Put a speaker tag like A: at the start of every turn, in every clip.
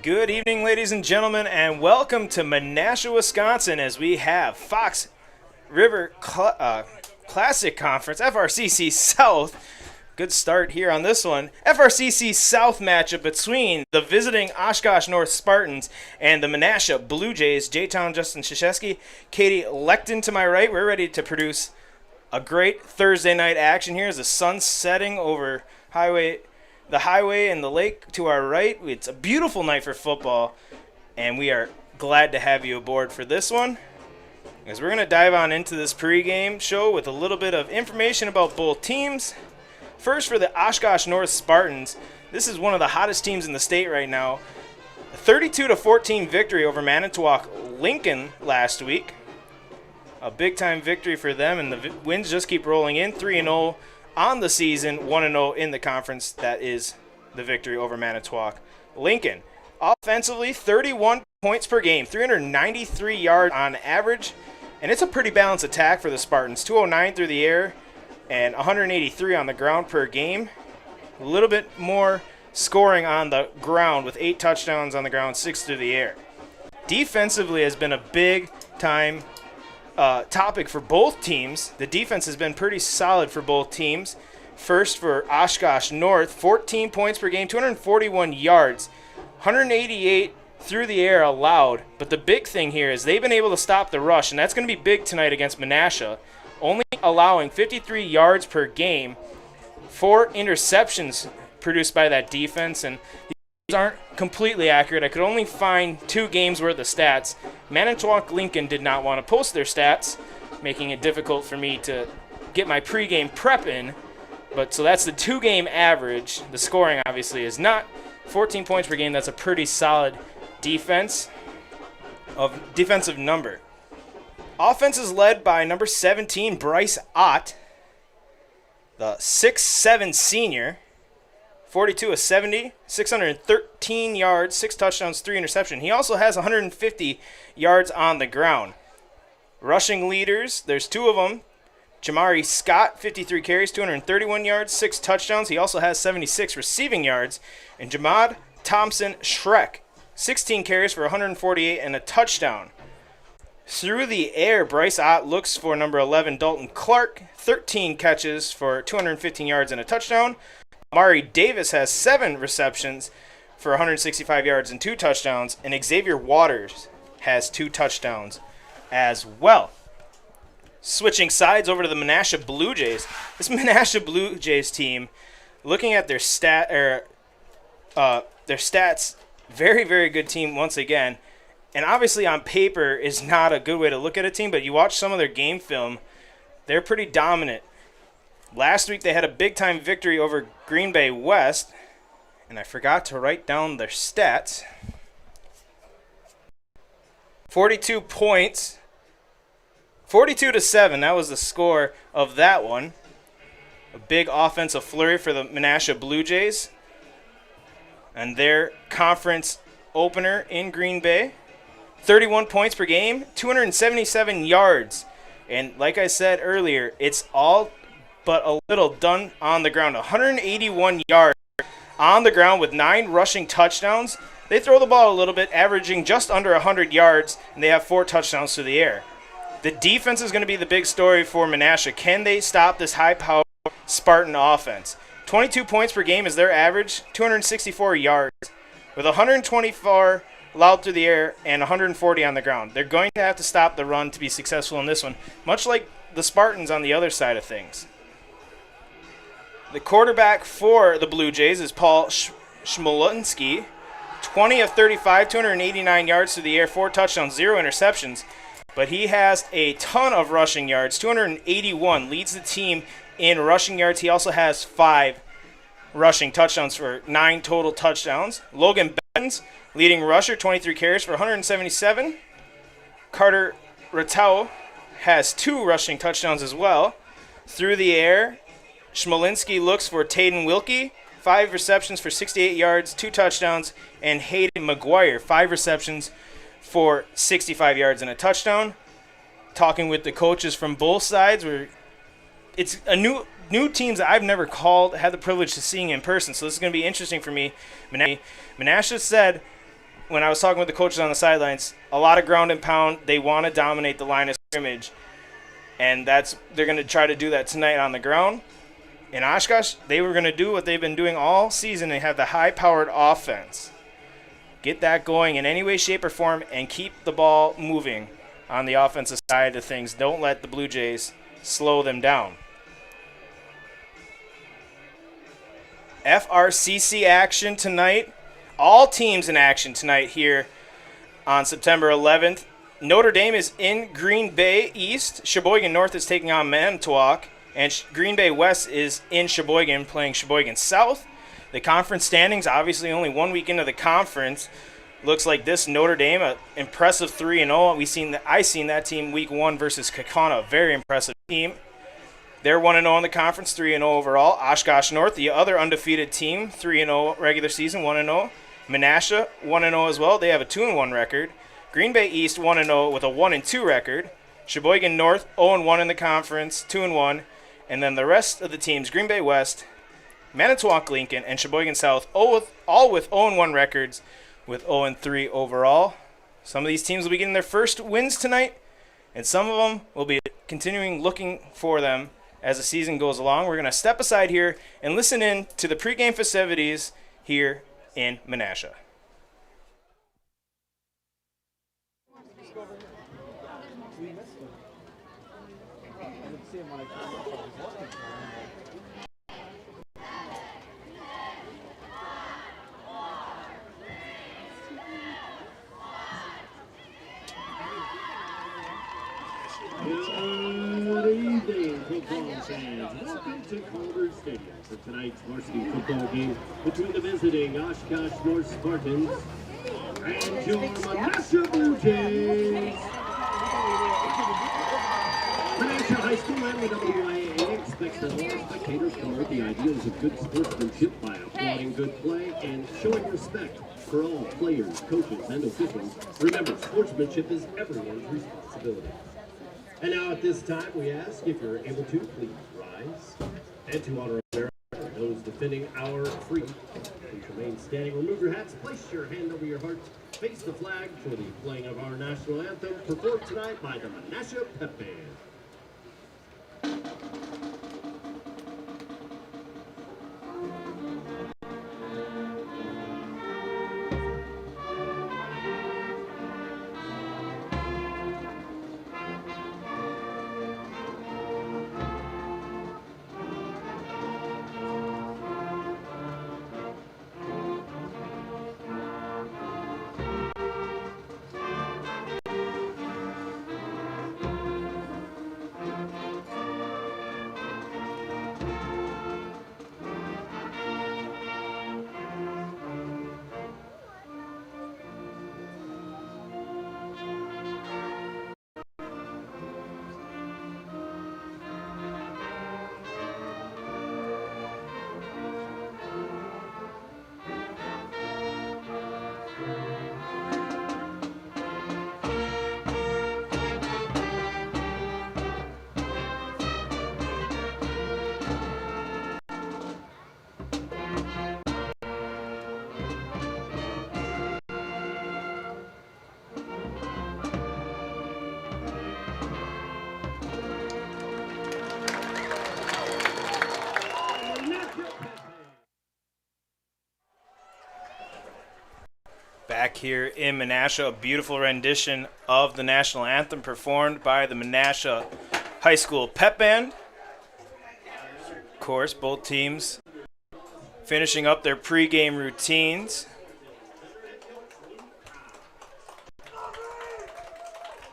A: Good evening, ladies and gentlemen, and welcome to Menasha, Wisconsin, as we have Fox River Classic Conference, FRCC South. Good start here on this one. FRCC South matchup between the visiting Oshkosh North Spartans and the Menasha Blue Jays. J-Town, Justin Shashesky, Katie Leckton to my right. We're ready to produce a great Thursday night action here as the sun's setting over the highway and the lake to our right. It's a beautiful night for football, and we are glad to have you aboard for this one, as we're going to dive on into this pregame show with a little bit of information about both teams. First, for the Oshkosh North Spartans, this is one of the hottest teams in the state right now. A 32-14 victory over Manitowoc Lincoln last week. A big-time victory for them, and the wins just keep rolling in. 3-0 on the season, 1-0 in the conference. That is the victory over Manitowoc Lincoln. Offensively, 31 points per game, 393 yards on average, and it's a pretty balanced attack for the Spartans. 209 through the air and 183 on the ground per game. A little bit more scoring on the ground with 8 touchdowns on the ground, 6 through the air. Defensively has been a big-time topic for both teams. The defense has been pretty solid for both teams. First, for Oshkosh North, 14 points per game, 241 yards, 188 through the air allowed. But the big thing here is they've been able to stop the rush, and that's going to be big tonight against Menasha, only allowing 53 yards per game. 4 interceptions produced by that defense, and these aren't completely accurate. I could only find 2 games worth of stats. Manitowoc Lincoln did not want to post their stats, making it difficult for me to get my pregame prep in. But so that's the 2-game average. The scoring obviously is not 14 points per game. That's a pretty solid defensive number. Offense is led by number 17, Bryce Ott, the 6'7" senior, 42 of 70, 613 yards, 6 touchdowns, 3 interceptions. He also has 150 yards on the ground. Rushing leaders, there's 2 of them. Jamari Scott, 53 carries, 231 yards, 6 touchdowns. He also has 76 receiving yards. And Jamad Thompson Schreck, 16 carries for 148 and a touchdown. Through the air, Bryce Ott looks for number 11, Dalton Clark, 13 catches for 215 yards and a touchdown. Amari Davis has 7 receptions for 165 yards and 2 touchdowns. And Xavier Waters has 2 touchdowns as well. Switching sides over to the Menasha Blue Jays. This Menasha Blue Jays team, looking at their stats, very, very good team once again. And obviously on paper is not a good way to look at a team, but you watch some of their game film, they're pretty dominant. Last week they had a big-time victory over Green Bay West, and I forgot to write down their stats. 42 points, 42-7, that was the score of that one. A big offensive flurry for the Menasha Blue Jays and their conference opener in Green Bay. 31 points per game, 277 yards. And like I said earlier, it's all but a little done on the ground. 181 yards on the ground with 9 rushing touchdowns. They throw the ball a little bit, averaging just under 100 yards, and they have 4 touchdowns through the air. The defense is going to be the big story for Menasha. Can they stop this high-powered Spartan offense? 22 points per game is their average, 264 yards, with 124 allowed through the air and 140 on the ground. They're going to have to stop the run to be successful in this one, much like the Spartans on the other side of things. The quarterback for the Blue Jays is Paul Schmolinski, 20 of 35, 289 yards through the air, 4 touchdowns, 0 interceptions. But he has a ton of rushing yards, 281, leads the team in rushing yards. He also has 5 rushing touchdowns for 9 total touchdowns. Logan Benz, leading rusher, 23 carries for 177. Carter Ratau has 2 rushing touchdowns as well. Through the air, Schmolinski looks for Taden Wilkie, 5 receptions for 68 yards, 2 touchdowns. And Hayden McGuire, 5 receptions for 65 yards and a touchdown. Talking with the coaches from both sides, it's a new teams that I've never had the privilege of seeing in person, so this is going to be interesting for me. Menasha said when I was talking with the coaches on the sidelines, a lot of ground and pound. They want to dominate the line of scrimmage, and they're going to try to do that tonight on the ground. In Oshkosh, they were going to do what they've been doing all season. They have the high-powered offense. Get that going in any way, shape, or form, and keep the ball moving on the offensive side of things. Don't let the Blue Jays slow them down. FRCC action tonight. All teams in action tonight here on September 11th. Notre Dame is in Green Bay East. Sheboygan North is taking on Manitowoc. And Green Bay West is in Sheboygan playing Sheboygan South. The conference standings, obviously only 1 week into the conference. Looks like this Notre Dame, an impressive 3-0. I seen that team week 1 versus Kaukauna, a very impressive team. They're 1-0 in the conference, 3-0 overall. Oshkosh North, the other undefeated team, 3-0 regular season, 1-0. Menasha, 1-0 as well. They have a 2-1 record. Green Bay East, 1-0 with a 1-2 record. Sheboygan North, 0-1 in the conference, 2-1. And then the rest of the teams, Green Bay West, Manitowoc Lincoln, and Sheboygan South, all with 0-1 records with 0-3 overall. Some of these teams will be getting their first wins tonight, and some of them will be continuing looking for them as the season goes along. We're going to step aside here and listen in to the pregame festivities here in Menasha.
B: Good evening, football fans. Welcome to Calder Stadium for tonight's varsity football game between the visiting Oshkosh North Spartans and your Menasha Blue Jays. Menasha High School and the WIAA expects that all spectators promote the ideals of good sportsmanship by applauding good play and showing respect for all players, coaches, and officials. Remember, sportsmanship is everyone's responsibility. And now at this time, we ask if you're able to, please rise. And to honor America, those defending our freedom, please remain standing. Remove your hats, place your hand over your heart, face the flag for the playing of our national anthem, performed tonight by the Menasha Pep Band.
A: Back here in Menasha, a beautiful rendition of the national anthem performed by the Menasha High School Pep Band. Of course, both teams finishing up their pregame routines.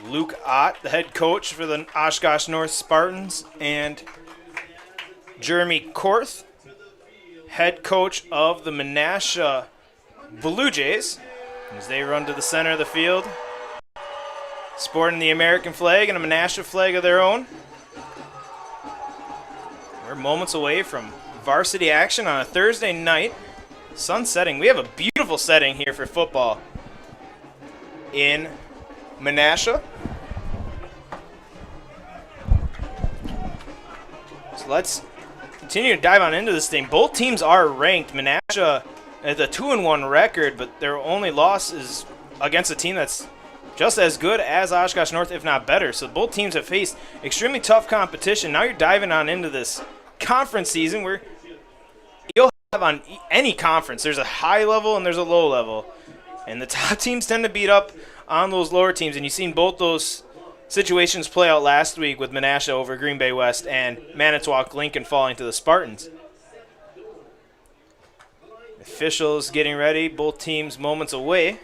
A: Luke Ott, the head coach for the Oshkosh North Spartans, and Jeremy Korth, head coach of the Menasha Blue Jays, as they run to the center of the field, sporting the American flag and a Menasha flag of their own. We're moments away from varsity action on a Thursday night. Sun setting. We have a beautiful setting here for football in Menasha. So let's continue to dive on into this thing. Both teams are ranked. Menasha It's a 2-1 record, but their only loss is against a team that's just as good as Oshkosh North, if not better. So both teams have faced extremely tough competition. Now you're diving on into this conference season where you'll have on any conference, there's a high level and there's a low level. And the top teams tend to beat up on those lower teams. And you've seen both those situations play out last week with Menasha over Green Bay West and Manitowoc Lincoln falling to the Spartans. Officials getting ready, both teams moments away.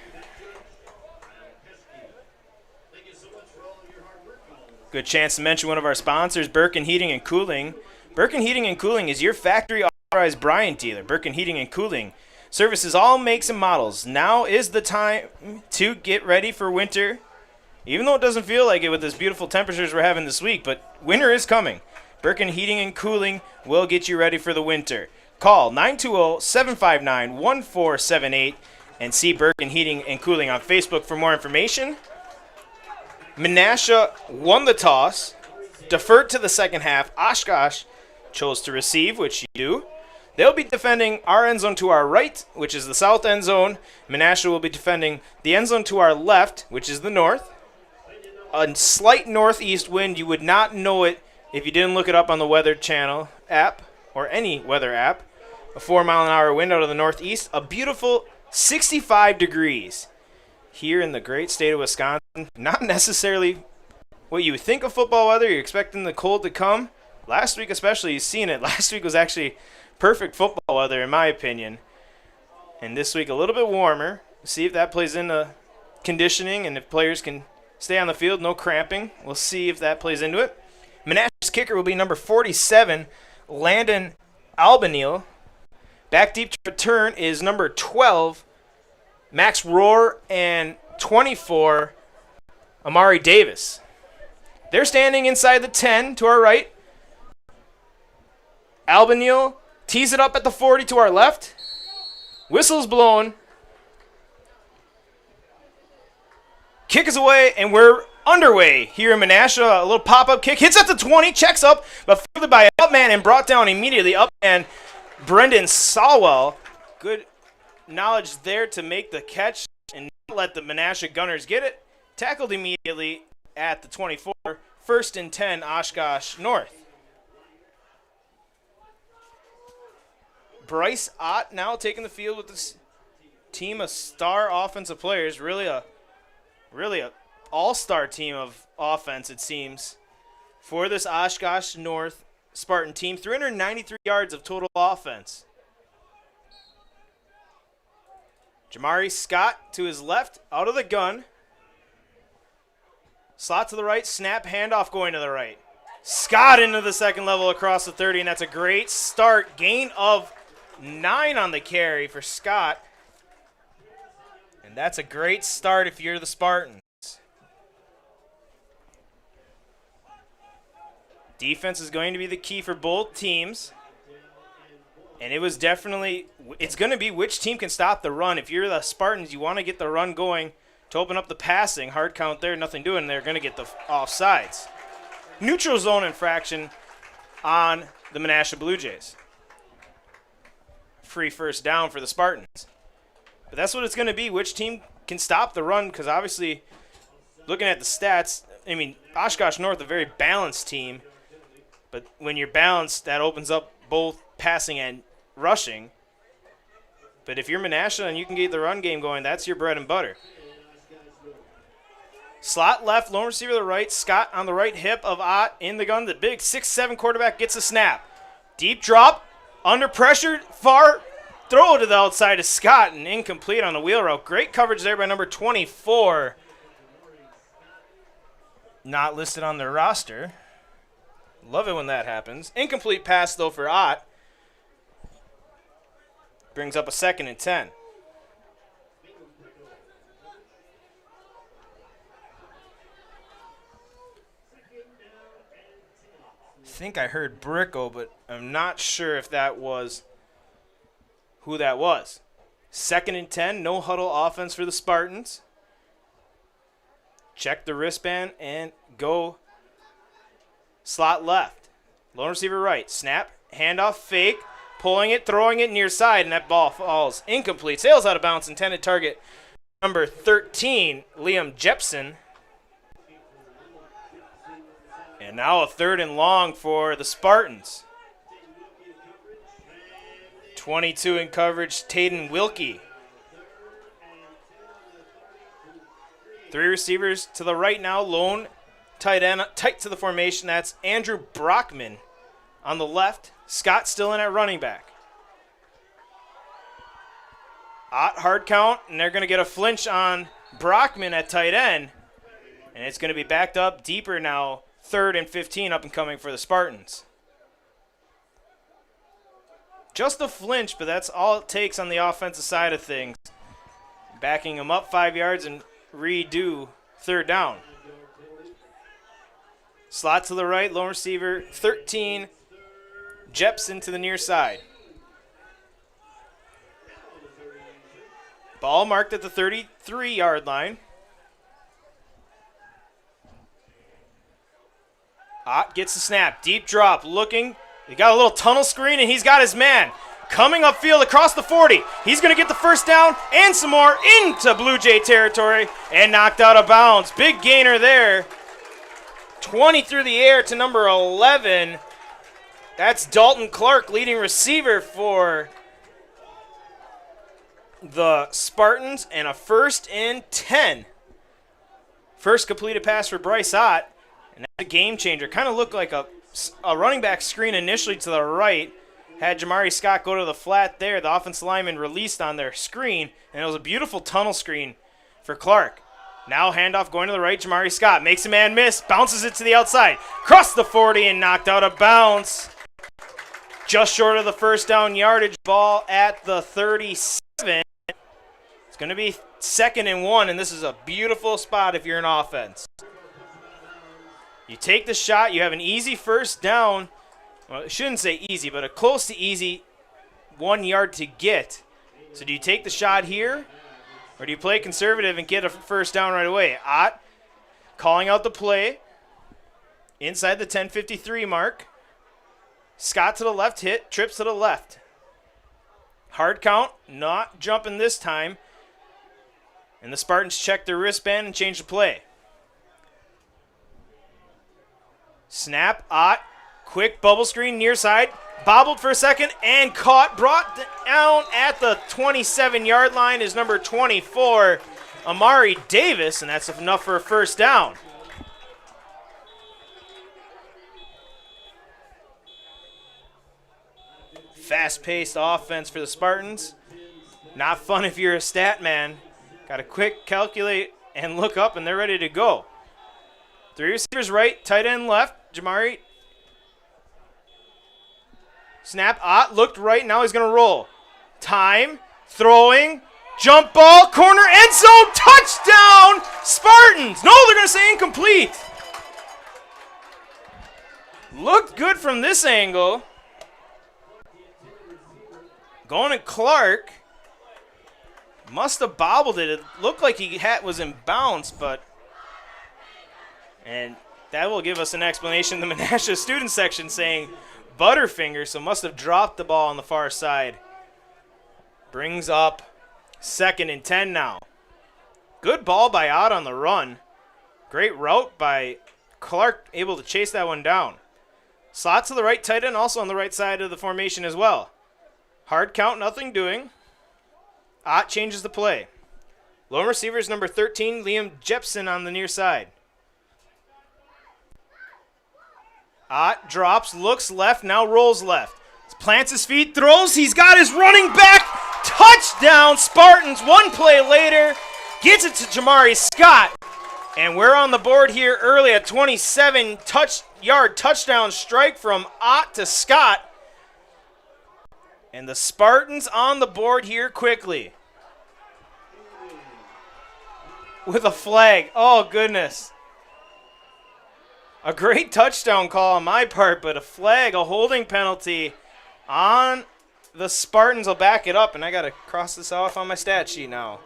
A: Good chance to mention one of our sponsors, Birkin Heating and Cooling. Birkin Heating and Cooling is your factory authorized Bryant dealer. Birkin Heating and Cooling services all makes and models. Now is the time to get ready for winter, even though it doesn't feel like it with this beautiful temperatures we're having this week, but winter is coming. Birkin Heating and Cooling will get you ready for the winter. Call 920-759-1478 and see Birkin Heating and Cooling on Facebook for more information. Menasha won the toss, deferred to the second half. Oshkosh chose to receive, which you do. They'll be defending our end zone to our right, which is the south end zone. Menasha will be defending the end zone to our left, which is the north. A slight northeast wind. You would not know it if you didn't look it up on the Weather Channel app or any weather app. A 4-mile-an-hour wind out of the northeast. A beautiful 65 degrees here in the great state of Wisconsin. Not necessarily what you would think of football weather. You're expecting the cold to come. Last week especially, you've seen it. Last week was actually perfect football weather in my opinion. And this week a little bit warmer. See if that plays into conditioning and if players can stay on the field, no cramping. We'll see if that plays into it. Menasha's kicker will be number 47, Landon Albanil. Back deep to return is number 12, Max Rohr, and 24, Amari Davis. They're standing inside the 10 to our right. Albanil tees it up at the 40 to our left. Whistle's blown. Kick is away, and we're underway here in Menasha. A little pop-up kick. Hits at the 20, checks up, but fielded by Upman and brought down immediately. Upman, Brendan Sawell. Good knowledge there to make the catch and not let the Menasha Gunners get it. Tackled immediately at the 24. 1st and 10, Oshkosh North. Bryce Ott now taking the field with this team of star offensive players. Really a all-star team of offense, it seems, for this Oshkosh North Spartan team. 393 yards of total offense. Jamari Scott to his left, out of the gun. Slot to the right, snap, handoff going to the right. Scott into the second level across the 30, and that's a great start. Gain of 9 on the carry for Scott. And that's a great start if you're the Spartans. Defense is going to be the key for both teams. And it's going to be which team can stop the run. If you're the Spartans, you want to get the run going to open up the passing. Hard count there, nothing doing. They're going to get the offsides. Neutral zone infraction on the Menasha Blue Jays. Free first down for the Spartans. But that's what it's going to be. Which team can stop the run? Because obviously, looking at the stats, I mean, Oshkosh North, a very balanced team. But when you're balanced, that opens up both passing and rushing. But if you're Menasha and you can get the run game going, that's your bread and butter. Slot left, lone receiver to the right. Scott on the right hip of Ott in the gun. The big 6'7" quarterback gets a snap. Deep drop, under pressure, far throw to the outside of Scott, and incomplete on the wheel route. Great coverage there by number 24. Not listed on their roster. Love it when that happens. Incomplete pass, though, for Ott. Brings up a 2nd and 10. I think I heard Bricko, but I'm not sure if that was who that was. 2nd and 10, no huddle offense for the Spartans. Check the wristband and go slot left. Lone receiver right. Snap, handoff, fake. pulling it, throwing it near side, and that ball falls incomplete. Sails out of bounds, intended target number 13, Liam Jepson. And now a 3rd and long for the Spartans. 22 in coverage, Tayden Wilkie. 3 receivers to the right now, lone tight end, tight to the formation. That's Andrew Brockman on the left. Scott still in at running back. Hard count, and they're going to get a flinch on Brockman at tight end. And it's going to be backed up deeper now, 3rd and 15 up and coming for the Spartans. Just a flinch, but that's all it takes on the offensive side of things. Backing them up 5 yards and redo 3rd down. Slot to the right, lone receiver, 13, Jepson to the near side. Ball marked at the 33-yard line. Ott gets the snap, deep drop, looking. He got a little tunnel screen, and he's got his man. Coming upfield across the 40. He's going to get the 1st down and some more into Blue Jay territory and knocked out of bounds. Big gainer there. 20 through the air to number 11. That's Dalton Clark, leading receiver for the Spartans, and a 1st and 10. First completed pass for Bryce Ott, and that's a game changer. Kind of looked like a running back screen initially to the right. Had Jamari Scott go to the flat there. The offensive lineman released on their screen, and it was a beautiful tunnel screen for Clark. Now handoff going to the right. Jamari Scott makes a man miss, bounces it to the outside. Crossed the 40 and knocked out of bounds. Just short of the 1st down yardage. Ball at the 37. It's going to be 2nd and 1, and this is a beautiful spot if you're an offense. You take the shot. You have an easy 1st down. Well, I shouldn't say easy, but a close to easy 1 yard to get. So do you take the shot here, or do you play conservative and get a 1st down right away? Ott calling out the play inside the 10:53 mark. Scott to the left, hit, trips to the left. Hard count, not jumping this time. And the Spartans check their wristband and change the play. Snap, Ott, quick bubble screen near side. Bobbled for a second and caught, brought down at the 27-yard line is number 24, Amari Davis, and that's enough for a 1st down. Fast-paced offense for the Spartans. Not fun if you're a stat man. Got to quick calculate and look up, and they're ready to go. 3 receivers right, tight end left. Jamari. Snap, Ott looked right, now he's going to roll. Time, throwing, jump ball, corner, end zone, touchdown, Spartans. No, they're going to say incomplete. Looked good from this angle. Going to Clark. Must have bobbled it. It looked like he was in bounds, but... And that will give us an explanation. The Menasha student section saying Butterfinger, so must have dropped the ball on the far side. Brings up 2nd and 10 now. Good ball by Ott on the run. Great route by Clark, able to chase that one down. Slot to the right, tight end also on the right side of the formation as well. Hard count, nothing doing. Ott changes the play. Lone receiver is number 13, Liam Jepson on the near side. Ott drops, looks left, now rolls left. Plants his feet, throws, he's got his running back. Touchdown, Spartans. 1 play later, gets it to Jamari Scott. And we're on the board here early, a 27-yard touchdown strike from Ott to Scott. And the Spartans on the board here quickly. With a flag. Oh, goodness. A great touchdown call on my part, but a flag, a holding penalty on the Spartans. Will back it up, and I got to cross this off on my stat sheet now.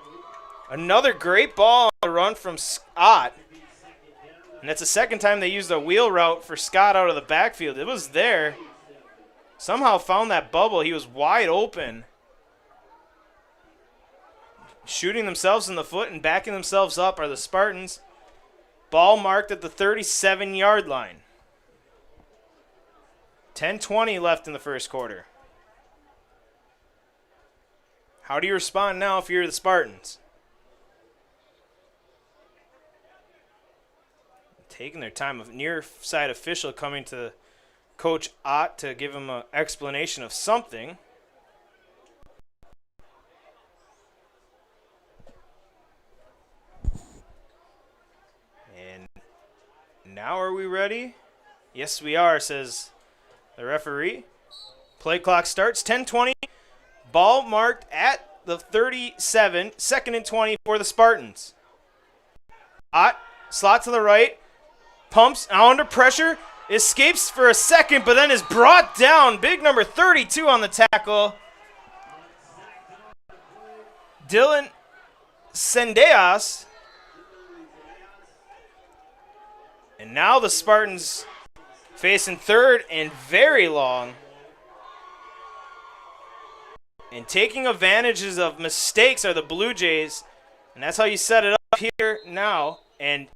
A: Another great ball on the run from Scott. And that's the second time they used a wheel route for Scott out of the backfield. It was there. Somehow found that bubble. He was wide open. Shooting themselves in the foot and backing themselves up are the Spartans. Ball marked at the 37-yard line. 10:20 left in the first quarter. How do you respond now if you're the Spartans? Taking their time. A near side official coming to Coach Ott to give him an explanation of something. And now are we ready? Yes, we are, says the referee. Play clock starts. 10:20. Ball marked at the 37. 2nd and 20 for the Spartans. Ott, slot to the right. Pumps, now under pressure. Escapes for a second, but then is brought down. Big number 32 on the tackle. Dylan Sendejas. And now the Spartans facing 3rd and very long. And taking advantages of mistakes are the Blue Jays. And that's how you set it up here now. And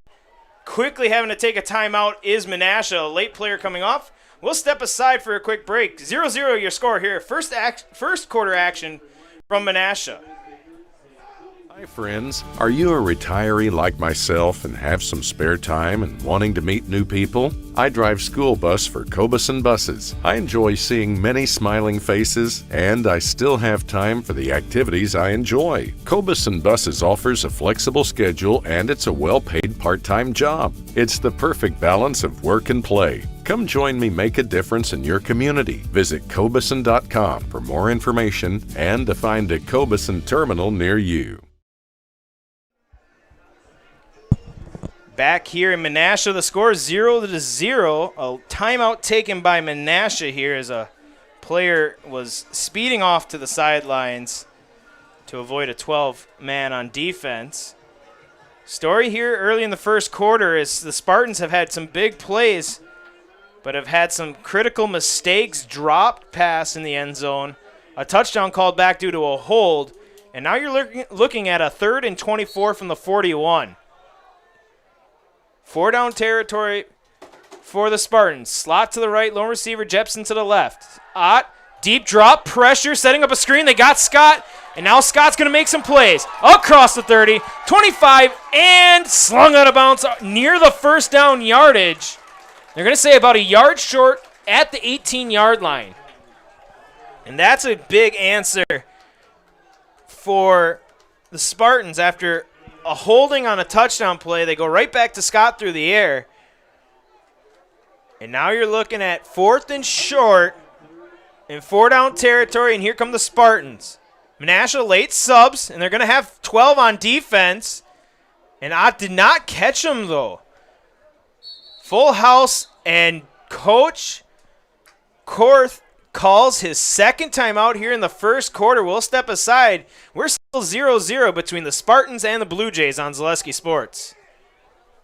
A: quickly having to take a timeout is Menasha, a late player coming off. We'll step aside for a quick break. 0-0 your score here. First quarter action from Menasha.
C: Hi friends, are you a retiree like myself and have some spare time and wanting to meet new people? I drive school bus for Cobeson Buses. I enjoy seeing many smiling faces and I still have time for the activities I enjoy. Cobeson Buses offers a flexible schedule and it's a well-paid part-time job. It's the perfect balance of work and play. Come join me make a difference in your community. Visit Cobeson.com for more information and to find a Cobeson terminal near you.
A: Back here in Menasha, the score is 0-0. A timeout taken by Menasha here as a player was speeding off to the sidelines to avoid a 12-man on defense. Story here early in the first quarter is the Spartans have had some big plays, but have had some critical mistakes, dropped pass in the end zone, a touchdown called back due to a hold, and now you're looking at a 3rd and 24 from the 41. 4-down territory for the Spartans. Slot to the right, lone receiver, Jepson to the left. Ott, deep drop, pressure, setting up a screen. They got Scott, and now Scott's going to make some plays. Across the 30, 25, and slung out of bounds near the first down yardage. They're going to say about a yard short at the 18-yard line. And that's a big answer for the Spartans after a holding on a touchdown play. They go right back to Scott through the air. And now you're looking at 4th and short in 4-down territory, and here come the Spartans. Menasha late subs, and they're going to have 12 on defense. And Ott did not catch him, though. Full house, and Coach Korth calls his second timeout here in the first quarter. We'll step aside. We're still 0-0 between the Spartans and the Blue Jays on Zaleski Sports.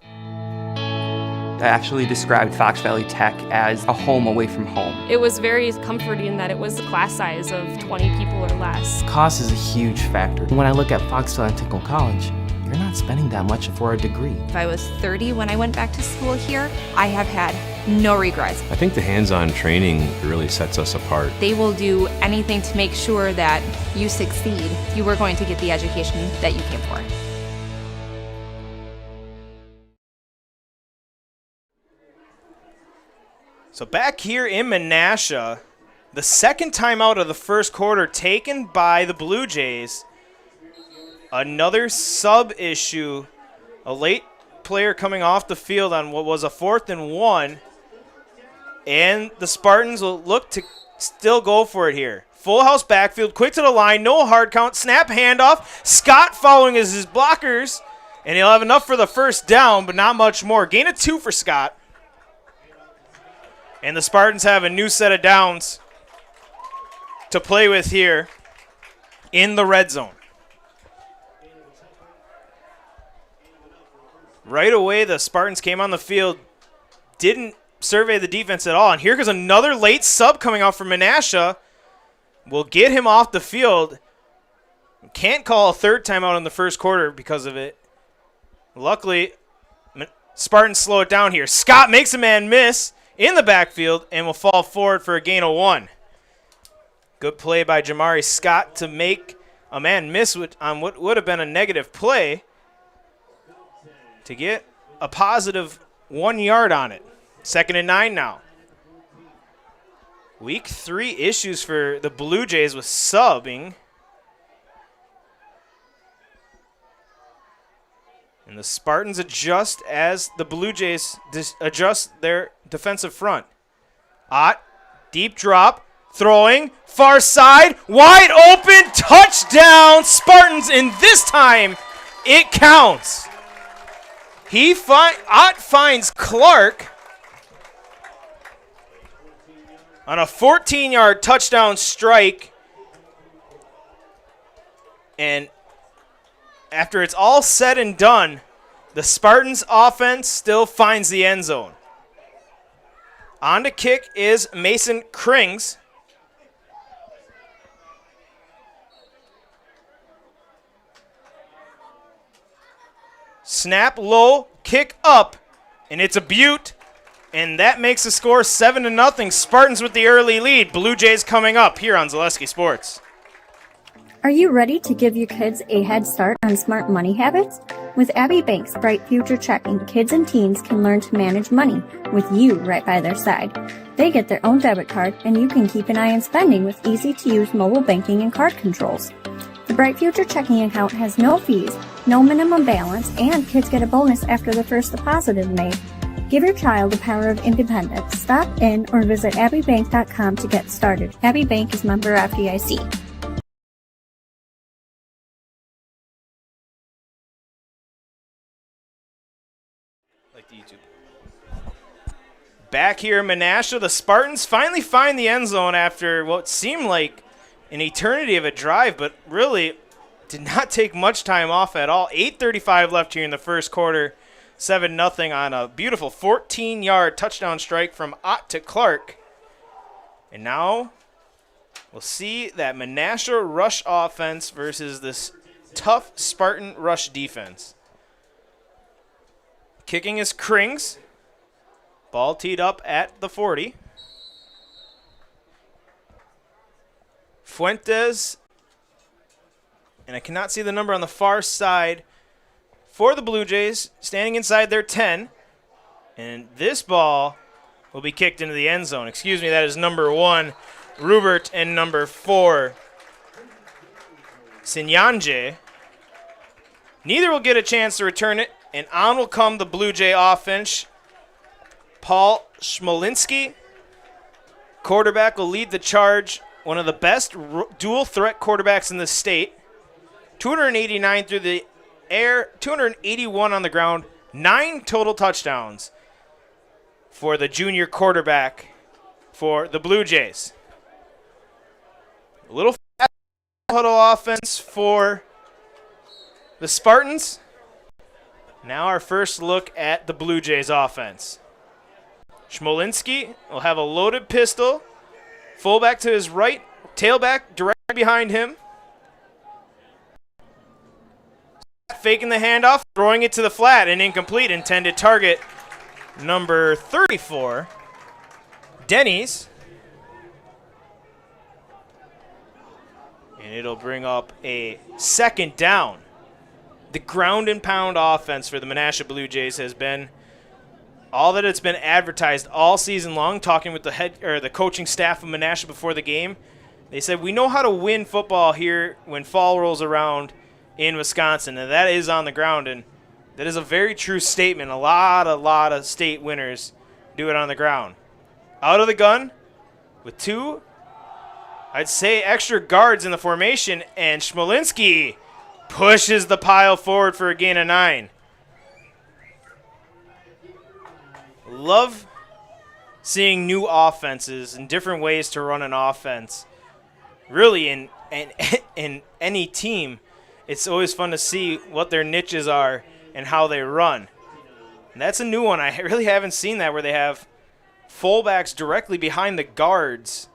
D: I actually described Fox Valley Tech as a home away from home.
E: It was very comforting that it was a class size of 20 people or less.
D: Cost is a huge factor. When I look at Fox Valley Technical College, you're not spending that much for a degree.
F: If I was 30 when I went back to school here, I have had no regrets.
G: I think the hands-on training really sets us apart.
F: They will do anything to make sure that you succeed. You are going to get the education that you came for.
A: So back here in Menasha, the second timeout of the first quarter taken by the Blue Jays. Another sub issue, a late player coming off the field on what was a 4th and 1. And the Spartans will look to still go for it here. Full house backfield, quick to the line, no hard count, snap handoff. Scott following as his blockers, and he'll have enough for the first down, but not much more. Gain of 2 for Scott. And the Spartans have a new set of downs to play with here in the red zone. Right away, the Spartans came on the field, didn't survey the defense at all. And here goes another late sub coming out from Menasha. Will get him off the field. Can't call a third timeout in the first quarter because of it. Luckily, Spartans slow it down here. Scott makes a man miss in the backfield and will fall forward for a gain of 1. Good play by Jamari Scott to make a man miss on what would have been a negative play to get a positive 1 yard on it. 2nd and 9 now. Week 3 issues for the Blue Jays with subbing. And the Spartans adjust as the Blue Jays adjust their defensive front. Ott, deep drop, throwing, far side, wide open, touchdown, Spartans, and this time it counts. Ott finds Clark on a 14-yard touchdown strike, and after it's all said and done, the Spartans offense still finds the end zone. On to kick is Mason Krings. Snap low, kick up, and it's a beaut, and that makes the score 7-0. Spartans with the early lead. Blue Jays coming up here on Zaleski Sports.
H: Are you ready to give your kids a head start on smart money habits? With Abbey Bank's Bright Future Checking, kids and teens can learn to manage money with you right by their side. They get their own debit card, and you can keep an eye on spending with easy-to-use mobile banking and card controls. The Bright Future Checking account has no fees, no minimum balance, and kids get a bonus after the first deposit is made. Give your child the power of independence. Stop in or visit abbeybank.com to get started. Abbey Bank is member FDIC.
A: Back here in Menasha, the Spartans finally find the end zone after what seemed like an eternity of a drive, but really did not take much time off at all. 8:35 left here in the first quarter. 7-0 on a beautiful 14-yard touchdown strike from Ott to Clark. And now we'll see that Menasha rush offense versus this tough Spartan rush defense. Kicking is Krings. Ball teed up at the 40. Fuentes, and I cannot see the number on the far side for the Blue Jays, standing inside their 10. And this ball will be kicked into the end zone. Excuse me, that is number 1, Rubert, and number 4, Sinyanje. Neither will get a chance to return it, and on will come the Blue Jay offense. Paul Smolinski, quarterback, will lead the charge. One of the best dual threat quarterbacks in the state. 289 through the air, 281 on the ground, 9 total touchdowns for the junior quarterback for the Blue Jays. A little fast huddle offense for the Spartans. Now our first look at the Blue Jays offense. Smolinski will have a loaded pistol. Fullback to his right, tailback directly behind him. Faking the handoff, throwing it to the flat, and incomplete. Intended target number 34, Denny's. And it'll bring up a second down. The ground and pound offense for the Menasha Blue Jays has been all that it's been advertised all season long. Talking with the coaching staff of Menasha before the game, they said we know how to win football here when fall rolls around in Wisconsin, and that is on the ground, and that is a very true statement. A lot of state winners do it on the ground. Out of the gun with 2, I'd say, extra guards in the formation, and Smolinski pushes the pile forward for a gain of 9. Love seeing new offenses and different ways to run an offense. Really, in any team, it's always fun to see what their niches are and how they run. And that's a new one. I really haven't seen that, where they have fullbacks directly behind the guards.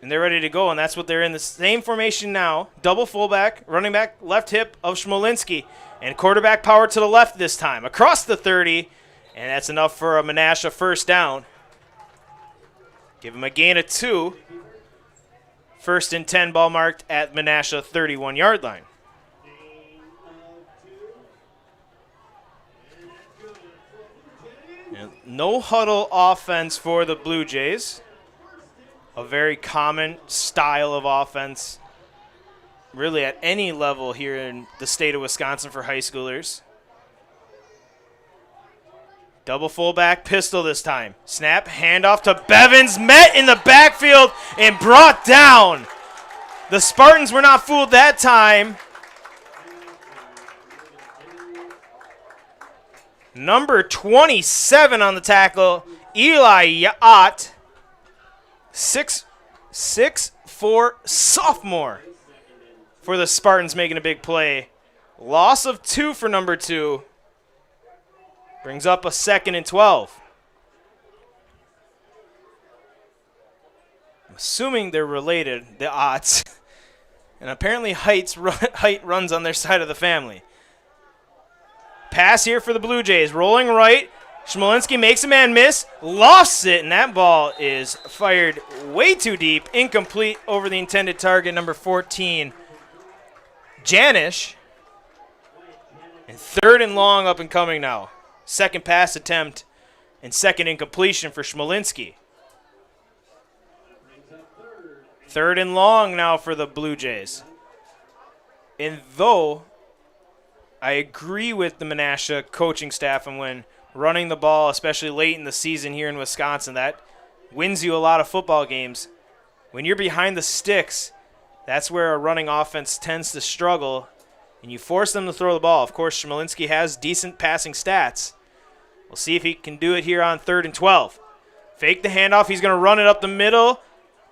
A: And they're ready to go, and that's what they're in the same formation now. Double fullback, running back, left hip of Smolinski. And quarterback power to the left this time. Across the 30, and that's enough for a Menasha first down. Give him a gain of 2. 1st and 10, ball marked at Menasha 31-yard line. And no huddle offense for the Blue Jays. A very common style of offense, really at any level here in the state of Wisconsin for high schoolers. Double fullback pistol this time. Snap, handoff to Bevins, met in the backfield and brought down. The Spartans were not fooled that time. Number 27 on the tackle, Eli Yacht. 6'4" sophomore for the Spartans making a big play. Loss of 2 for number 2. Brings up a 2nd and 12. I'm assuming they're related, the Otts. And apparently height runs on their side of the family. Pass here for the Blue Jays. Rolling right. Smolinski makes a man miss, lofts it, and that ball is fired way too deep. Incomplete over the intended target, number 14, Janish. And 3rd and long up and coming now. 2nd pass attempt and 2nd incompletion for Smolinski. 3rd and long now for the Blue Jays. And though I agree with the Menasha coaching staff, and when running the ball, especially late in the season here in Wisconsin, that wins you a lot of football games. When you're behind the sticks, that's where a running offense tends to struggle, and you force them to throw the ball. Of course, Smolinski has decent passing stats. We'll see if he can do it here on 3rd and 12. Fake the handoff. He's going to run it up the middel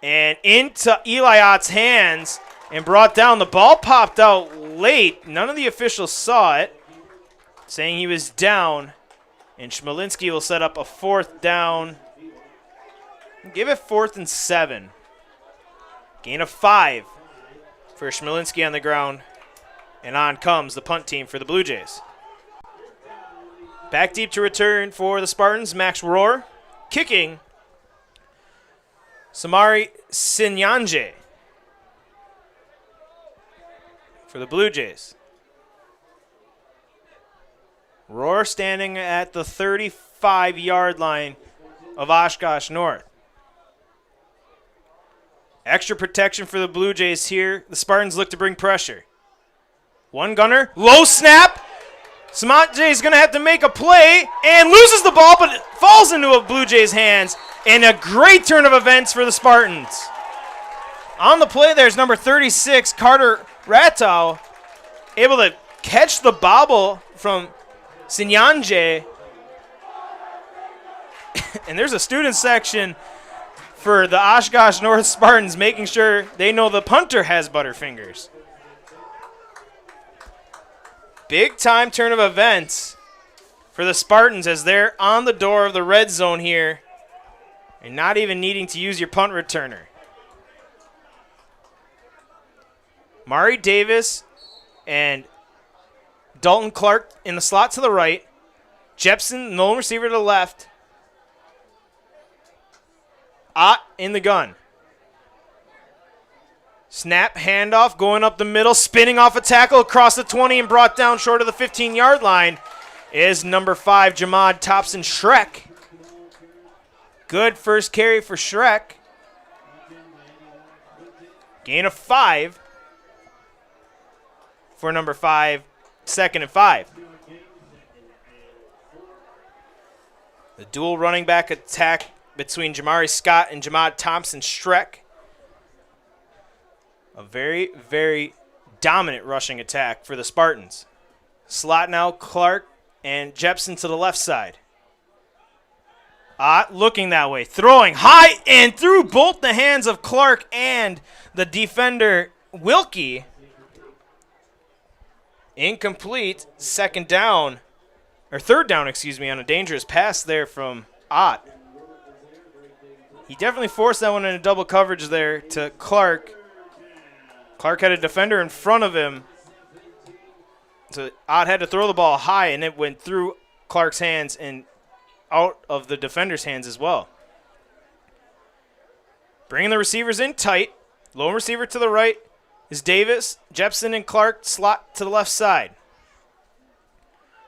A: and into Eliot's hands and brought down. The ball popped out late. None of the officials saw it, saying he was down. And Smolinski will set up a 4th down. Give it 4th and 7. Gain of 5 for Smolinski on the ground. And on comes the punt team for the Blue Jays. Back deep to return for the Spartans, Max Rohr. Kicking, Samari Sinyanje for the Blue Jays. Rohr standing at the 35-yard line of Oshkosh North. Extra protection for the Blue Jays here. The Spartans look to bring pressure. One gunner, low snap. Samanje is going to have to make a play and loses the ball, but it falls into a Blue Jays' hands. And a great turn of events for the Spartans. On the play, there's number 36, Carter Rattow, able to catch the bobble from Sinyanje. And there's a student section for the Oshkosh North Spartans, making sure they know the punter has butterfingers. Big time turn of events for the Spartans as they're on the door of the red zone here and not even needing to use your punt returner. Mari Davis and Dalton Clark in the slot to the right. Jepson, lone receiver to the left. Ott in the gun. Snap, handoff, going up the middle, spinning off a tackle across the 20 and brought down short of the 15-yard line is number 5, Jamad Thompson-Schreck. Good first carry for Schreck. Gain of 5 for number 5, 2nd and 5. The dual running back attack between Jamari Scott and Jamad Thompson-Schreck. A very, very dominant rushing attack for the Spartans. Slot now, Clark and Jepson to the left side. Ott looking that way, throwing high and through both the hands of Clark and the defender Wilkie. Incomplete, 3rd down, on a dangerous pass there from Ott. He definitely forced that one into double coverage there to Clark. Clark had a defender in front of him. So Ott had to throw the ball high, and it went through Clark's hands and out of the defender's hands as well. Bringing the receivers in tight. Lone receiver to the right is Davis. Jepson and Clark slot to the left side.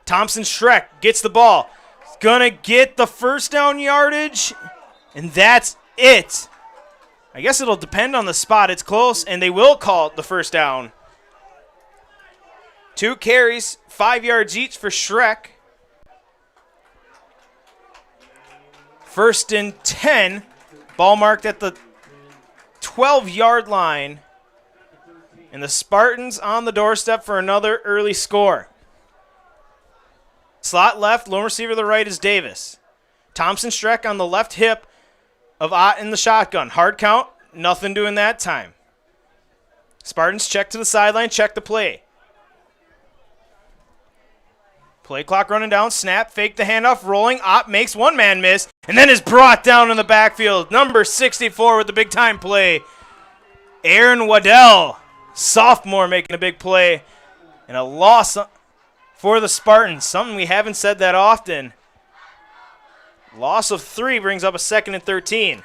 A: Thompson Schreck gets the ball. He's going to get the first down yardage, and that's it. I guess it'll depend on the spot. It's close, and they will call the first down. 2 carries, 5 yards each for Schreck. 1st and 10. Ball marked at the 12-yard line. And the Spartans on the doorstep for another early score. Slot left, lone receiver to the right is Davis. Thompson Schreck on the left hip of Ott in the shotgun. Hard count, nothing doing that time. Spartans check to the sideline, check the play. Play clock running down, snap, fake the handoff, rolling. Ott makes one man miss, and then is brought down in the backfield. Number 64 with the big time play. Aaron Waddell, sophomore, making a big play. And a loss for the Spartans, something we haven't said that often. Loss of 3 brings up a 2nd and 13.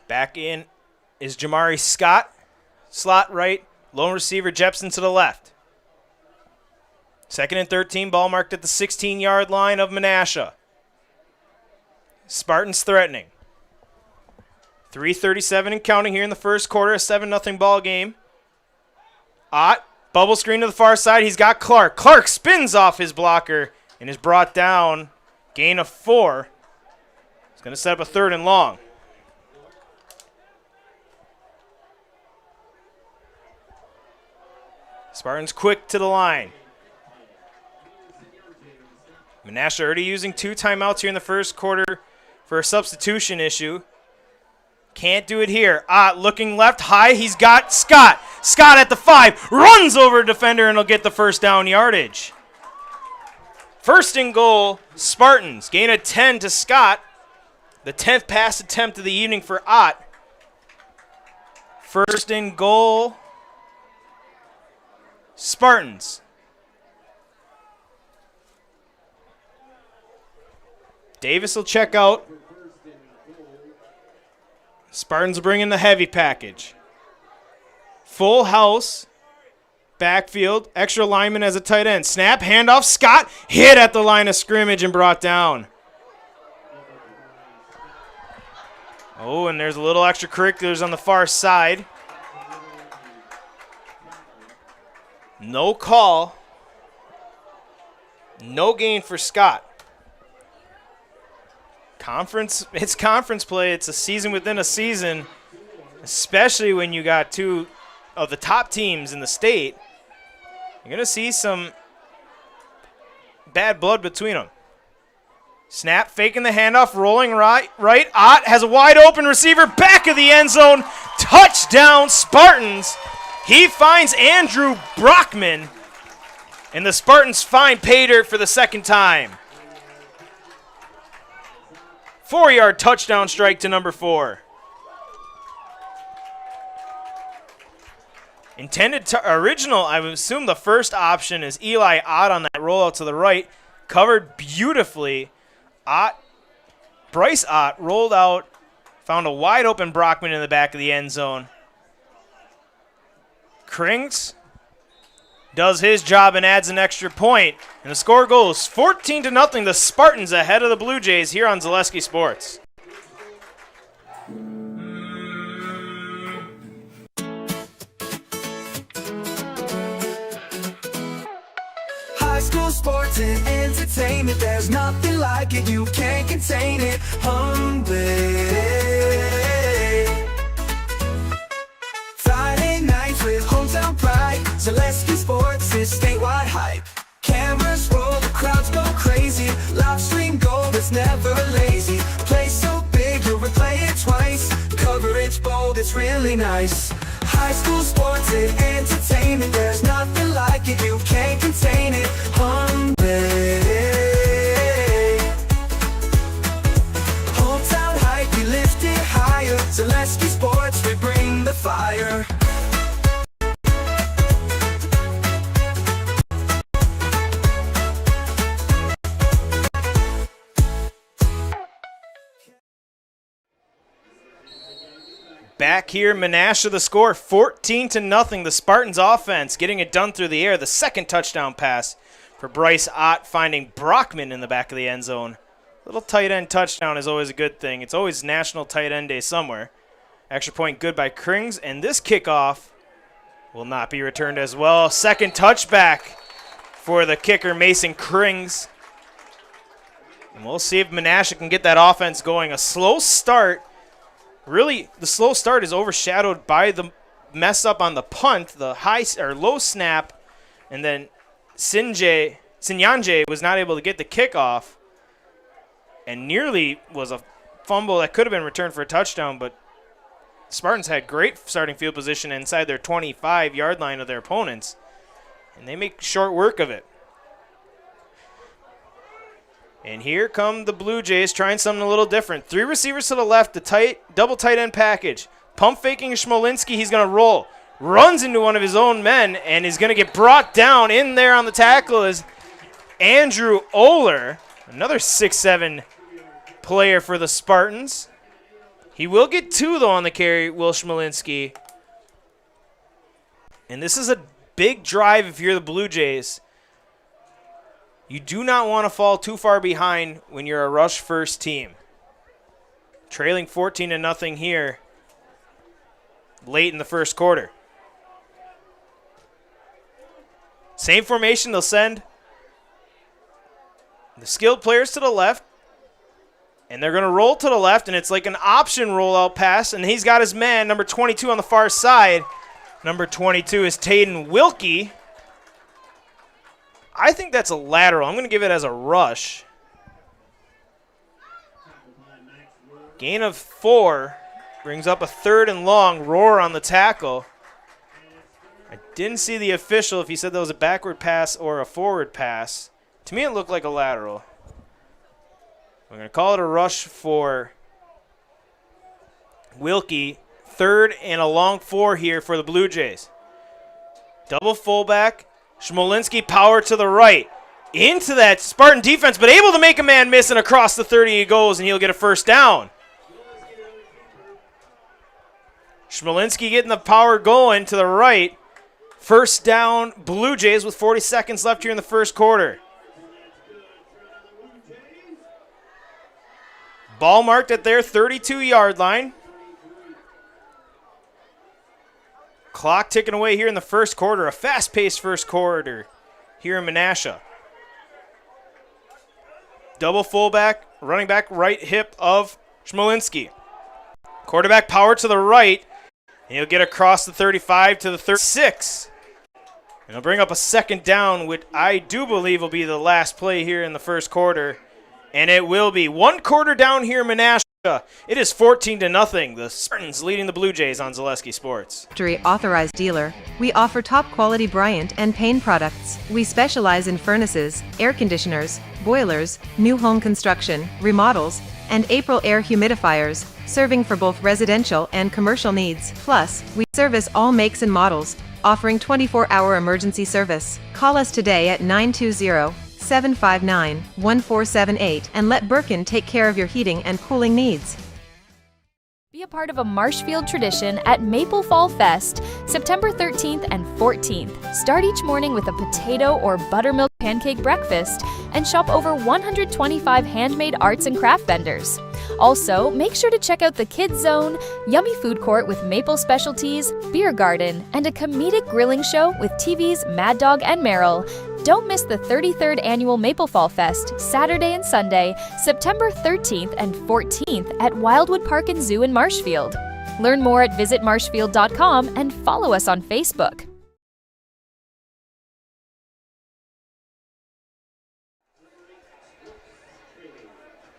A: Back in is Jamari Scott. Slot right. Lone receiver Jepson to the left. 2nd and 13. Ball marked at the 16-yard line of Menasha. Spartans threatening. 3:37 and counting here in the first quarter. A 7-0 ball game. Ott. Bubble screen to the far side. He's got Clark. Clark spins off his blocker and is brought down. Gain of 4. He's going to set up a 3rd and long. Spartans quick to the line. Menasha already using 2 timeouts here in the first quarter for a substitution issue. Can't do it here. Looking left high. He's got Scott. Scott at the 5. Runs over a defender and will get the first down yardage. 1st and goal, Spartans. Gain of 10 to Scott. The 10th pass attempt of the evening for Ott. 1st and goal, Spartans. Davis will check out. Spartans bring in the heavy package. Full house. Backfield. Extra lineman as a tight end. Snap, handoff. Scott hit at the line of scrimmage and brought down. Oh, and there's a little extracurriculars on the far side. No call. No gain for Scott. It's conference play. It's a season within a season, especially when you got 2 of the top teams in the state. You're going to see some bad blood between them. Snap, faking the handoff, rolling right. Ott has a wide open receiver, back of the end zone. Touchdown, Spartans. He finds Andrew Brockman, and the Spartans find pay dirt for the 2nd time. 4-yard touchdown strike to number 4. Original, I would assume the first option is Eli Ott on that rollout to the right. Covered beautifully. Bryce Ott rolled out, found a wide open Brockman in the back of the end zone. Krings does his job and adds an extra point. And the score goes 14-0. The Spartans ahead of the Blue Jays here on Zaleski Sports.
I: High school sports and entertainment, there's nothing like it, you can't contain it. Friday nights with hometown pride, Zaleski Sports is statewide hype. Cameras roll, the crowds go crazy. Live stream gold, it's never lazy. Play so big, you'll replay it twice. Coverage bold, it's really nice. High school sports and entertainment, there's nothing like it, you can't contain it. Hometown hype, we lift it higher. Zaleski Sports, we bring the fire.
A: Back here, Menasha, the score 14-0. The Spartans offense getting it done through the air. The second touchdown pass for Bryce Ott, finding Brockman in the back of the end zone. Little tight end touchdown is always a good thing. It's always National Tight End Day somewhere. Extra point good by Krings, and this kickoff will not be returned as well. Second touchback for the kicker, Mason Krings. And we'll see if Menasha can get that offense going. A slow start. Really, the slow start is overshadowed by the mess up on the punt, the high or low snap, and then Sinyanje was not able to get the kickoff, and nearly was a fumble that could have been returned for a touchdown, but Spartans had great starting field position inside their 25-yard line of their opponents, and they make short work of it. And here come the Blue Jays trying something a little different. Three receivers to the left, the double tight end package. Pump faking Smolinski, he's going to roll. Runs into one of his own men and is going to get brought down. In there on the tackle is Andrew Oler, another 6'7" player for the Spartans. He will get two, though, on the carry, Will Smolinski. And this is a big drive if you're the Blue Jays. You do not want to fall too far behind when you're a rush first team. Trailing 14-0 here late in the first quarter. Same formation they'll send. The skilled players to the left. And they're going to roll to the left, and it's like an option rollout pass. And he's got his man, number 22 on the far side. Number 22 is Taden Wilkie. I think that's a lateral. I'm going to give it as a rush. Gain of 4. Brings up a 3rd and long. Roar on the tackle. I didn't see the official if he said that was a backward pass or a forward pass. To me, it looked like a lateral. We're going to call it a rush for Wilkie. 3rd and a long 4 here for the Blue Jays. Double fullback. Smolinski power to the right. Into that Spartan defense, but able to make a man miss, and across the 30 he goes, and he'll get a first down. Smolinski getting the power going to the right. First down, Blue Jays with 40 seconds left here in the first quarter. Ball marked at their 32-yard line. Clock ticking away here in the first quarter. A fast-paced first quarter here in Menasha. Double fullback, running back right hip of Smolinski. Quarterback power to the right. And he'll get across the 35 to the 36. And he'll bring up a second down, which I do believe will be the last play here in the first quarter. And it will be. 1 quarter down here in Menasha. It is 14-0. The Spartans leading the Blue Jays on Zaleski Sports.
J: Factory authorized dealer. We offer top quality Bryant and Payne products. We specialize in furnaces, air conditioners, boilers, new home construction, remodels, and April air humidifiers, serving for both residential and commercial needs. Plus, we service all makes and models, offering 24-hour emergency service. Call us today at 920-759-1478 and let Birkin take care of your heating and cooling needs.
E: Be a part of a Marshfield tradition at Maple Fall Fest, September 13th and 14th. Start each morning with a potato or buttermilk pancake breakfast and shop over 125 handmade arts and craft vendors. Also, make sure to check out the Kids Zone, yummy food court with maple specialties, beer garden, and a comedic grilling show with TV's Mad Dog and Meryl. Don't miss the 33rd Annual Maple Fall Fest, Saturday and Sunday, September 13th and 14th at Wildwood Park and Zoo in Marshfield. Learn more at visitmarshfield.com and follow us on Facebook.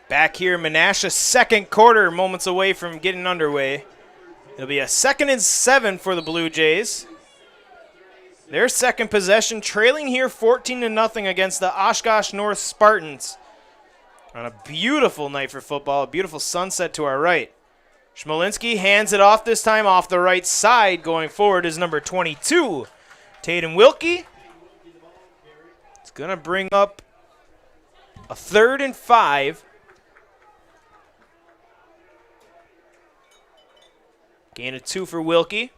E: Back here, Menasha, second quarter, moments away from getting underway.
A: It'll be a 2nd and 7 for the Blue Jays. Their second possession, trailing here 14-0 against the Oshkosh North Spartans. On a beautiful night for football, a beautiful sunset to our right. Schmolinski hands it off this time off the right side. Going forward is number 22, Tatum Wilkie. It's going to bring up a 3rd and 5. Gain of 2 for Wilkie.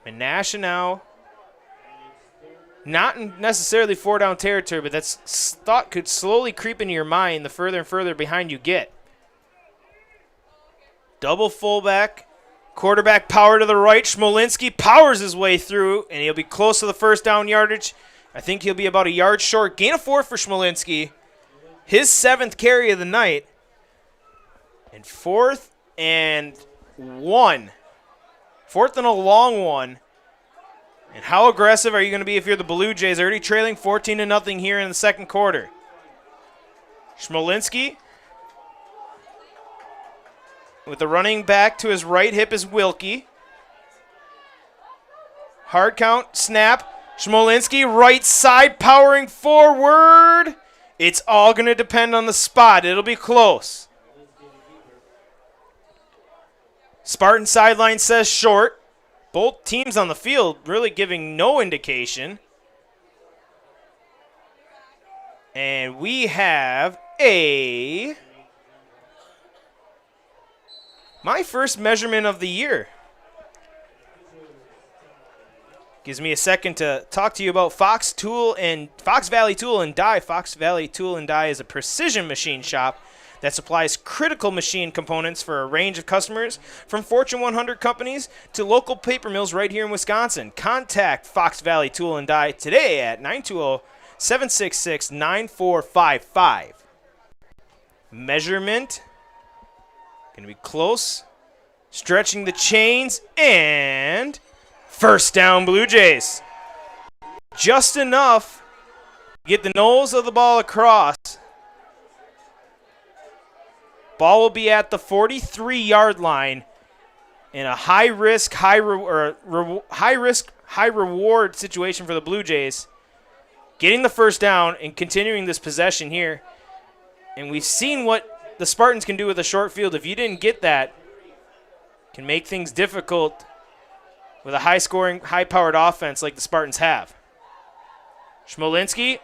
A: Menasha now, not necessarily 4-down territory, but that's thought could slowly creep into your mind the further and further behind you get. Double fullback, quarterback power to the right. Schmolinski powers his way through, and he'll be close to the 1st down yardage. I think he'll be about a yard short. Gain of 4 for Schmolinski. His 7th carry of the night. And 4th and 1. 4th and a long one. And how aggressive are you going to be if you're the Blue Jays? Already trailing 14-0 here in the second quarter. Schmolinski with the running back to his right hip is Wilkie. Hard count, snap. Schmolinski right side powering forward. It's all going to depend on the spot. It'll be close. Spartan sideline says short. Both teams on the field really giving no indication. And we have my first measurement of the year. Gives me a second to talk to you about Fox Valley Tool and Die. Fox Valley Tool and Die is a precision machine shop that supplies critical machine components for a range of customers, from Fortune 100 companies to local paper mills right here in Wisconsin. Contact Fox Valley Tool and Die today at 920-766-9455. Measurement, going to be close, stretching the chains, and 1st down Blue Jays. Just enough to get the nose of the ball across. Ball will be at the 43-yard line in a high-risk, high-reward situation for the Blue Jays. Getting the 1st down and continuing this possession here. And we've seen what the Spartans can do with a short field. If you didn't get that, can make things difficult with a high-scoring, high-powered offense like the Spartans have. Schmolinski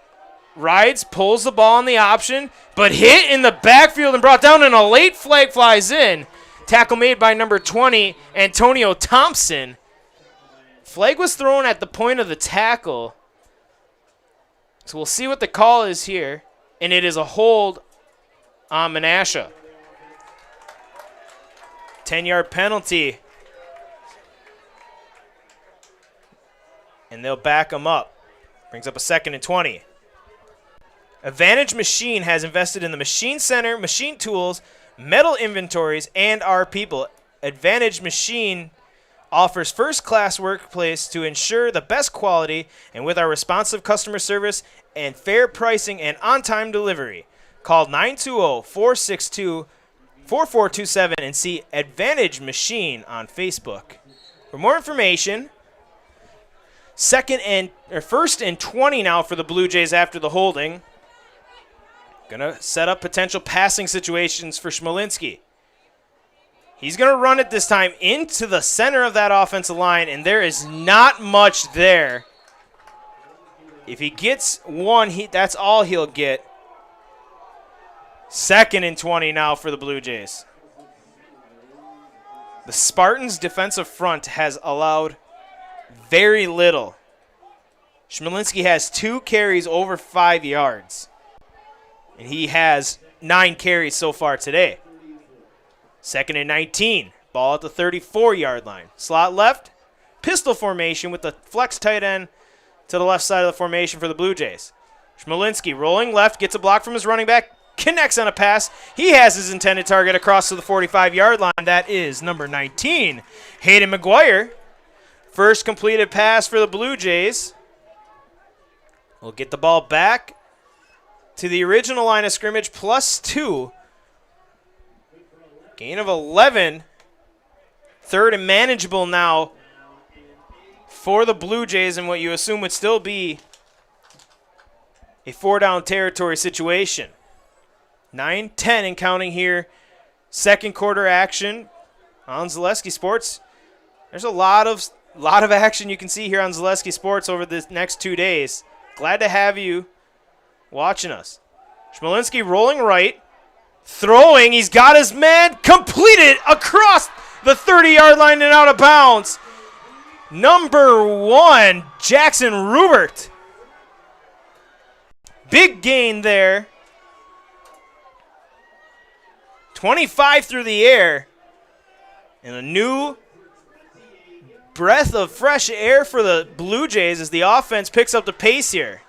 A: rides, pulls the ball on the option, but hit in the backfield and brought down, and a late flag flies in. Tackle made by number 20, Antonio Thompson. Flag was thrown at the point of the tackle. So we'll see what the call is here, and it is a hold on Menasha. 10-yard penalty. And they'll back him up. Brings up a 2nd and 20. Advantage Machine has invested in the Machine Center, machine tools, metal inventories, and our people. Advantage Machine offers first-class workplace to ensure the best quality, and with our responsive customer service and fair pricing and on-time delivery. Call 920-462-4427 and see Advantage Machine on Facebook. For more information, 1st and 20 now for the Blue Jays after the holding. Gonna set up potential passing situations for Schmolinski. He's gonna run it this time into the center of that offensive line, and there is not much there. If he gets one, that's all he'll get. 2nd and 20 now for the Blue Jays. The Spartans' defensive front has allowed very little. Schmolinski has 2 carries over 5 yards. And he has 9 carries so far today. 2nd and 19. Ball at the 34-yard line. Slot left. Pistol formation with the flex tight end to the left side of the formation for the Blue Jays. Schmolinski rolling left. Gets a block from his running back. Connects on a pass. He has his intended target across to the 45-yard line. That is number 19, Hayden McGuire. First completed pass for the Blue Jays. We'll get the ball back to the original line of scrimmage, +2. Gain of 11 Third and manageable now for the Blue Jays in what you assume would still be a 4-down territory situation. 9-10 and counting here. Second quarter action on Zaleski Sports. There's a lot of action you can see here on Zaleski Sports over the next 2 days. Glad to have you watching us. Schmalinski rolling right, throwing. He's got his man completed across the 30-yard line and out of bounds. Number 1, Jackson Rubert. Big gain there. 25 through the air. And a new breath of fresh air for the Blue Jays as the offense picks up the pace here.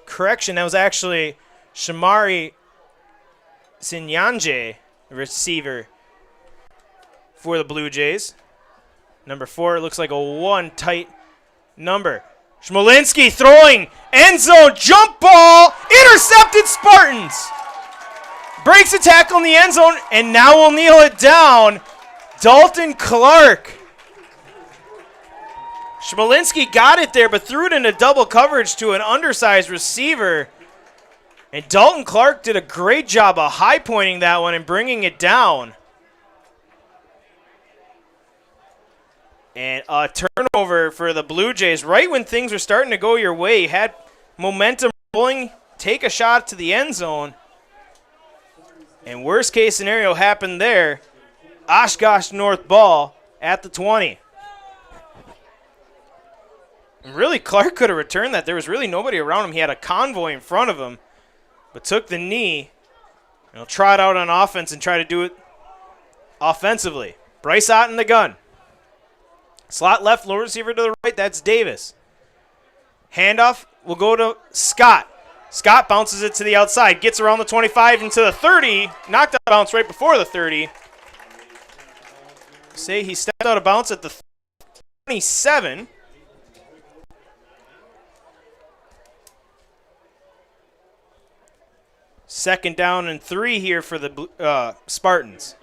A: Correction, that was actually Shamari Sinyanje, receiver for the Blue Jays. Number 4 looks like a 1 tight number. Schmalinski throwing, end zone, jump ball, intercepted Spartans. Breaks a tackle in the end zone, and now will kneel it down. Dalton Clark. Schmalinski got it there, but threw it into double coverage to an undersized receiver. And Dalton Clark did a great job of high-pointing that one and bringing it down. And a turnover for the Blue Jays. Right when things were starting to go your way, you had momentum rolling, take a shot to the end zone. And worst case scenario happened there. Oshkosh North ball at the 20. And really, Clark could have returned that. There was really nobody around him. He had a convoy in front of him, but took the knee. And he'll trot out on offense and try to do it offensively. Bryce Ott in the gun. Slot left, low receiver to the right. That's Davis. Handoff will go to Scott. Scott bounces it to the outside. Gets around the 25 into the 30. Knocked out of bounds right before the 30. Say he stepped out of bounds at the 27. Second down and 3 here for the Spartans.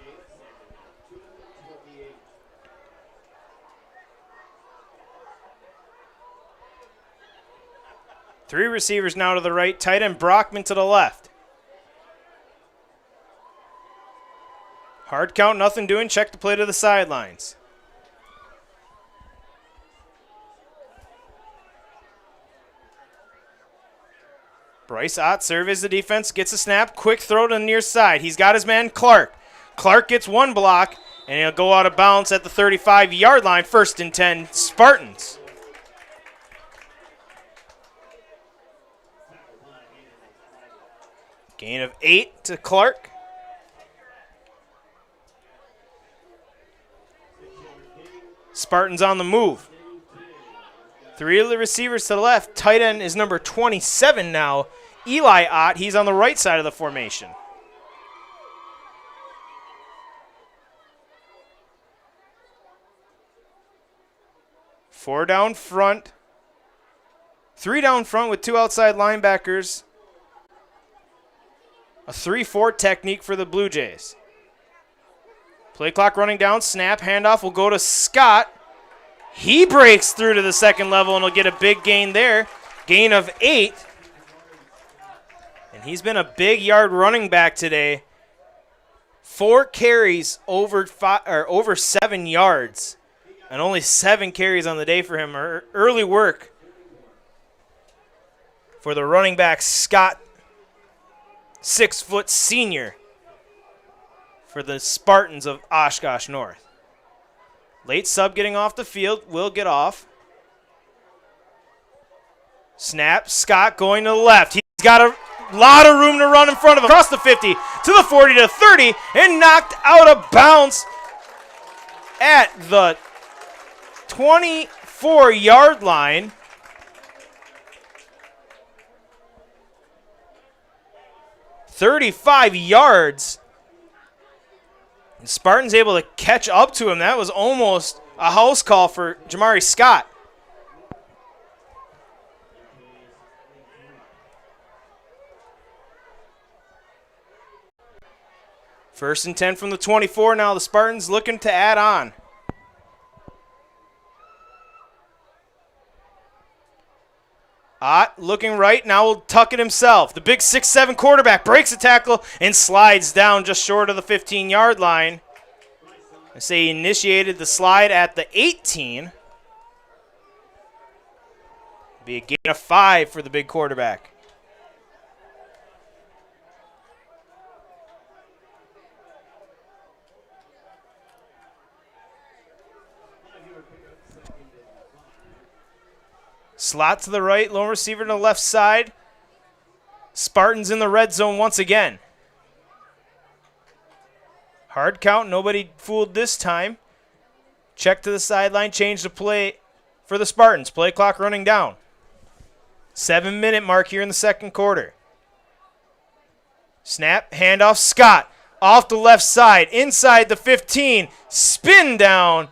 A: Three receivers now to the right. Tight end Brockman to the left. Hard count, nothing doing. Check the play to the sidelines. Bryce Ott surveys the defense, gets a snap, quick throw to the near side. He's got his man Clark. Clark gets one block, and he'll go out of bounds at the 35-yard line. 1st and 10, Spartans. Gain of 8 to Clark. Spartans on the move. 3 of the receivers to the left. Tight end is number 27 now. Eli Ott, he's on the right side of the formation. Four down front. 3 down front with 2 outside linebackers. A 3-4 technique for the Blue Jays. Play clock running down. Snap, handoff will go to Scott. He breaks through to the second level and will get a big gain there. Gain of 8. And he's been a big yard running back today. 4 carries over 7 yards. And only 7 carries on the day for him. Early work for the running back, Scott, 6-foot senior for the Spartans of Oshkosh North. Late sub getting off the field, will get off. Snap, Scott going to the left. He's got a lot of room to run in front of him. Across the 50 to the 40 to the 30 and knocked out of bounds at the 24-yard line. $35 yards. And Spartans able to catch up to him. That was almost a house call for Jamari Scott. First and 10 from the 24 now. The Spartans looking to add on. Ott looking right, now will tuck it himself. The big 6'7" quarterback breaks a tackle and slides down just short of the 15-yard line. I say he initiated the slide at the 18. Be a gain of 5 for the big quarterback. Slot to the right, lone receiver to the left side. Spartans in the red zone once again. Hard count, nobody fooled this time. Check to the sideline, change the play for the Spartans. Play clock running down. 7-minute mark here in the second quarter. Snap, handoff, Scott. Off the left side, inside the 15. Spin down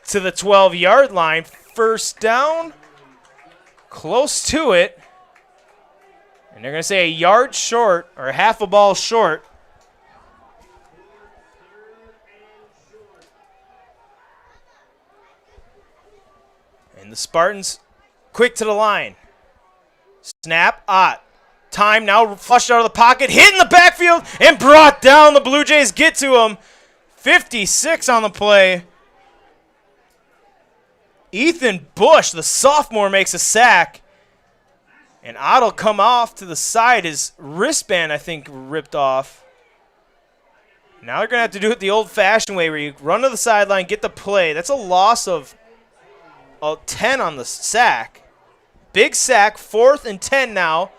A: to the 12-yard line. First down. Close to it. And they're going to say a yard short, or half a ball short. And the Spartans quick to the line. Snap, Ott. Time now flushed out of the pocket, hit in the backfield, and brought down. The Blue Jays get to him. 56 on the play. Ethan Bush, the sophomore, makes a sack. And Ott will come off to the side. His wristband, I think, ripped off. Now they're going to have to do it the old-fashioned way where you run to the sideline, get the play. That's a loss of 10 on the sack. Big sack, 4th and 10 now.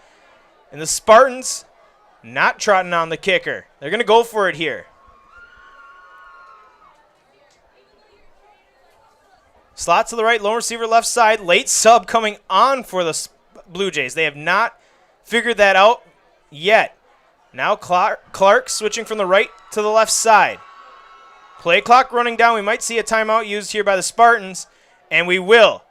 A: And the Spartans not trotting on the kicker. They're going to go for it here. Slot to the right, lone receiver left side. Late sub coming on for the Blue Jays. They have not figured that out yet. Now Clark switching from the right to the left side. Play clock running down. We might see a timeout used here by the Spartans, and we will.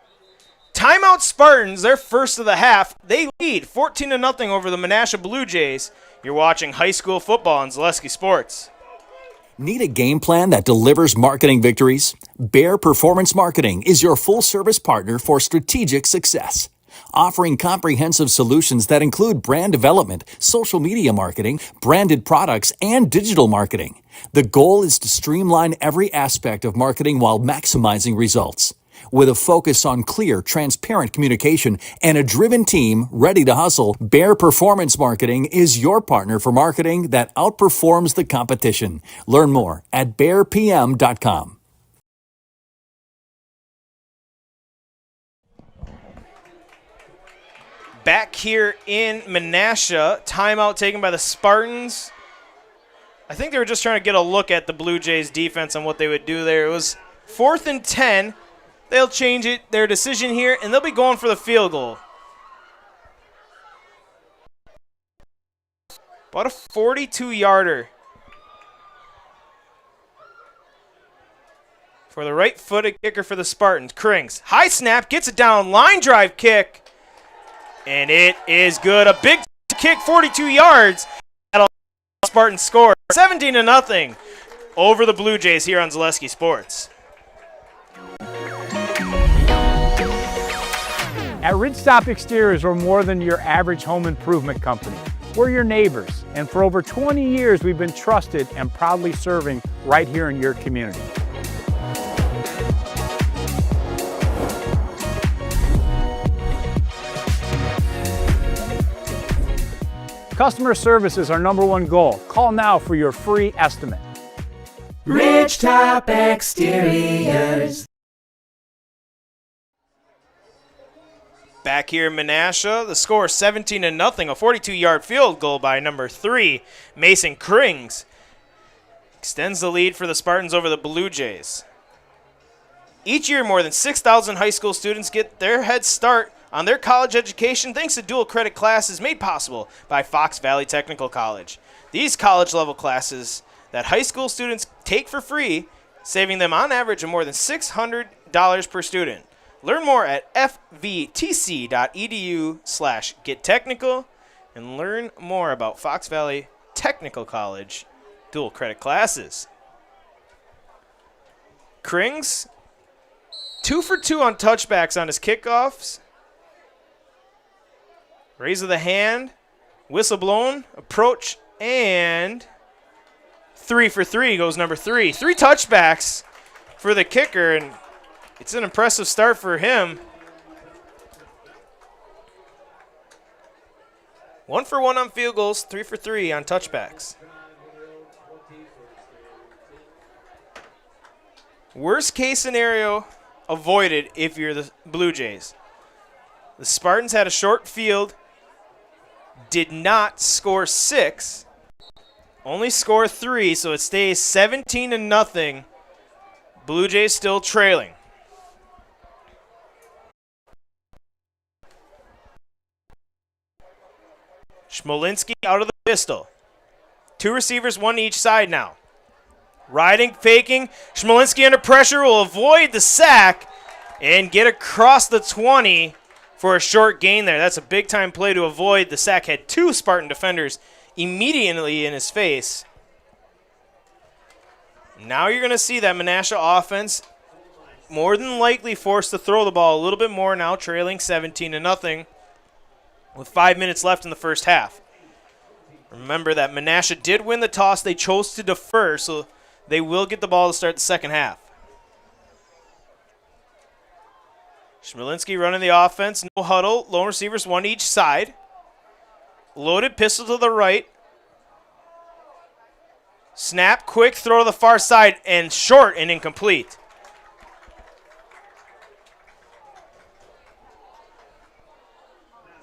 A: Timeout Spartans, their first of the half. They lead 14-0 over the Menasha Blue Jays. You're watching high school football on Zaleski Sports.
K: Need a game plan that delivers marketing victories? Bear Performance Marketing is your full-service partner for strategic success. Offering comprehensive solutions that include brand development, social media marketing, branded products, and digital marketing. The goal is to streamline every aspect of marketing while maximizing results. With a focus on clear, transparent communication and a driven team ready to hustle, Bear Performance Marketing is your partner for marketing that outperforms the competition. Learn more at bearpm.com.
A: Back here in Menasha, timeout taken by the Spartans. I think they were just trying to get a look at the Blue Jays defense and what they would do there. It was 4th and 10. They'll change it, their decision here, and they'll be going for the field goal. About a 42-yarder. For the right-footed kicker for the Spartans. Krings, high snap, gets it down, line drive kick. And it is good. A big kick, 42 yards. That'll Spartans score 17-0 over the Blue Jays here on Zaleski Sports.
L: At Ridgestop Exteriors, we're more than your average home improvement company. We're your neighbors, and for over 20 years, we've been trusted and proudly serving right here in your community. Customer service is our #1 goal. Call now for your free estimate.
I: Ridgetop Exteriors.
A: Back here in Menasha, the score 17-0, a 42-yard field goal by number 3, Mason Krings. Extends the lead for the Spartans over the Blue Jays. Each year, more than 6,000 high school students get their head start on their college education thanks to dual credit classes made possible by Fox Valley Technical College. These college-level classes that high school students take for free, saving them on average of more than $600 per student. Learn more at fvtc.edu/gettechnical and learn more about Fox Valley Technical College dual credit classes. Krings, 2 for 2 on touchbacks on his kickoffs. Raise of the hand, whistle blown, approach, and 3 for 3 goes number 3. 3 touchbacks for the kicker, and it's an impressive start for him. 1 for 1 on field goals, 3 for 3 on touchbacks. Worst case scenario avoided if you're the Blue Jays. The Spartans had a short field, did not score 6, only score 3, so it stays 17-0. Blue Jays still trailing. Smolinski out of the pistol. 2 receivers, 1 each side now. Riding, faking. Smolinski under pressure will avoid the sack and get across the 20 for a short gain there. That's a big-time play to avoid. The sack had 2 Spartan defenders immediately in his face. Now you're going to see that Menasha offense more than likely forced to throw the ball a little bit more now, trailing 17-0 with 5 minutes left in the first half. Remember that Menasha did win the toss. They chose to defer, so they will get the ball to start the second half. Smolinski running the offense. No huddle. Lone receivers, 1 each side. Loaded pistol to the right. Snap, quick throw to the far side, and short and incomplete.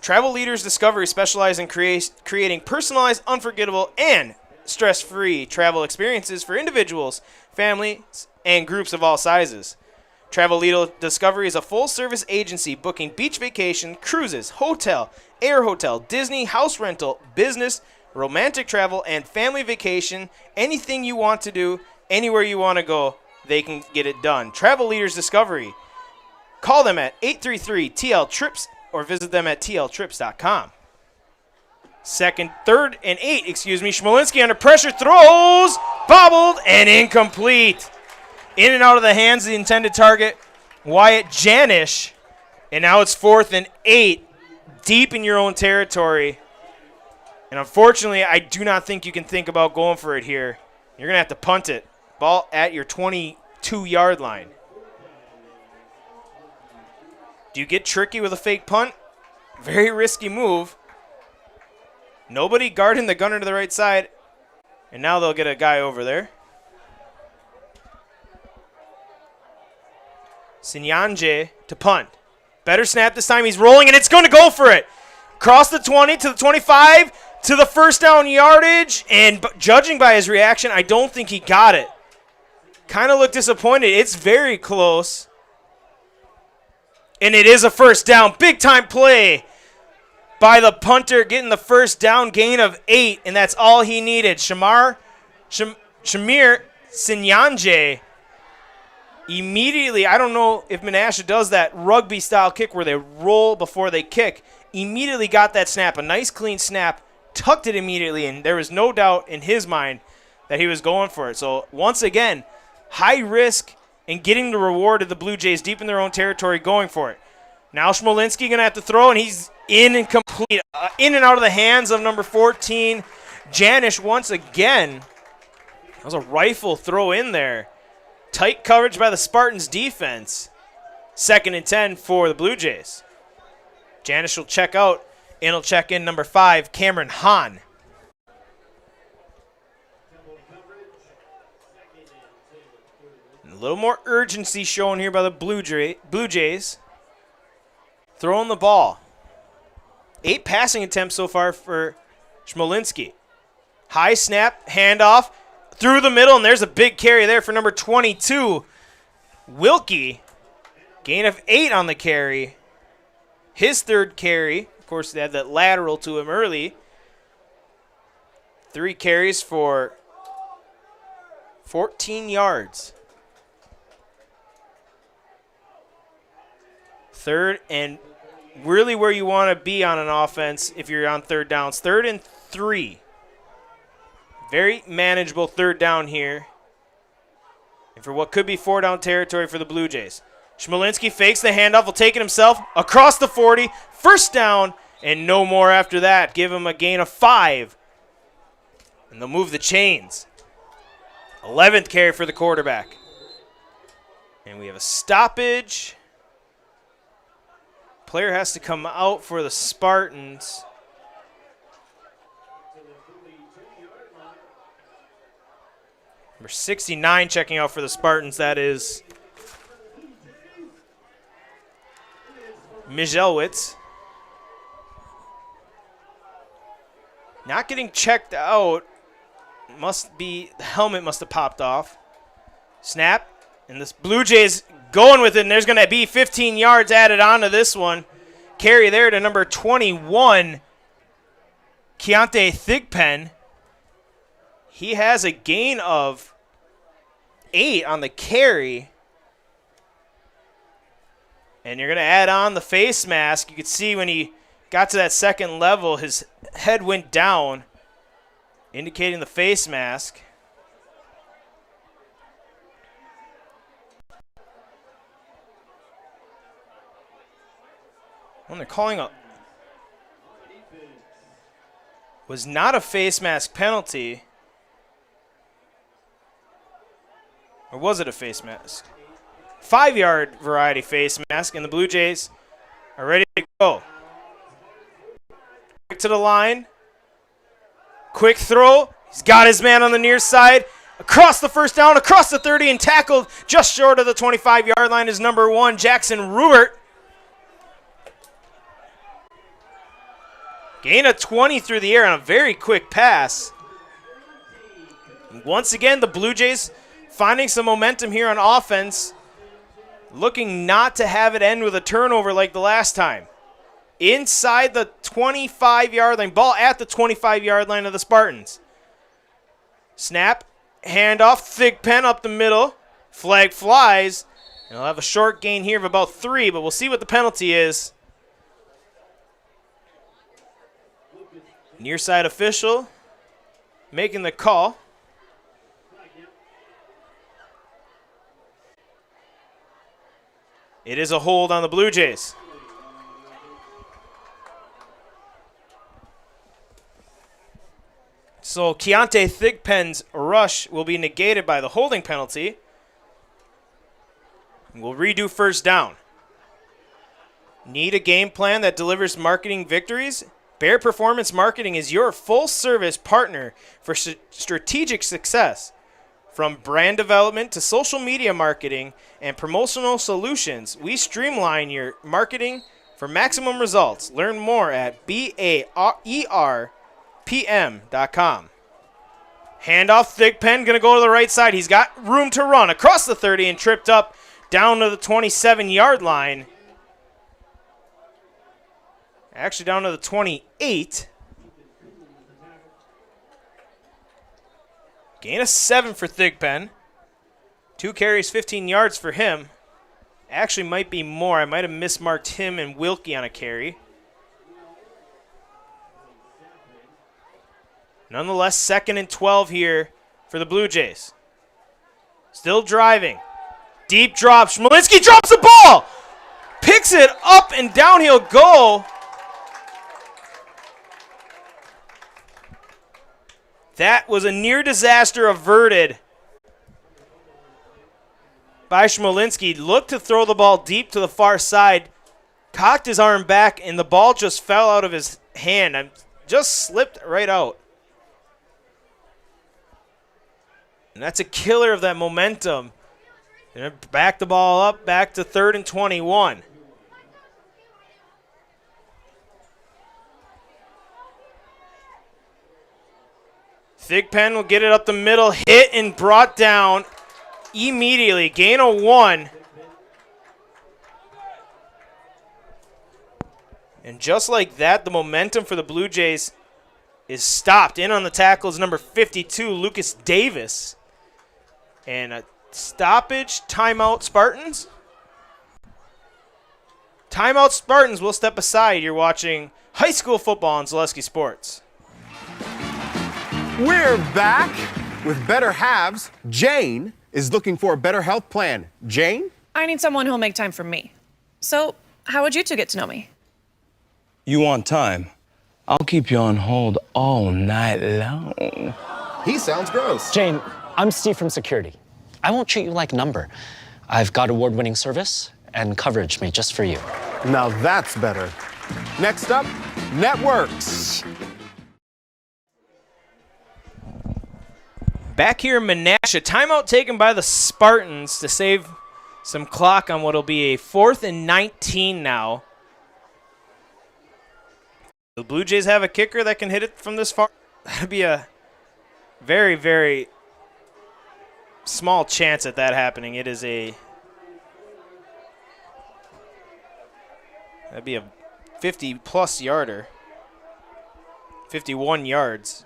A: Travel Leaders Discovery specialize in creating personalized, unforgettable, and stress-free travel experiences for individuals, families, and groups of all sizes. Travel Leader Discovery is a full-service agency booking beach vacation, cruises, hotel, air hotel, Disney, house rental, business, romantic travel, and family vacation. Anything you want to do, anywhere you want to go, they can get it done. Travel Leaders Discovery. Call them at 833-TL-TRIPS or visit them at tltrips.com. Third and 8, Smolinski under pressure, throws, bobbled, and incomplete. In and out of the hands of the intended target, Wyatt Janish. And now it's 4th and 8, deep in your own territory. And unfortunately, I do not think you can think about going for it here. You're going to have to punt it. Ball at your 22-yard line. Do you get tricky with a fake punt? Very risky move. Nobody guarding the gunner to the right side. And now they'll get a guy over there. Sinyanje to punt. Better snap this time. He's rolling, and it's going to go for it. Across the 20 to the 25 to the first down yardage. And judging by his reaction, I don't think he got it. Kind of looked disappointed. It's very close. And it is a first down. Big-time play by the punter, getting the first down, gain of 8, and that's all he needed. Shamir Sinyanje immediately, I don't know if Menasha does that rugby-style kick where they roll before they kick, immediately got that snap, a nice clean snap, tucked it immediately, and there was no doubt in his mind that he was going for it. So once again, high risk and getting the reward of the Blue Jays deep in their own territory going for it. Now Smolinski going to have to throw, and he's in and complete. In and out of the hands of number 14, Janish once again. That was a rifle throw in there. Tight coverage by the Spartans defense. 2nd and 10 for the Blue Jays. Janish will check out, and he'll check in number 5, Cameron Hahn. A little more urgency shown here by the Blue Jays. Throwing the ball. 8 passing attempts so far for Smolinski. High snap, handoff, through the middle, and there's a big carry there for number 22, Wilkie. Gain of 8 on the carry. His 3rd carry. Of course, they had that lateral to him early. 3 carries for 14 yards. 3rd and really where you want to be on an offense if you're on 3rd downs. 3rd and 3. Very manageable third down here. And for what could be 4-down territory for the Blue Jays. Schmalinski fakes the handoff, will take it himself across the 40. First down, and no more after that. Give him a gain of 5. And they'll move the chains. 11th carry for the quarterback. And we have a stoppage. Player has to come out for the Spartans. Number 69 checking out for the Spartans. That is Mijelwitz. Not getting checked out. Must be, the helmet must have popped off. Snap. And this Blue Jays going with it. And there's going to be 15 yards added onto this one. Carry there to number 21, Keontae Thigpen. He has a gain of 8 on the carry. And you're going to add on the face mask. You could see when he got to that second level, his head went down, indicating the face mask. When they're calling a was not a face mask penalty. Or was it a face mask? 5-yard variety face mask, and the Blue Jays are ready to go. Quick to the line. Quick throw. He's got his man on the near side. Across the first down, across the 30, and tackled just short of the 25-yard line is number 1, Jackson Rubert. Gain of 20 through the air on a very quick pass. And once again, the Blue Jays finding some momentum here on offense. Looking not to have it end with a turnover like the last time. Inside the 25-yard line. Ball at the 25-yard line of the Spartans. Snap. Handoff. Thigpen up the middle. Flag flies. And they'll have a short gain here of about 3, but we'll see what the penalty is. Near side official making the call. It is a hold on the Blue Jays. So Keontae Thigpen's rush will be negated by the holding penalty. We'll redo first down. Need a game plan that delivers marketing victories? Bear Performance Marketing is your full-service partner for strategic success. From brand development to social media marketing and promotional solutions, we streamline your marketing for maximum results. Learn more at BAERPM.com. Handoff, Thigpen going to go to the right side. He's got room to run across the 30 and tripped up down to the 27-yard line. Actually down to the 28. Gain of 7 for Thigpen. 2 carries, 15 yards for him. Actually might be more. I might have mismarked him and Wilkie on a carry. Nonetheless, 2nd and 12 here for the Blue Jays. Still driving. Deep drop. Schmalinski drops the ball. Picks it up and down he'll go. That was a near disaster averted by Schmalinski. Looked to throw the ball deep to the far side. Cocked his arm back, and the ball just fell out of his hand. Just slipped right out. And that's a killer of that momentum. And back the ball up, back to 3rd and 21. Thigpen will get it up the middle, hit and brought down immediately. Gain of 1. And just like that, the momentum for the Blue Jays is stopped. In on the tackle is number 52, Lucas Davis. And a stoppage, timeout Spartans. Timeout Spartans will step aside. You're watching high school football on Zaleski Sports.
M: We're back with better halves. Jane is looking for a better health plan. Jane?
N: I need someone who'll make time for me. So, how would you two get to know me?
O: You want time? I'll keep you on hold all night long.
M: He sounds gross.
P: Jane, I'm Steve from security. I won't treat you like a number. I've got award-winning service and coverage made just for you.
M: Now that's better. Next up, networks.
A: Back here in Menasha, timeout taken by the Spartans to save some clock on what will be a 4th and 19 now. The Blue Jays have a kicker that can hit it from this far. That'd be a very, very small chance at that happening. It is that'd be a 50-plus yarder. 51 yards.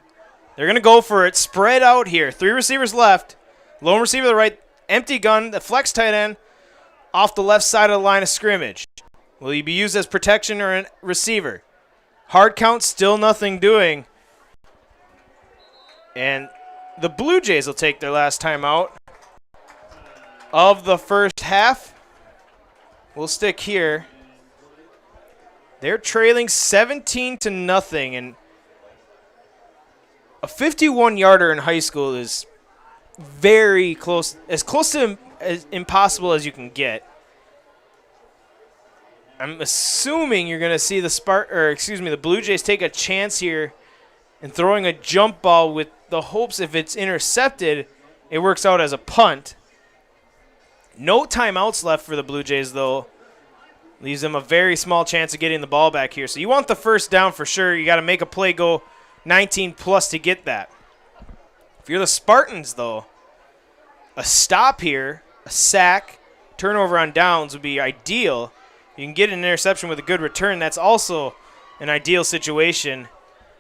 A: They're going to go for it. Spread out here. 3 receivers left. Lone receiver to the right. Empty gun. The flex tight end off the left side of the line of scrimmage. Will he be used as protection or a receiver? Hard count, still nothing doing. And the Blue Jays will take their last time out of the first half. We'll stick here. They're trailing 17-0, and a 51-yarder in high school is very close to as impossible as you can get. I'm assuming you're going to see the Blue Jays take a chance here in throwing a jump ball with the hopes if it's intercepted, it works out as a punt. No timeouts left for the Blue Jays, though. Leaves them a very small chance of getting the ball back here. So you want the first down for sure. You got to make a play go 19-plus to get that. If you're the Spartans, though, a stop here, a sack, turnover on downs would be ideal. You can get an interception with a good return. That's also an ideal situation.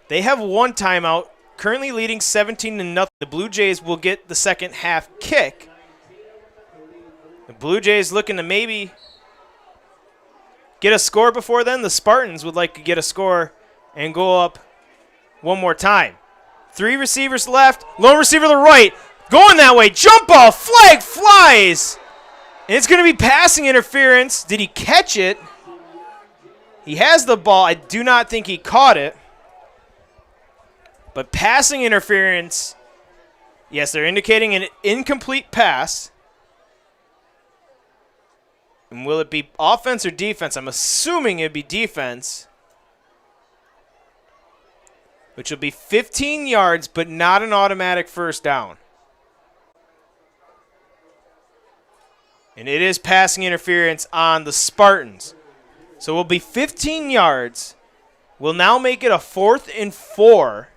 A: They have one timeout, currently leading 17-0. The Blue Jays will get the second half kick. The Blue Jays looking to maybe get a score before then. The Spartans would like to get a score and go up one more time. 3 receivers left. Lone receiver to the right. Going that way. Jump ball. Flag flies. And it's going to be passing interference. Did he catch it? He has the ball. I do not think he caught it. But passing interference, yes, they're indicating an incomplete pass. And will it be offense or defense? I'm assuming it'd be defense. Which will be 15 yards, but not an automatic first down. And it is passing interference on the Spartans. So it will be 15 yards. We'll now make it a 4th and 4.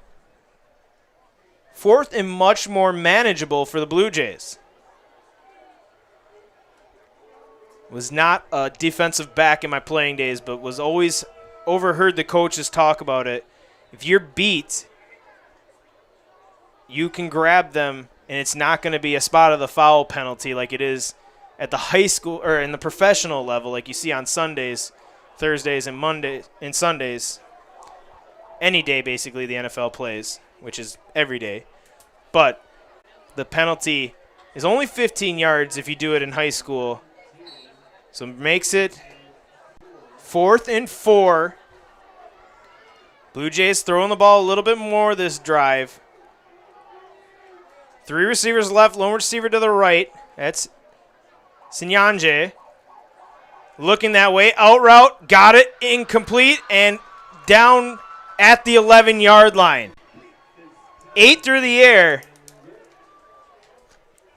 A: 4th and much more manageable for the Blue Jays. Was not a defensive back in my playing days, but was always overheard the coaches talk about it. If you're beat, you can grab them, and it's not going to be a spot of the foul penalty like it is at the high school or in the professional level, like you see on Sundays, Thursdays, and Mondays and Sundays. Any day, basically, the NFL plays, which is every day. But the penalty is only 15 yards if you do it in high school. So it makes it 4th and 4. Blue Jays throwing the ball a little bit more this drive. 3 receivers left, lone receiver to the right. That's Sinyanje. Looking that way, out route, got it, incomplete, and down at the 11-yard line. 8 through the air.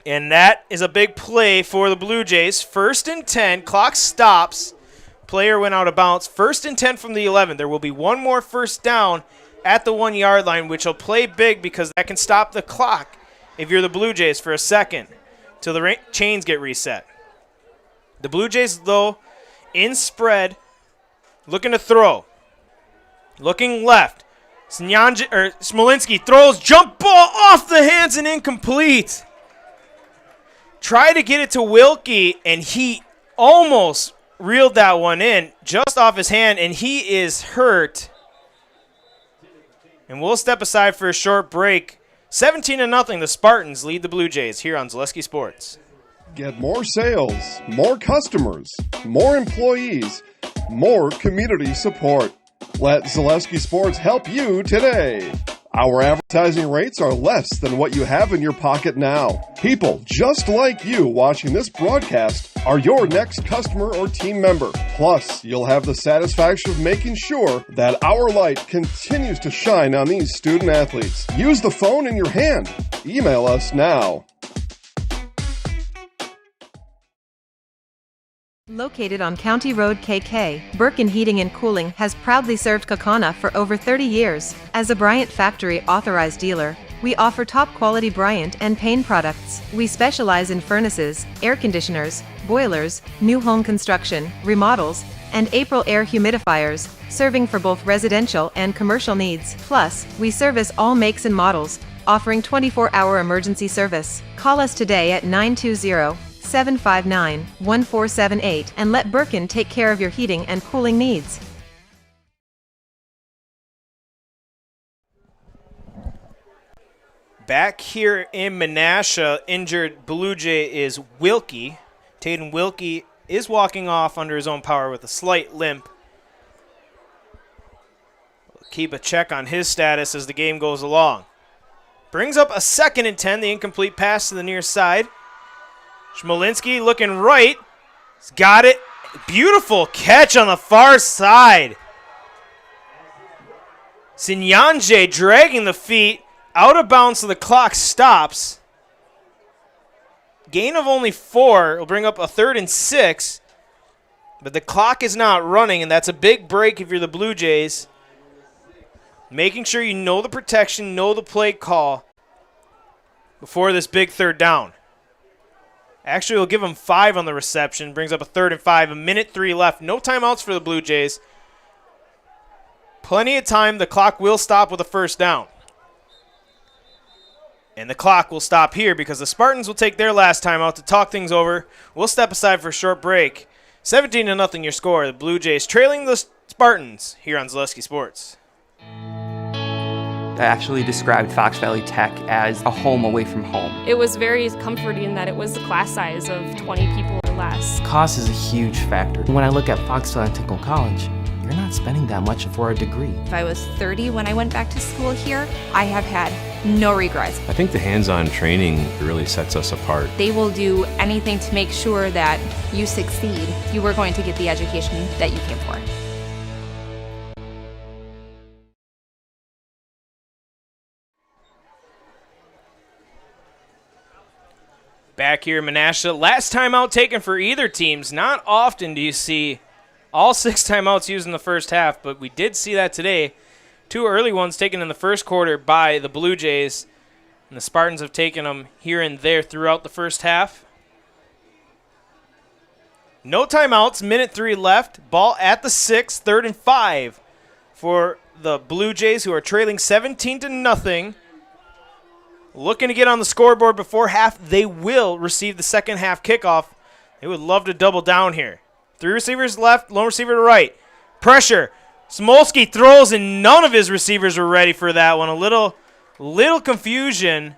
A: And that is a big play for the Blue Jays. 1st and 10, clock stops. Player went out of bounds. 1st and 10 from the 11. There will be one more first down at the 1-yard line, which will play big because that can stop the clock if you're the Blue Jays for a second till the chains get reset. The Blue Jays, though, in spread, looking to throw. Looking left. Smolinski throws, jump ball off the hands and incomplete. Try to get it to Wilkie, and he almost reeled that one in just off his hand, and he is hurt. And we'll step aside for a short break. 17-0, the Spartans lead the Blue Jays here on Zaleski Sports.
Q: Get more sales, more customers, more employees, more community support. Let Zaleski Sports help you today. Our advertising rates are less than what you have in your pocket now. People just like you watching this broadcast are your next customer or team member. Plus, you'll have the satisfaction of making sure that our light continues to shine on these student athletes. Use the phone in your hand. Email us now.
J: Located on County Road KK, Birkin Heating and Cooling has proudly served Kaukauna for over 30 years. As a Bryant Factory authorized dealer, we offer top-quality Bryant and Payne products. We specialize in furnaces, air conditioners, boilers, new home construction, remodels, and April air humidifiers, serving for both residential and commercial needs. Plus, we service all makes and models, offering 24-hour emergency service. Call us today at 920-759-1478 and let Birkin take care of your heating and cooling needs.
A: Back here in Menasha, injured Blue Jay is Wilkie. Taden Wilkie is walking off under his own power with a slight limp. We'll keep a check on his status as the game goes along. Brings up a 2nd and 10, the incomplete pass to the near side. Smolinski looking right. He's got it. Beautiful catch on the far side. Sinyanje dragging the feet. Out of bounds, so the clock stops. Gain of only 4 will bring up a 3rd and 6. But the clock is not running, and that's a big break if you're the Blue Jays. Making sure you know the protection, know the play call before this big 3rd down. Actually, we'll give them 5 on the reception. Brings up a 3rd and 5. 1:03 left. No timeouts for the Blue Jays. Plenty of time. The clock will stop with a 1st down. And the clock will stop here because the Spartans will take their last timeout to talk things over. We'll step aside for a short break. 17-0 your score. The Blue Jays trailing the Spartans here on Zaleski Sports.
D: I actually described Fox Valley Tech as a home away from home.
R: It was very comforting that it was a class size of 20 people or less.
D: Cost is a huge factor. When I look at Fox Valley Technical College, you're not spending that much for a degree.
F: If I was 30 when I went back to school here, I have had no regrets.
G: I think the hands-on training really sets us apart.
F: They will do anything to make sure that you succeed. You are going to get the education that you came for.
A: Back here in Menasha, last timeout taken for either teams. Not often do you see all 6 timeouts used in the first half, but we did see that today. 2 early ones taken in the first quarter by the Blue Jays, and the Spartans have taken them here and there throughout the first half. No timeouts, 1:03 left. Ball at the 6, 3rd and 5 for the Blue Jays, who are trailing 17-0. Looking to get on the scoreboard before half. They will receive the second half kickoff. They would love to double down here. 3 receivers left, lone receiver to right. Pressure. Smolsky throws, and none of his receivers were ready for that one. A little confusion.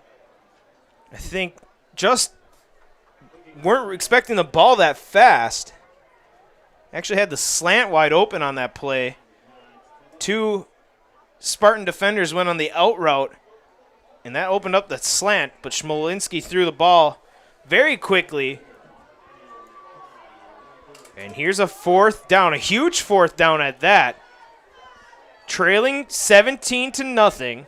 A: I think just weren't expecting the ball that fast. Actually had the slant wide open on that play. 2 Spartan defenders went on the out route, and that opened up the slant, but Smolinski threw the ball very quickly. And here's a 4th down, a huge 4th down at that. Trailing 17-0.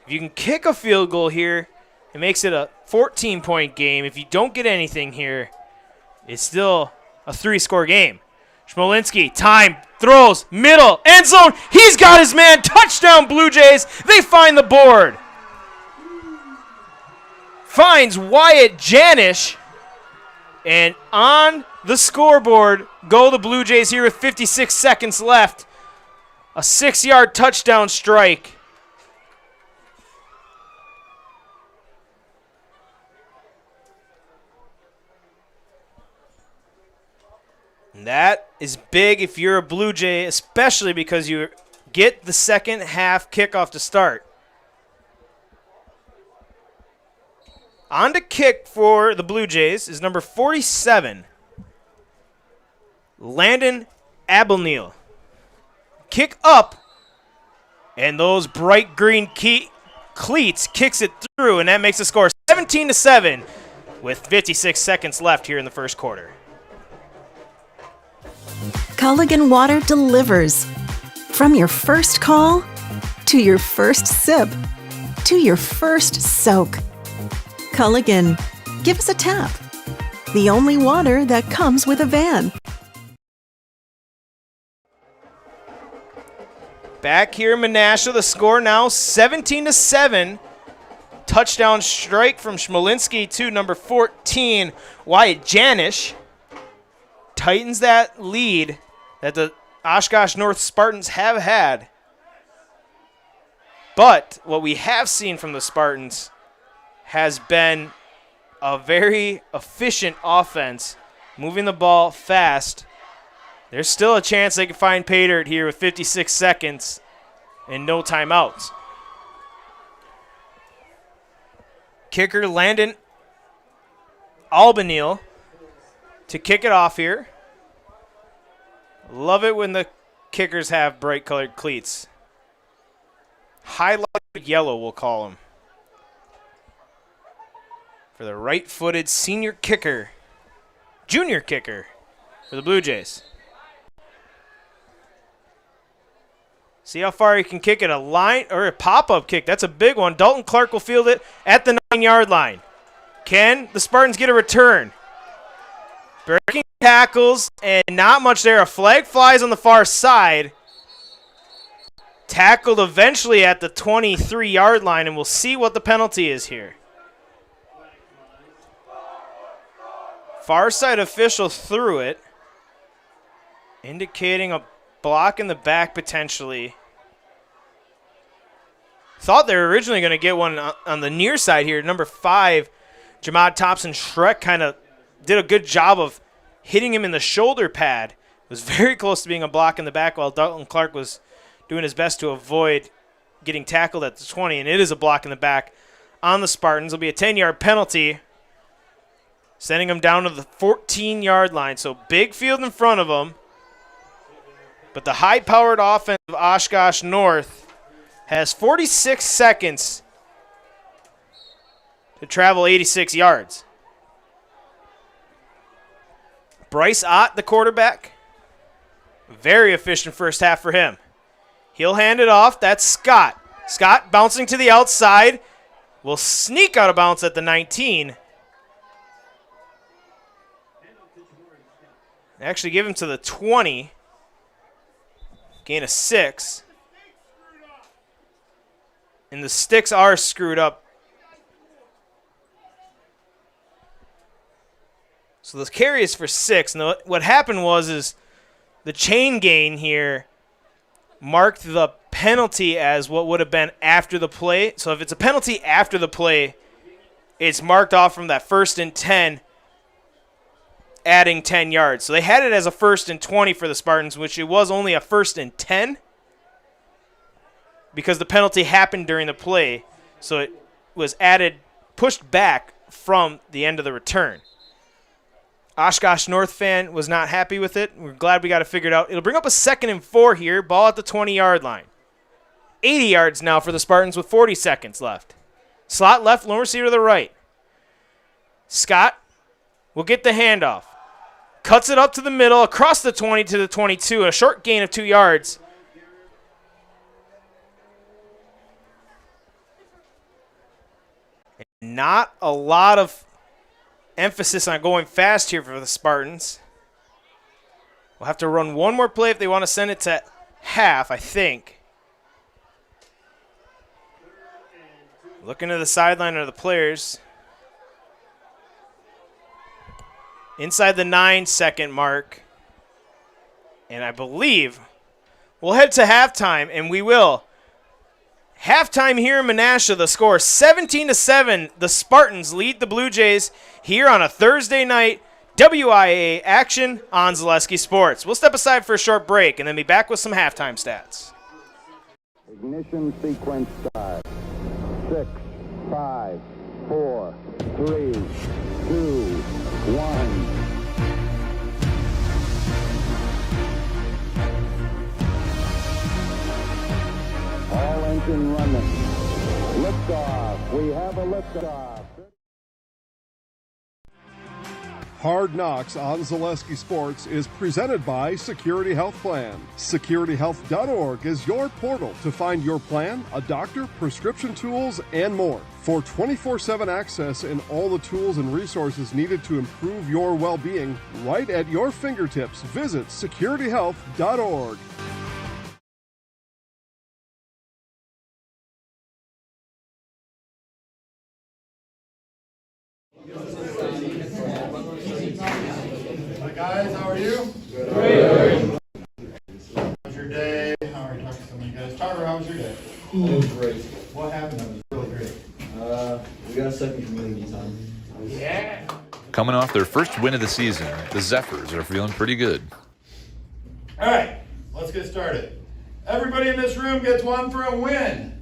A: If you can kick a field goal here, it makes it a 14-point game. If you don't get anything here, it's still a 3-score game. Smolinski, time, throws, middle, end zone. He's got his man. Touchdown, Blue Jays. They find the board. Finds Wyatt Janish. And on the scoreboard go the Blue Jays here with 56 seconds left. A 6-yard touchdown strike. And that is big if you're a Blue Jay, especially because you get the second half kickoff to start. On to kick for the Blue Jays is number 47, Landon Abelneal. Kick up, and those bright green cleats kicks it through, and that makes the score 17-7 with 56 seconds left here in the first quarter.
S: Culligan Water delivers. From your first call, to your first sip, to your first soak. Culligan, give us a tap. The only water that comes with a van.
A: Back here in Menasha, the score now 17-7. Touchdown strike from Schmolinski to number 14, Wyatt Janish. Tightens that lead that the Oshkosh North Spartans have had. But what we have seen from the Spartans has been a very efficient offense, moving the ball fast. There's still a chance they can find pay dirt here with 56 seconds and no timeouts. Kicker Landon Albanil to kick it off here. Love it when the kickers have bright colored cleats. Highlighted yellow, we'll call them. For the right-footed junior kicker for the Blue Jays. See how far he can kick it. A line or a pop-up kick. That's a big one. Dalton Clark will field it at the 9-yard line. Can the Spartans get a return? Breaking tackles and not much there. A flag flies on the far side. Tackled eventually at the 23-yard line, and we'll see what the penalty is here. Far side official threw it, indicating a block in the back potentially. Thought they were originally going to get one on the near side here. Number 5, Jamad Thompson-Schreck kind of did a good job of hitting him in the shoulder pad. It was very close to being a block in the back while Dalton Clark was doing his best to avoid getting tackled at the 20, and it is a block in the back on the Spartans. It'll be a 10-yard penalty, sending them down to the 14-yard line. So big field in front of them. But the high-powered offense of Oshkosh North has 46 seconds to travel 86 yards. Bryce Ott, the quarterback. Very efficient first half for him. He'll hand it off. That's Scott. Scott bouncing to the outside. Will sneak out of bounds at the 19. Actually give him to the 20. Gain of 6. And the sticks are screwed up. So the carry is for 6. And what happened was the chain gain here marked the penalty as what would have been after the play. So if it's a penalty after the play, it's marked off from that 1st and 10, adding 10 yards. So they had it as a 1st and 20 for the Spartans, which it was only a 1st and 10 because the penalty happened during the play. So it was pushed back from the end of the return. Oshkosh North fan was not happy with it. We're glad we got it figured out. It'll bring up a 2nd and 4 here. Ball at the 20-yard line. 80 yards now for the Spartans with 40 seconds left. Slot left, lone receiver to the right. Scott will get the handoff. Cuts it up to the middle, across the 20 to the 22. A short gain of 2 yards. Not a lot of emphasis on going fast here for the Spartans. We'll have to run one more play if they want to send it to half, I think. Looking to the sideline are the players. Inside the 9-second mark. And I believe we'll head to halftime, and we will. Halftime here in Menasha, the score 17-7. The Spartans lead the Blue Jays here on a Thursday night WIAA action on Zaleski Sports. We'll step aside for a short break and then be back with some halftime stats.
T: Ignition sequence start. 6, 5, 4, 3, 2, 1. All engine running. Liftoff. We have a liftoff.
Q: Hard Knocks on Zaleski Sports is presented by Security Health Plan. SecurityHealth.org is your portal to find your plan, a doctor, prescription tools, and more. For 24/7 access and all the tools and resources needed to improve your well-being, right at your fingertips, visit SecurityHealth.org.
U: Hi guys, how are you? Good. How was your day? How are you talking to some of you guys? Tyler, how was your day?
V: It was great.
U: What happened that was really great?
V: We got a second community time.
U: Yeah.
W: Coming off their first win of the season, the Zephyrs are feeling pretty good.
U: All right, let's get started. Everybody in this room gets one for a win.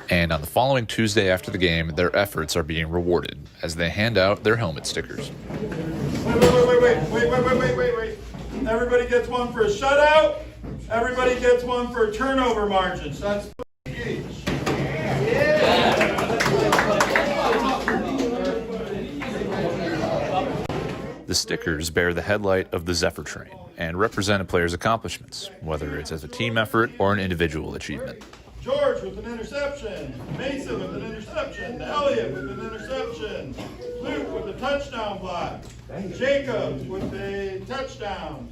W: And on the following Tuesday after the game, their efforts are being rewarded as they hand out their helmet stickers.
U: Wait. Everybody gets one for a shutout. Everybody gets one for a turnover margin. So that's each.
W: The stickers bear the headlight of the Zephyr train and represent a player's accomplishments, whether it's as a team effort or an individual achievement.
U: George with an interception. Mason with an interception. Elliott with an interception. Luke with a touchdown block. Jacob with a touchdown.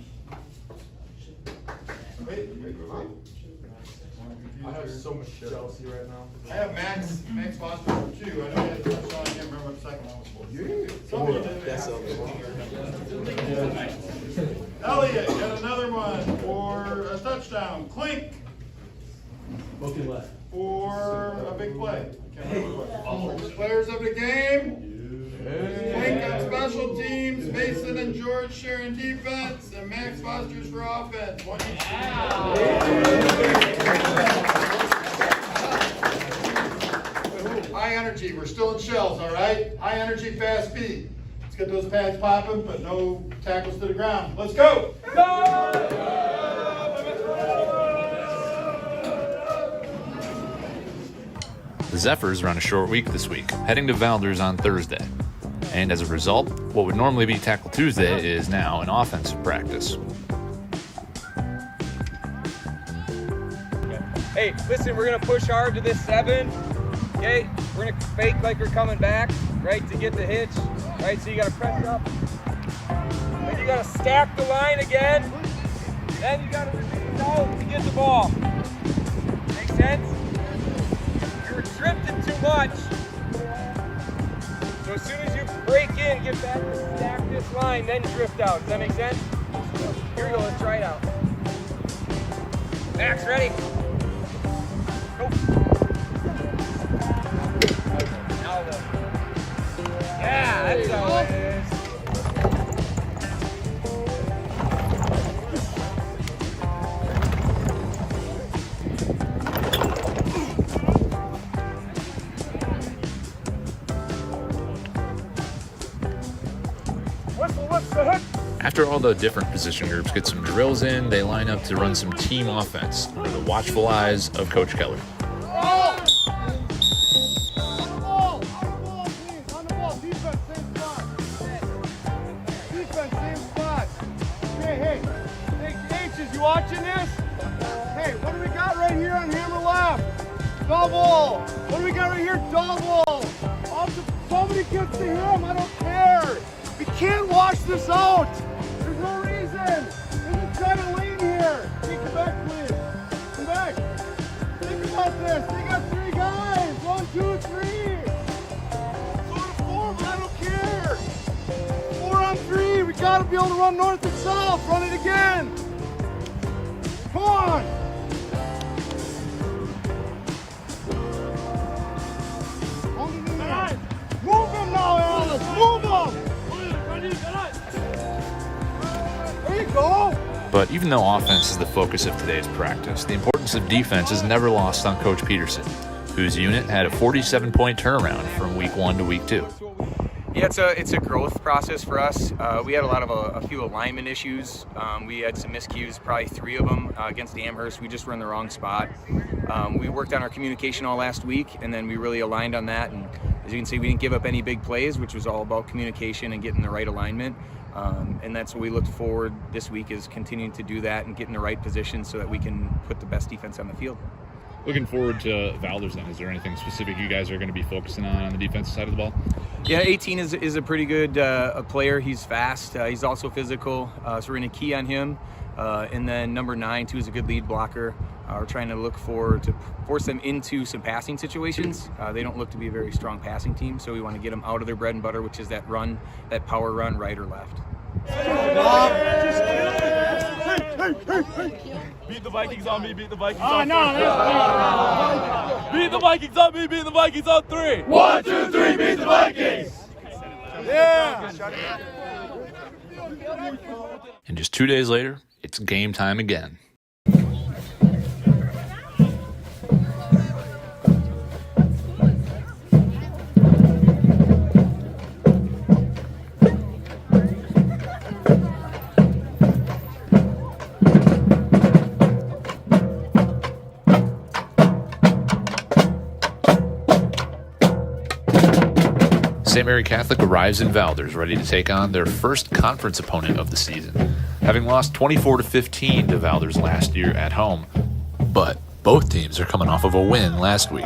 U: Wait.
V: I have so much jealousy right now.
U: I have Max Foster for 2. I know he had a touchdown. I can't remember what the second one was for. Somebody did.
V: That's
U: Elliott got another one for a touchdown. Clink for a big play. Can't remember what it was. Players of the game. Clink on special teams. Mason and George sharing defense, and Max Foster's for offense. One each. High energy. We're still in shells, all right? High energy, fast feet. Let's get those pads popping, but no tackles to the ground. Let's go!
W: The Zephyrs are on a short week this week, heading to Valders on Thursday. And as a result, what would normally be Tackle Tuesday is now an offensive practice.
X: Hey, listen, we're going to push hard to this 7. Okay? We're going to fake like we're coming back, right, to get the hitch. Right, so you got to press up. Then you got to stack the line again. Then you got to release out to get the ball. Make sense? You're drifting too much. So as soon as you break in, get back to stack this line, then drift out. Does that make sense? Here we go, let's try it out. Max, ready? Go. Now the... Yeah, that's how it is.
W: After all the different position groups get some drills in, they line up to run some team offense under the watchful eyes of Coach Keller.
Y: Watching this? Hey, what do we got right here on hammer left? Double. What do we got right here? Double. Somebody gets to him. I don't care. We can't wash this out. There's no reason. There's a center lane here. Hey, come back, please. Come back. Think about this. They got 3 guys. 1, 2, 3. So to 4, but I don't care. 4 on 3. We got to be able to run north and south. Run it again. Come on! Move him now, Alice! Move him! There you go!
W: But even though offense is the focus of today's practice, the importance of defense is never lost on Coach Peterson, whose unit had a 47-point turnaround from week 1 to week 2.
B: Yeah, it's a growth process for us. We had a few alignment issues. We had some miscues, probably 3 of them against Amherst. We just were in the wrong spot. We worked on our communication all last week, and then we really aligned on that. And as you can see, we didn't give up any big plays, which was all about communication and getting the right alignment. And that's what we look forward this week, is continuing to do that and get in the right position so that we can put the best defense on the field.
W: Looking forward to Valdez then. Is there anything specific you guys are going to be focusing on the defensive side of the ball?
B: Yeah, 18 is a pretty good player. He's fast. He's also physical, so we're going to key on him. And then number 9, too, is a good lead blocker. We're trying to look to force them into some passing situations. They don't look to be a very strong passing team, so we want to get them out of their bread and butter, which is that run, that power run, right or left.
C: Beat the Vikings on me, beat the Vikings on me. Beat the Vikings on me, beat the Vikings on 3. 1, 2, 3, beat the Vikings. Yeah.
W: And just 2 days later, it's game time again. St. Mary Catholic arrives in Valdez ready to take on their first conference opponent of the season, having lost 24-15 to Valdez last year at home. But both teams are coming off of a win last week.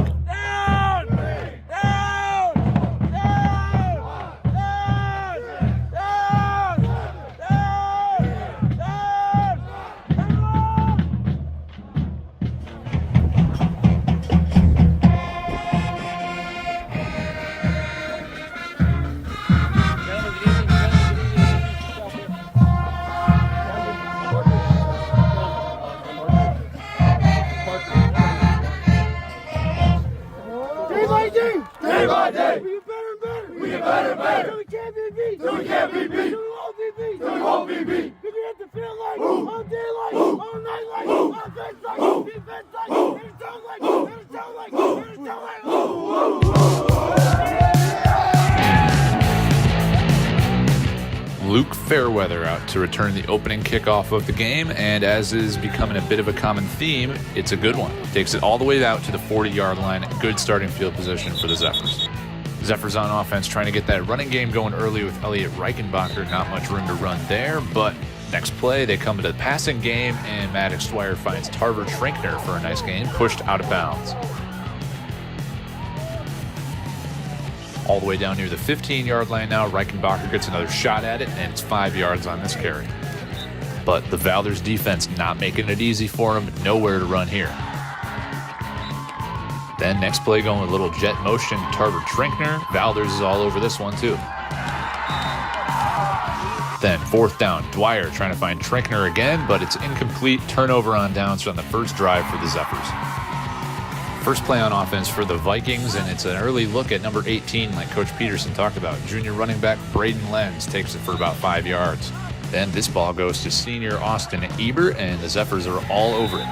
W: Luke Fairweather out to return the opening kickoff of the game, and as is becoming a bit of a common theme, it's a good one. Takes it all the way out to the 40-yard line. Good starting field position for the Zephyrs. Zephyrs on offense trying to get that running game going early with Elliot Reichenbacher. Not much room to run there, but next play they come to the passing game, and Maddox Dwyer finds Tarver Trinkner for a nice gain, pushed out of bounds. All the way down near the 15-yard line now. Reichenbacher gets another shot at it, and it's 5 yards on this carry. But the Valdez defense not making it easy for him. Nowhere to run here. Then next play going with a little jet motion, Tarver Trinkner. Valdez is all over this one too. Then 4th down, Dwyer trying to find Trinkner again, but it's incomplete. Turnover on downs from the first drive for the Zephyrs. First play on offense for the Vikings, and it's an early look at number 18, like Coach Peterson talked about. Junior running back Braden Lenz takes it for about 5 yards. Then this ball goes to senior Austin Ebert, and the Zephyrs are all over it.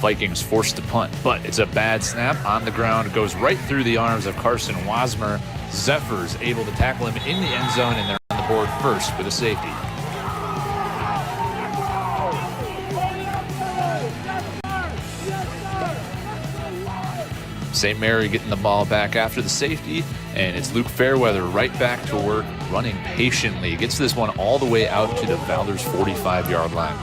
W: Vikings forced to punt, but it's a bad snap on the ground. It goes right through the arms of Carson Wasmer. Zephyrs able to tackle him in the end zone, and they're on the board first with a safety. St. Mary getting the ball back after the safety, and it's Luke Fairweather right back to work, running patiently. Gets this one all the way out to the Valdez 45-yard line.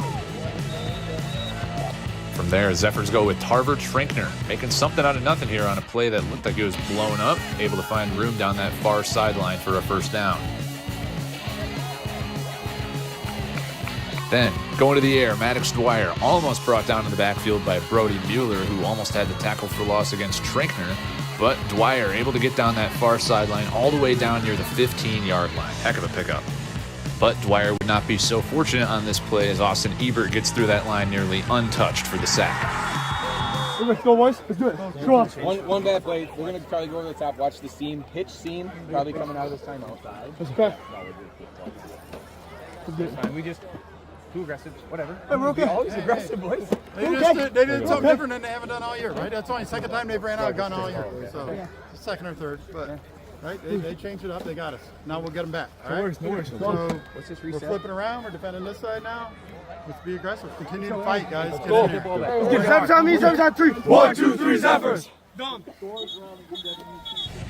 W: From there, Zephyrs go with Tarver Trinkner, making something out of nothing here on a play that looked like it was blown up, able to find room down that far sideline for a first down. Then, going to the air, Maddox Dwyer almost brought down in the backfield by Brody Mueller, who almost had the tackle for loss against Trinkner, but Dwyer able to get down that far sideline all the way down near the 15-yard line. Heck of a pickup. But Dwyer would not be so fortunate on this play as Austin Ebert gets through that line nearly untouched for the sack.
Y: Let's go, boys. Let's do it. Come on.
X: One bad play. We're going to try to go over the top. Watch the seam. Pitch seam. Probably coming out of this timeout.
Y: That's okay.
E: It's fine. We just too aggressive. Whatever.
Y: Hey, we're okay.
E: We always aggressive, boys.
Y: They did something different than they haven't done all year, right? That's only the second time they've ran out of gun all year. So second or third, but right, they changed it up. They got us. Now we'll get them back. All right.
E: No worries.
Y: So
E: What's this
Y: we're
E: reset?
Y: flipping around. We're defending this side now. Let's be aggressive. Continue to fight, guys. Get
E: Go.
Y: in there.
E: Let's get Zephyrs on me. Zephyrs on 3. 1, 2, 3, Zephyrs.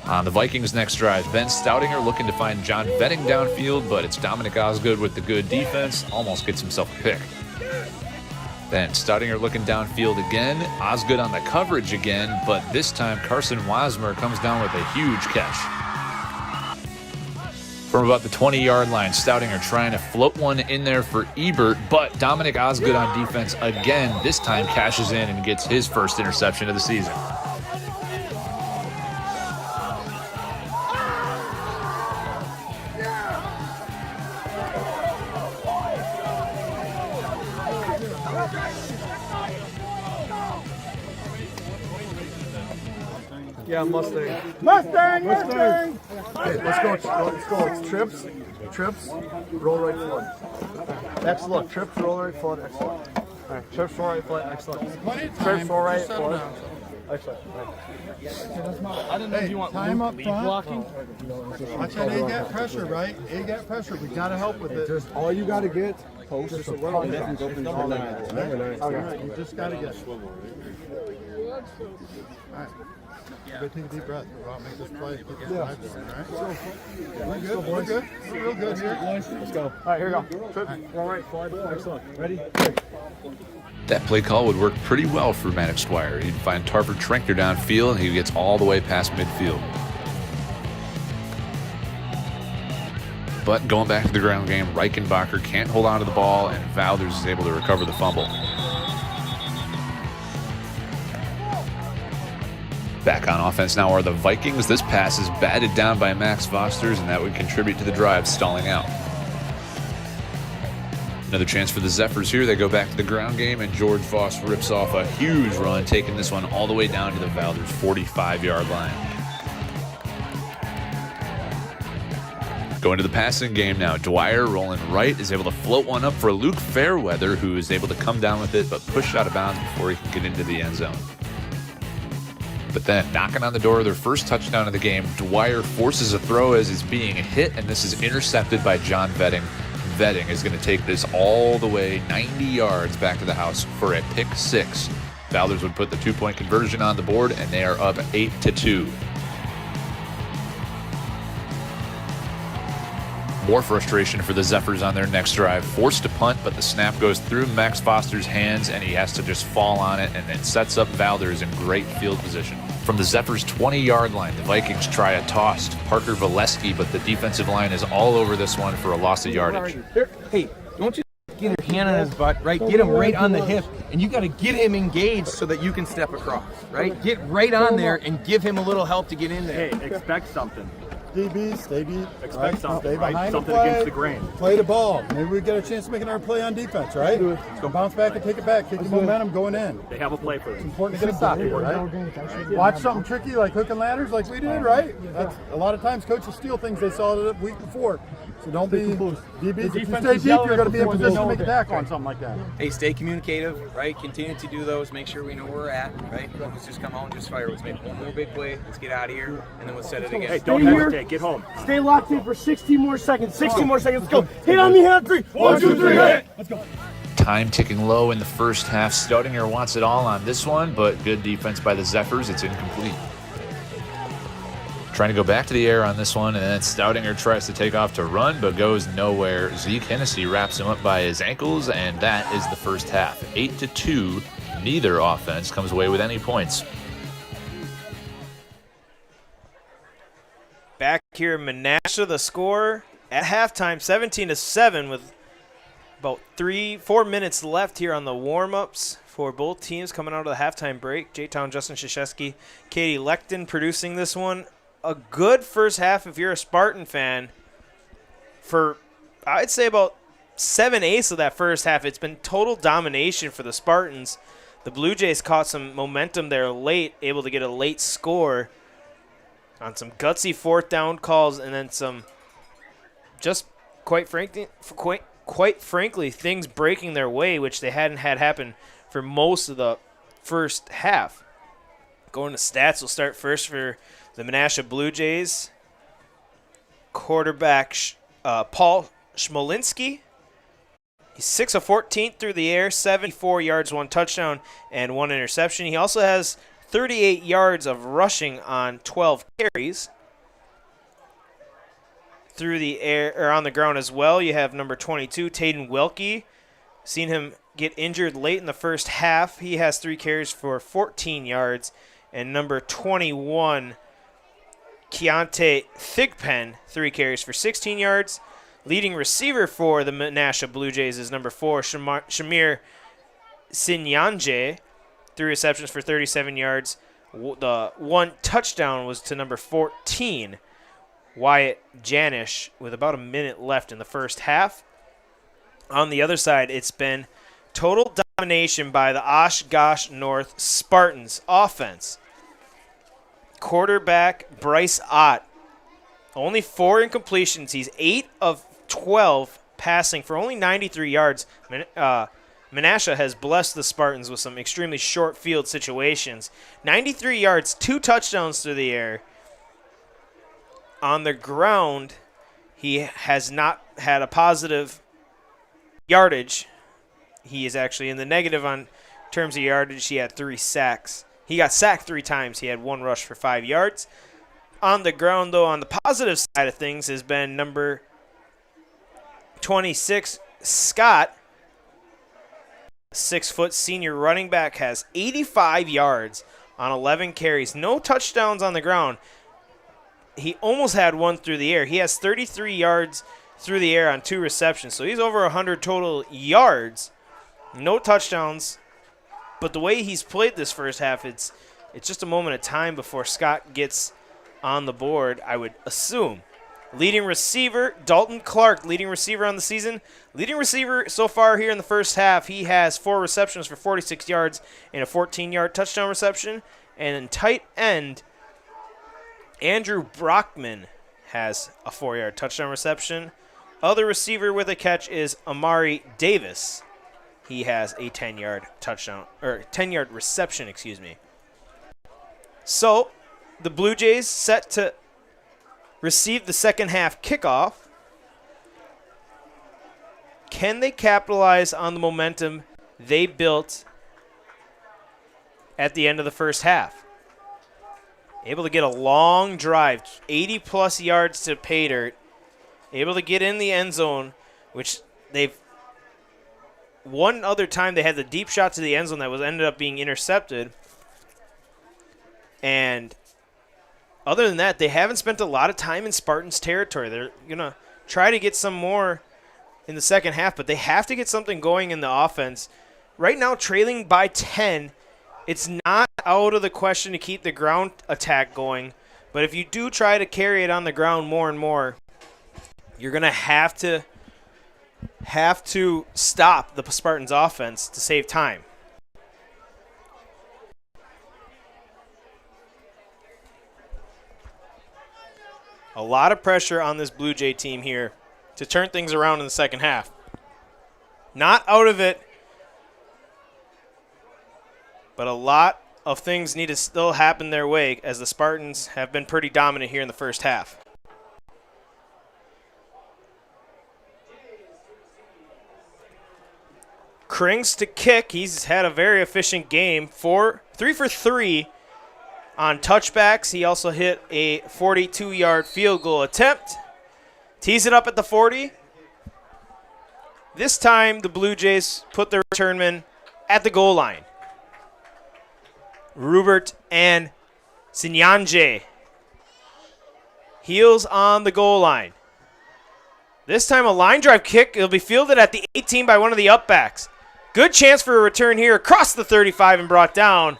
W: On the Vikings' next drive, Ben Stoutinger looking to find John Vetting downfield, but it's Dominic Osgood with the good defense. Almost gets himself a pick. Then Stoutinger looking downfield again. Osgood on the coverage again, but this time Carson Wasmer comes down with a huge catch. From about the 20-yard line, Stoutinger trying to float one in there for Ebert, but Dominic Osgood on defense again, this time cashes in and gets his first interception of the season.
Y: Yeah, Mustang. Mustang. Okay, let's go. It's trips, roll right foot. Excellent. Trips, roll right foot. Excellent. All right, trips, roll right foot. Excellent. Trips, roll right foot. Excellent.
E: I didn't know if you want
Y: time up
E: lead
Y: front.
E: blocking.
Y: Watch that A-gap pressure, right? A-gap pressure. We got to help with it.
H: Just all you got to get post
Y: Just
H: a
Y: a little bit.
H: open
Y: Just
H: all
Y: a
H: night.
Y: little
H: Never
Y: bit.
H: night.
Y: Okay. You just got to get it. All right. Everybody take a deep breath. We're about to make this play. Get this drive going, all right? We're good. We're good. We're real good here.
E: Let's go. All right, here we go. Trip. All right, fly. Excellent. Ready?
W: That play call would work pretty well for Maddox Squire. He'd find Tarver Trinkner downfield, and he gets all the way past midfield. But going back to the ground game, Reichenbacher can't hold on to the ball, and Valders is able to recover the fumble. Back on offense now are the Vikings. This pass is batted down by Max Fosters, and that would contribute to the drive stalling out. Another chance for the Zephyrs here. They go back to the ground game, and George Voss rips off a huge run, taking this one all the way down to the Valders 45-yard line. Going to the passing game now. Dwyer rolling right is able to float one up for Luke Fairweather, who is able to come down with it, but pushed out of bounds before he can get into the end zone. But then, knocking on the door of their first touchdown of the game, Dwyer forces a throw as it's being hit, and this is intercepted by John Vetting. Vetting is going to take this all the way 90 yards back to the house for a pick six. Valders would put the 2-point conversion on the board, and they are up 8-2. More frustration for the Zephyrs on their next drive. Forced to punt, but the snap goes through Max Foster's hands, and he has to just fall on it, and then sets up Valders in great field position. From the Zephyrs' 20-yard line, the Vikings try a toss to Parker Valesky, but the defensive line is all over this one for a loss of yardage.
E: Hey, don't you get your hand on his butt, right? Get him right on the hip, and you got to get him engaged so that you can step across, right? Get right on there and give him a little help to get in there.
I: Hey, expect something.
Y: DB, stay deep.
I: Expect something,
Y: Stay behind
I: right?
Y: the
I: Something
Y: play.
I: against the grain.
Y: Play the ball. Maybe we get a chance to make another play on defense, right? Let's go bounce back and take it back. Kick the momentum going in.
I: They have a play for this.
Y: It's important to get a stop here, right? Watch something tricky like hook and ladders like we did, right? That's, a lot of times coaches steal things they saw the week before. So don't be DBs. If you stay deep, you're going to be in position to make a tackle on something like that.
E: Hey, stay communicative, right? Continue to do those. Make sure we know where we're at, right? Let's just come out and just fire. Let's make one more big play. Let's get out of here, and then let's set it again.
I: Hey, don't hesitate. Get home.
Y: Stay locked in for 60 more seconds. 60 more seconds. Let's go. Hit on me, hand 3. 1, 2, 3, hit. Let's go.
W: Time ticking low in the first half. Stoutinger wants it all on this one, but good defense by the Zephyrs. It's incomplete. Trying to go back to the air on this one, and then Stoutinger tries to take off to run, but goes nowhere. Zeke Hennessy wraps him up by his ankles, and that is the first half. 8-2. Neither offense comes away with any points.
A: Back here in Menasha, the score at halftime, 17-7, with about 3-4 minutes left here on the warm-ups for both teams coming out of the halftime break. J-Town, Justin Krzyzewski, Katie Leckton producing this one. A good first half if you're a Spartan fan. For, I'd say, about 7/8 of that first half, it's been total domination for the Spartans. The Blue Jays caught some momentum there late, able to get a late score on some gutsy fourth down calls, and then some, just quite quite frankly, things breaking their way, which they hadn't had happen for most of the first half. Going to stats, we'll start first for the Menasha Blue Jays. Quarterback Paul Schmolinski. He's 6 of 14 through the air, 74 yards, 1 touchdown, and 1 interception. He also has 38 yards of rushing on 12 carries. Through the air, or on the ground as well, you have number 22, Taden Wilkie. Seen him get injured late in the first half. He has 3 carries for 14 yards. And number 21, Keontae Thigpen, 3 carries for 16 yards. Leading receiver for the Menasha Blue Jays is number 4, Shamir Sinyanje, 3 receptions for 37 yards. The 1 touchdown was to number 14, Wyatt Janish, with about a minute left in the first half. On the other side, it's been total domination by the Oshkosh North Spartans offense. Quarterback Bryce Ott, only 4 incompletions. He's 8 of 12 passing for only 93 yards. Menasha has blessed the Spartans with some extremely short field situations. 93 yards, 2 touchdowns through the air. On the ground, he has not had a positive yardage. He is actually in the negative on terms of yardage. He had 3 sacks. He got sacked 3 times. He had 1 rush for 5 yards. On the ground, though, on the positive side of things, has been number 26, Scott. 6-foot senior running back has 85 yards on 11 carries. No touchdowns on the ground. He almost had 1 through the air. He has 33 yards through the air on 2 receptions. So he's over 100 total yards. No touchdowns. But the way he's played this first half, it's just a moment of time before Scott gets on the board, I would assume. Leading receiver, Dalton Clark, leading receiver on the season. Leading receiver so far here in the first half, he has 4 receptions for 46 yards and a 14-yard touchdown reception. And in tight end, Andrew Brockman has a 4-yard touchdown reception. Other receiver with a catch is Amari Davis. He has a 10-yard touchdown, or 10-yard reception, excuse me. So, the Blue Jays set to receive the second half kickoff. Can they capitalize on the momentum they built at the end of the first half? Able to get a long drive, 80-plus yards to pay dirt. Able to get in the end zone, which they've one other time they had the deep shot to the end zone that was ended up being intercepted. And other than that, they haven't spent a lot of time in Spartans territory. They're going to try to get some more in the second half, but they have to get something going in the offense. Right now, trailing by 10, it's not out of the question to keep the ground attack going. But if you do try to carry it on the ground more and more, you're going to have to stop the Spartans offense to save time. A lot of pressure on this Blue Jay team here to turn things around in the second half. Not out of it, but a lot of things need to still happen their way as the Spartans have been pretty dominant here in the first half. Krings to kick. He's had a very efficient game. 3 for 3 on touchbacks. He also hit a 42-yard field goal attempt. Tees it up at the 40. This time, the Blue Jays put their returnman at the goal line. Rupert and Sinyanje. Heels on the goal line. This time, a line drive kick. It'll be fielded at the 18 by one of the upbacks. Good chance for a return here across the 35 and brought down.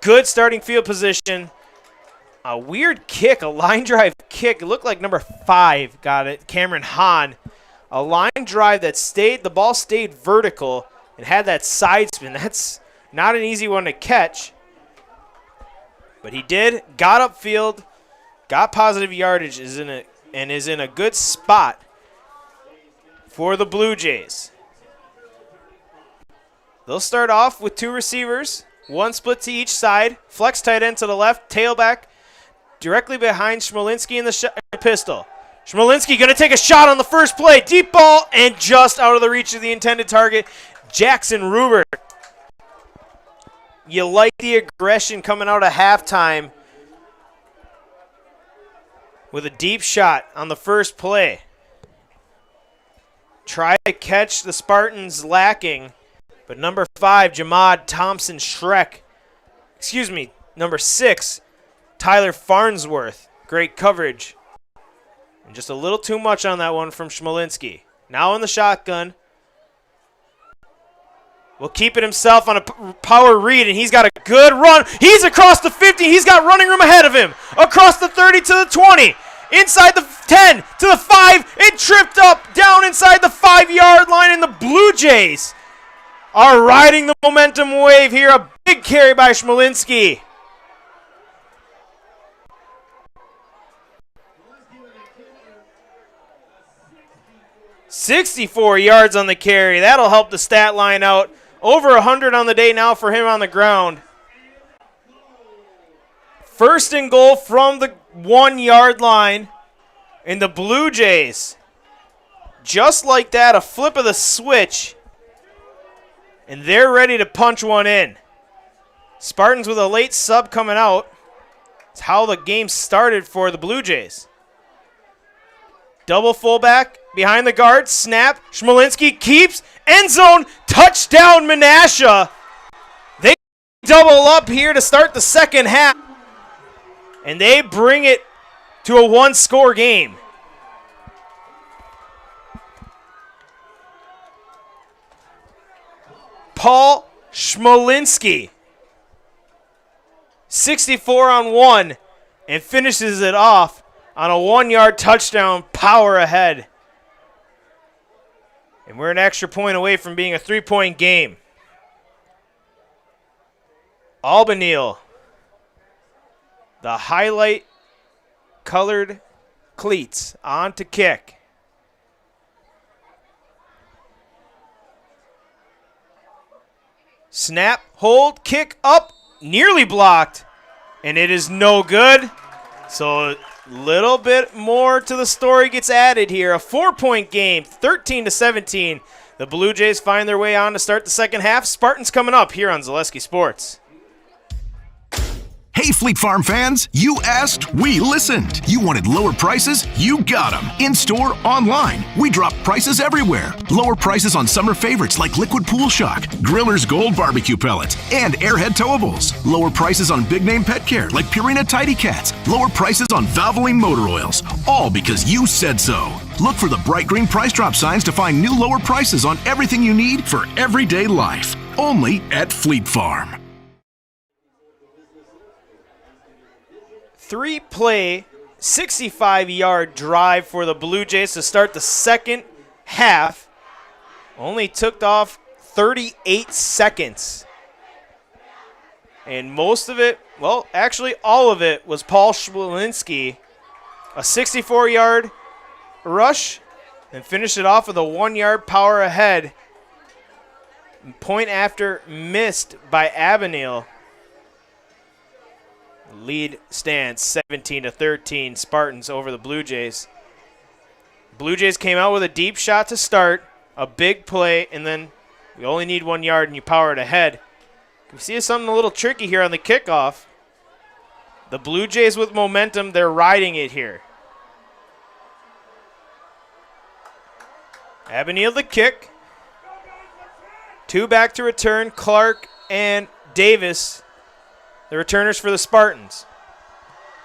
A: Good starting field position. A weird kick, a line drive kick. It looked like number 5 got it, Cameron Hahn. A line drive that the ball stayed vertical and had that side spin. That's not an easy one to catch. But he did, got upfield, got positive yardage, and is in a good spot for the Blue Jays. They'll start off with 2 receivers, 1 split to each side, flex tight end to the left, tailback directly behind Schmolinski in the pistol. Schmolinski going to take a shot on the first play. Deep ball and just out of the reach of the intended target, Jackson Ruber. You like the aggression coming out of halftime with a deep shot on the first play. Try to catch the Spartans lacking, but number 5, Jamad Thompson Schreck. Excuse me, number 6, Tyler Farnsworth. Great coverage. And just a little too much on that one from Schmolinski. Now in the shotgun. Will keep it himself on a power read, and he's got a good run. He's across the 50. He's got running room ahead of him. Across the 30 to the 20. Inside the 10 to the 5. It tripped up down inside the 5-yard line, and the Blue Jays are riding the momentum wave here. A big carry by Schmolinski. $64 yards on the carry. That'll help the stat line out. Over 100 on the day now for him on the ground. First and goal from the 1-yard line. And the Blue Jays, just like that, a flip of the switch. And they're ready to punch one in. Spartans with a late sub coming out. It's how the game started for the Blue Jays. Double fullback behind the guard. Snap. Schmolinski keeps. End zone. Touchdown, Menasha. They double up here to start the second half. And they bring it to a 1-score game. Paul Schmolinski. 64 on 1 and finishes it off on a 1-yard touchdown, power ahead. And we're an extra point away from being a 3-point game. Albanil, the highlight colored cleats, on to kick. Snap, hold, kick up, nearly blocked, and it is no good. So a little bit more to the story gets added here. A 4-point game, 13-17. The Blue Jays find their way on to start the second half. Spartans coming up here on Zaleski Sports.
K: Hey, Fleet Farm fans, you asked, we listened. You wanted lower prices? You got them. In-store, online. We drop prices everywhere. Lower prices on summer favorites like Liquid Pool Shock, Griller's Gold Barbecue Pellets, and Airhead Towables. Lower prices on big-name pet care like Purina Tidy Cats. Lower prices on Valvoline motor oils. All because you said so. Look for the bright green price drop signs to find new lower prices on everything you need for everyday life. Only at Fleet Farm.
A: 3-play, 65-yard drive for the Blue Jays to start the second half. Only took off 38 seconds. And most of it, well, actually all of it, was Paul Schmolinski. A 64-yard rush and finished it off with a 1-yard power ahead. Point after missed by Abanil. Lead stands 17-13, Spartans over the Blue Jays. Blue Jays came out with a deep shot to start, a big play, and then we only need 1 yard and you power it ahead. We see something a little tricky here on the kickoff. The Blue Jays with momentum, they're riding it here. Abanil the kick. 2 back to return, Clark and Davis, the returners for the Spartans.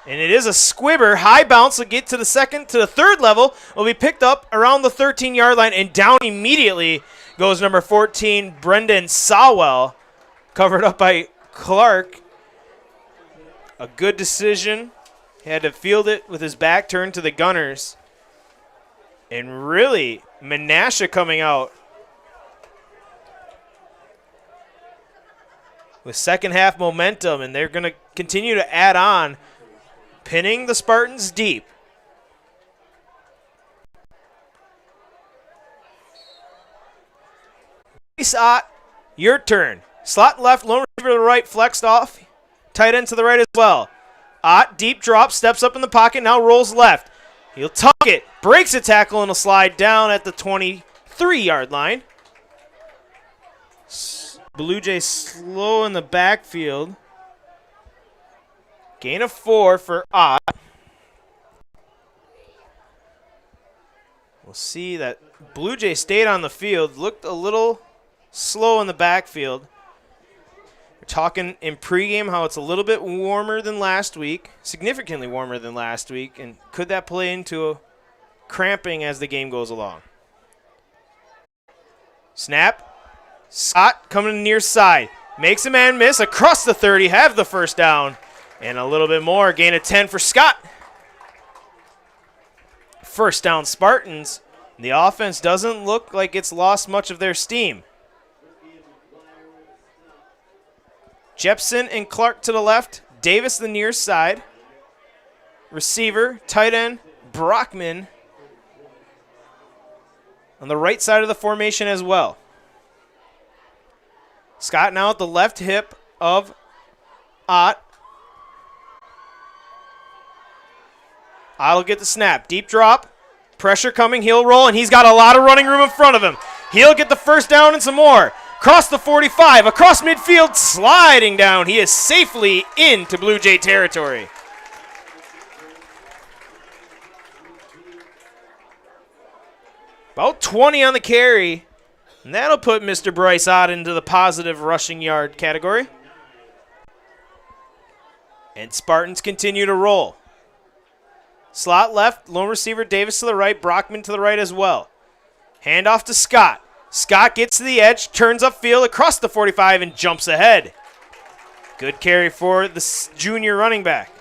A: And it is a squibber. High bounce will get to the second, to the third level. Will be picked up around the 13-yard line, and down immediately goes number 14, Brendan Sawell, covered up by Clark. A good decision. He had to field it with his back turned to the gunners. And really, Menasha coming out with second half momentum, and they're going to continue to add on, pinning the Spartans deep. Bryce Ott, your turn. Slot left, lone receiver to the right, flexed off. Tight end to the right as well. Ott, deep drop, steps up in the pocket, now rolls left. He'll tuck it, breaks a tackle, and will slide down at the 23-yard line. Blue Jays slow in the backfield. Gain of 4 for Ott. We'll see that Blue Jays stayed on the field, looked a little slow in the backfield. We're talking in pregame how it's a little bit warmer than last week, significantly warmer than last week, and could that play into a cramping as the game goes along? Snap. Scott coming near side. Makes a man miss across the 30, have the first down, and a little bit more. Gain of 10 for Scott. First down Spartans. The offense doesn't look like it's lost much of their steam. Jepson and Clark to the left. Davis the near side. Receiver, tight end, Brockman on the right side of the formation as well. Scott now at the left hip of Ott. Ott will get the snap. Deep drop. Pressure coming. He'll roll, and he's got a lot of running room in front of him. He'll get the first down and some more. Across the 45. Across midfield. Sliding down. He is safely into Blue Jay territory. About 20 on the carry. And that'll put Mr. Bryce Ott into the positive rushing yard category. And Spartans continue to roll. Slot left, lone receiver Davis to the right, Brockman to the right as well. Handoff to Scott. Scott gets to the edge, turns upfield across the 45 and jumps ahead. Good carry for the junior running back.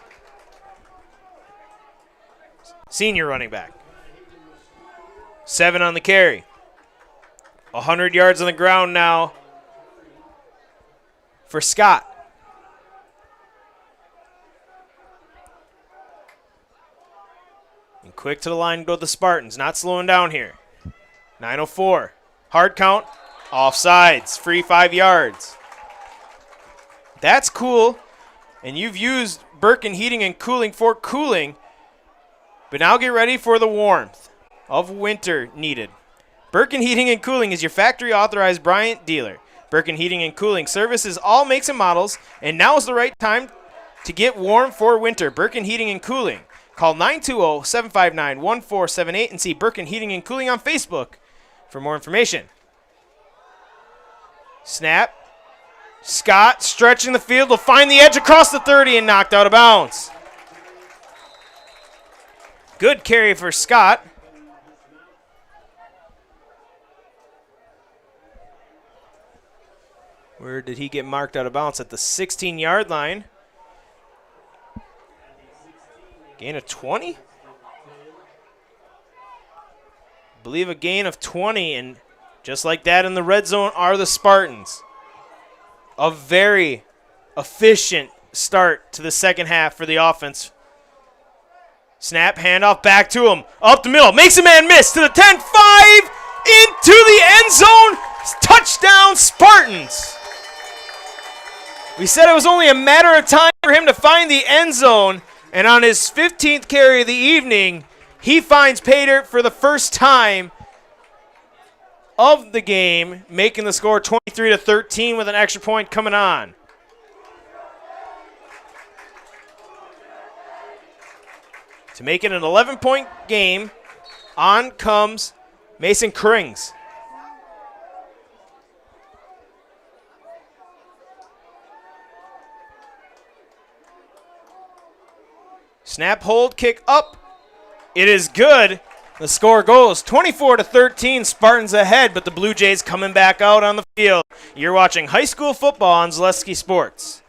A: Senior running back. 7 on the carry. 100 yards on the ground now for Scott. And quick to the line go the Spartans. Not slowing down here. 9:04. Hard count. Offsides. Free 5 yards. That's cool. And you've used Birkin Heating and Cooling for cooling. But now get ready for the warmth of winter needed. Birkin Heating and Cooling is your factory authorized Bryant dealer. Birkin Heating and Cooling services all makes and models, and now is the right time to get warm for winter. Birkin Heating and Cooling. Call 920-759-1478 and see Birkin Heating and Cooling on Facebook for more information. Snap. Scott stretching the field will find the edge across the 30 and knocked out of bounds. Good carry for Scott. Where did he get marked out of bounds? At the 16-yard line. Gain of 20? I believe a gain of 20, and just like that in the red zone are the Spartans. A very efficient start to the second half for the offense. Snap, handoff back to him. Up the middle, makes a man miss to the 10-5, into the end zone. Touchdown, Spartans. We said it was only a matter of time for him to find the end zone, and on his 15th carry of the evening, he finds pay dirt for the first time of the game, making the score 23-13 with an extra point coming on. To make it an 11-point game, on comes Mason Krings. Snap, hold, kick up. It is good. The score goes 24-13, Spartans ahead, but the Blue Jays coming back out on the field. You're watching high school football on Zaleski Sports.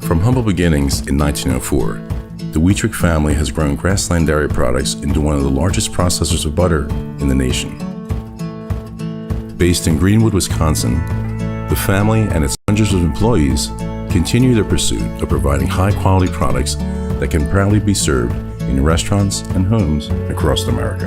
L: From humble beginnings in 1904, the Wheatrick family has grown Grassland Dairy Products into one of the largest processors of butter in the nation. Based in Greenwood, Wisconsin, the family and its hundreds of employees continue their pursuit of providing high-quality products that can proudly be served in restaurants and homes across America.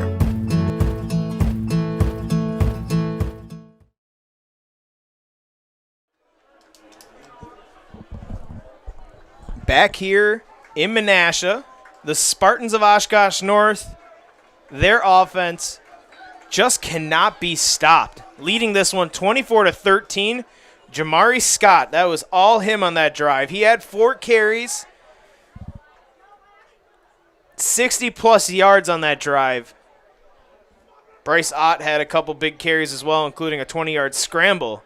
A: Back here in Menasha, the Spartans of Oshkosh North, their offense just cannot be stopped. Leading this one 24-13. Jamari Scott, that was all him on that drive. He had 4 carries, 60-plus yards on that drive. Bryce Ott had a couple big carries as well, including a 20-yard scramble.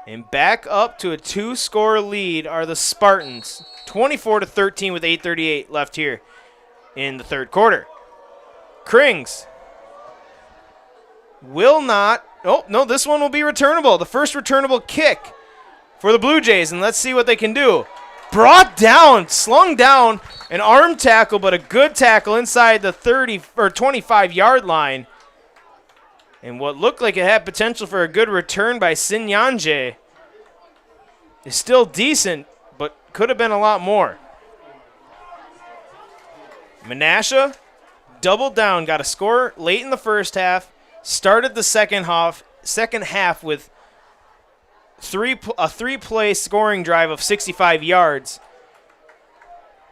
A: And back up to a 2-score lead are the Spartans, 24-13 with 8:38 left here in the third quarter. Krings will not. Oh, no, this one will be returnable. The first returnable kick for the Blue Jays, and let's see what they can do. Brought down, slung down, an arm tackle, but a good tackle inside the 30 or 25-yard line. And what looked like it had potential for a good return by Sinyanje is still decent, but could have been a lot more. Menasha doubled down, got a score late in the first half, started the second half with a three-play scoring drive of 65 yards.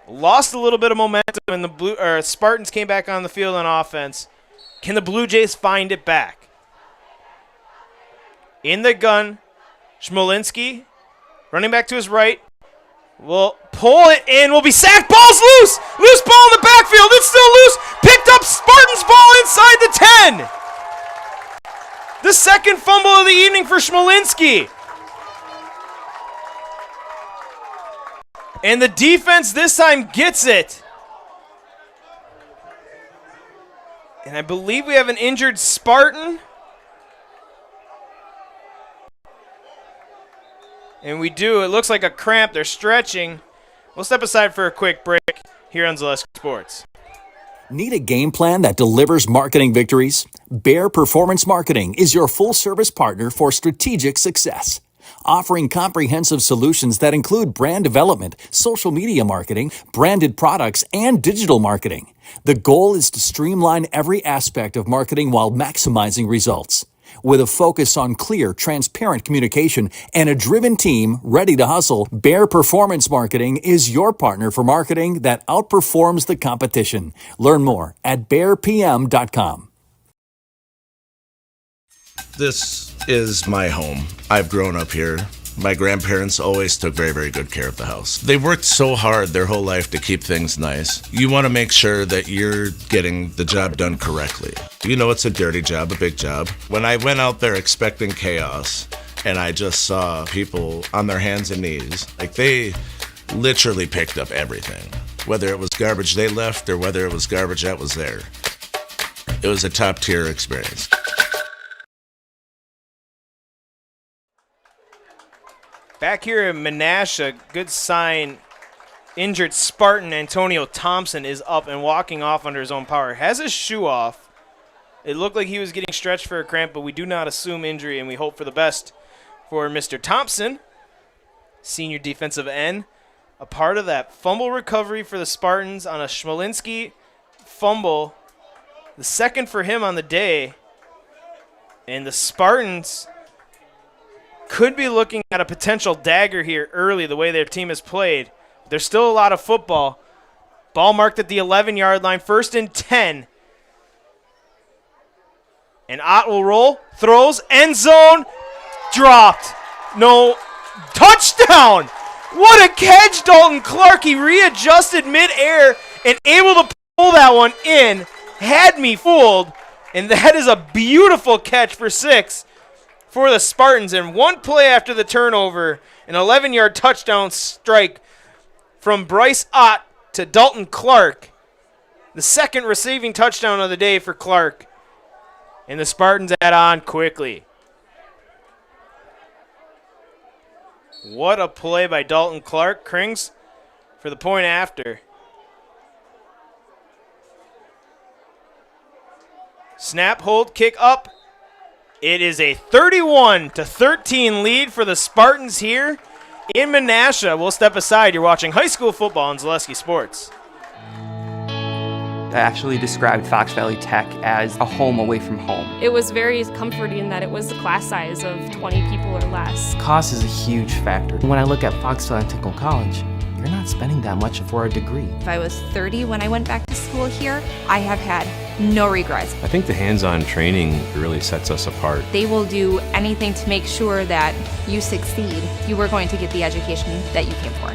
A: Lost a little bit of momentum, and the Spartans came back on the field on offense. Can the Blue Jays find it back? In the gun, Schmolinski, running back to his right, will pull it in, will be sacked. Ball's loose! Loose ball in the backfield. It's still loose. Picked up Spartans ball inside the 10. The second fumble of the evening for Schmolinski. And the defense this time gets it. And I believe we have an injured Spartan. And we do. It looks like a cramp. They're stretching. We'll step aside for a quick break here on Zaleski Sports.
J: Need a game plan that delivers marketing victories? Bear Performance Marketing is your full-service partner for strategic success. Offering comprehensive solutions that include brand development, social media marketing, branded products, and digital marketing. The goal is to streamline every aspect of marketing while maximizing results. With a focus on clear, transparent communication and a driven team ready to hustle, Bear Performance Marketing is your partner for marketing that outperforms the competition. Learn more at bearpm.com.
M: This is my home. I've grown up here. My grandparents always took very, very good care of the house. They worked so hard their whole life to keep things nice. You want to make sure that you're getting the job done correctly. You know it's a dirty job, a big job. When I went out there expecting chaos, and I just saw people on their hands and knees, like they literally picked up everything. Whether it was garbage they left or whether it was garbage that was there. It was a top-tier experience.
A: Back here in Menasha, good sign. Injured Spartan Antonio Thompson is up and walking off under his own power. Has his shoe off. It looked like he was getting stretched for a cramp, but we do not assume injury, and we hope for the best for Mr. Thompson, senior defensive end. A part of that fumble recovery for the Spartans on a Schmolinski fumble. The second for him on the day. And the Spartans could be looking at a potential dagger here early, the way their team has played. There's still a lot of football. Ball marked at the 11-yard line, 1st and 10. And Ott will roll, throws, end zone, dropped. No, touchdown! What a catch, Dalton Clark. He readjusted midair and able to pull that one in. Had me fooled. And that is a beautiful catch for 6. For the Spartans, and one play after the turnover, an 11-yard touchdown strike from Bryce Ott to Dalton Clark. The second receiving touchdown of the day for Clark. And the Spartans add on quickly. What a play by Dalton Clark. Krings for the point after. Snap, hold, kick up. It is a 31-13 lead for the Spartans here in Menasha. We'll step aside. You're watching high school football on Zaleski Sports.
D: actually described Fox Valley Tech as a home away from home.
N: It was very comforting that it was a class size of 20 people or less.
D: Cost is a huge factor. When I look at Fox Valley Technical College, you're not spending that much for a degree.
F: If I was 30 when I went back to school here, I have had no regrets.
G: I think the hands-on training really sets us apart.
F: They will do anything to make sure that you succeed. You are going to get the education that you came for.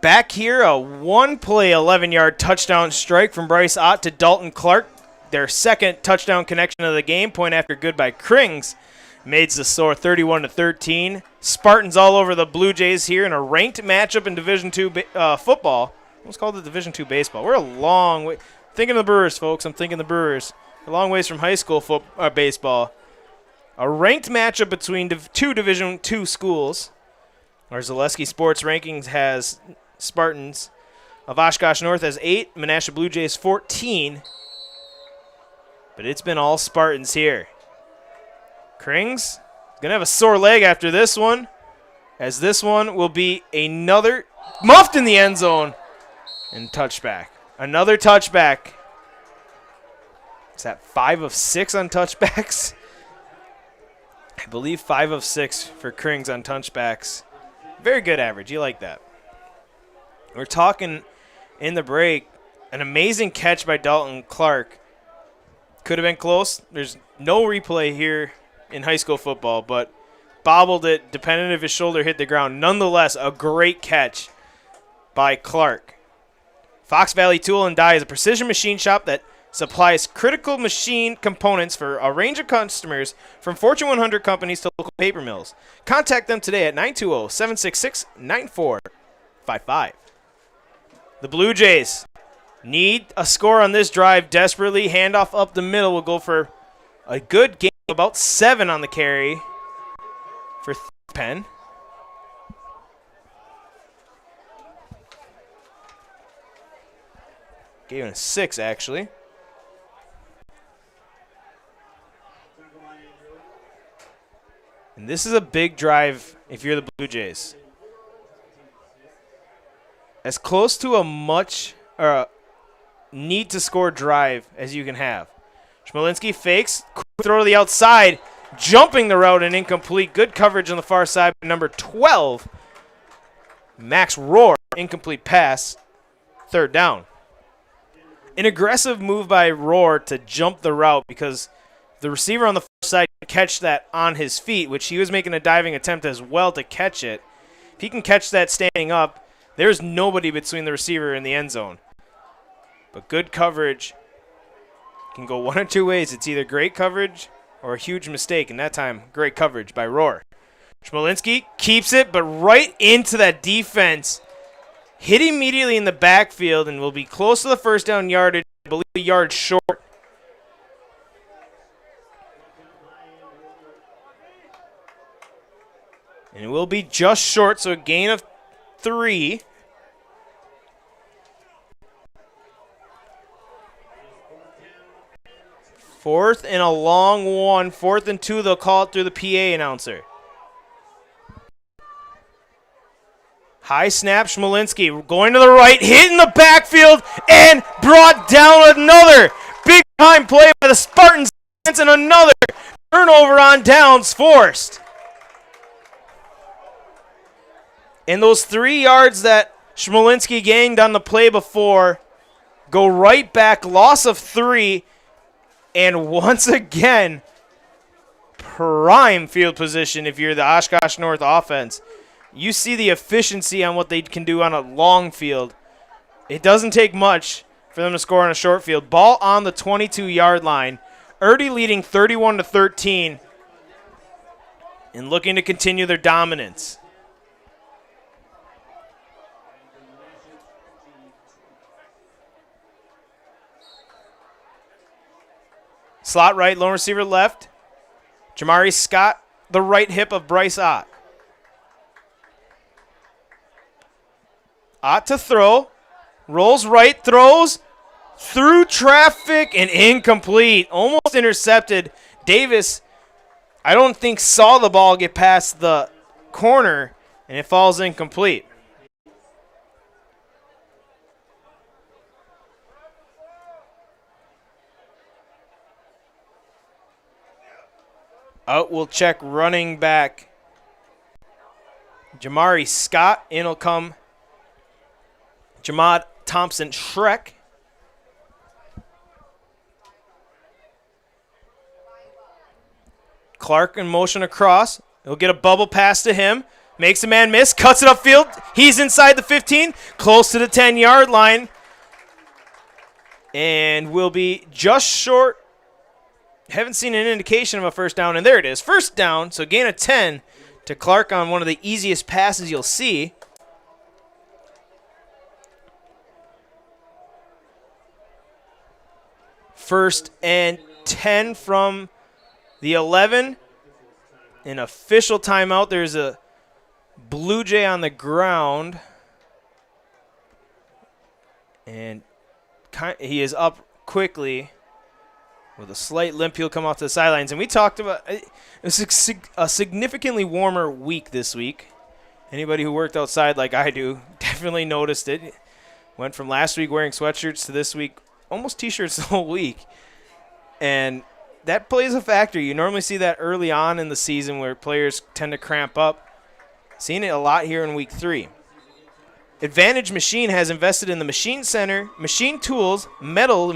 A: Back here, a one-play 11-yard touchdown strike from Bryce Ott to Dalton Clark. Their second touchdown connection of the game. Point after good by Krings. Made the score 31-13. Spartans all over the Blue Jays here in a ranked matchup in Division II football. Let's call it Division II baseball. We're a long way. Thinking the Brewers, folks. I'm thinking the Brewers. A long ways from high school baseball. A ranked matchup between two Division II schools. Our Zaleski Sports Rankings has Spartans of Oshkosh North as 8, Menasha Blue Jays 14. But it's been all Spartans here. Krings going to have a sore leg after this one, as this one will be another muffed in the end zone and touchback. Another touchback. Is that 5 of 6 on touchbacks? I believe 5 of 6 for Krings on touchbacks. Very good average. You like that. We're talking in the break. An amazing catch by Dalton Clark. Could have been close. There's no replay here in high school football, but bobbled it, depending if his shoulder hit the ground. Nonetheless, a great catch by Clark. Fox Valley Tool and Die is a precision machine shop that supplies critical machine components for a range of customers, from Fortune 100 companies to local paper mills. Contact them today at 920-766-9455. The Blue Jays need a score on this drive desperately. Handoff up the middle will go for a good game, about 7 on the carry for Penn. Gave him a 6, actually. And this is a big drive if you're the Blue Jays. As close to a need to score drive as you can have. Schmalinski fakes, throw to the outside, jumping the route and incomplete. Good coverage on the far side by number 12. Max Rohr, incomplete pass, 3rd down. An aggressive move by Rohr to jump the route because the receiver on the far side can catch that on his feet, which he was making a diving attempt as well to catch it. If he can catch that standing up, there's nobody between the receiver and the end zone. But good coverage can go one or two ways. It's either great coverage or a huge mistake, and that time, great coverage by Rohr. Schmalinski keeps it, but right into that defense. Hit immediately in the backfield and will be close to the first down yardage, I believe a yard short. And it will be just short, so a gain of 3. Fourth and a long one. 4th and 2, they'll call it through the PA announcer. High snap, Schmalinski going to the right, hit in the backfield, and brought down another big time play by the Spartans, and another turnover on downs forced. And those 3 yards that Schmalinski gained on the play before go right back, loss of 3, and once again, prime field position if you're the Oshkosh North offense. You see the efficiency on what they can do on a long field. It doesn't take much for them to score on a short field. Ball on the 22-yard line. Erdy leading 31-13 and looking to continue their dominance. Slot right, lone receiver left. Jamari Scott, the right hip of Bryce Ott. Ott to throw. Rolls right, throws through traffic and incomplete. Almost intercepted. Davis I don't think saw the ball get past the corner, and it falls incomplete. Out will check running back Jamari Scott. In will come Jamad Thompson Shrek. Clark in motion across. He'll get a bubble pass to him. Makes a man miss. Cuts it upfield. He's inside the 15. Close to the 10-yard line. And will be just short. Haven't seen an indication of a first down. And there it is. First down. So gain of 10 to Clark on one of the easiest passes you'll see. First and 10 from the 11. An official timeout. There's a Blue Jay on the ground. And he is up quickly. With a slight limp, he'll come off to the sidelines. And we talked about it was a significantly warmer week this week. Anybody who worked outside like I do definitely noticed it. Went from last week wearing sweatshirts to this week almost T-shirts the whole week. And that plays a factor. You normally see that early on in the season where players tend to cramp up. Seen it a lot here in week 3. Advantage Machine has invested in the Machine Center, machine tools, metal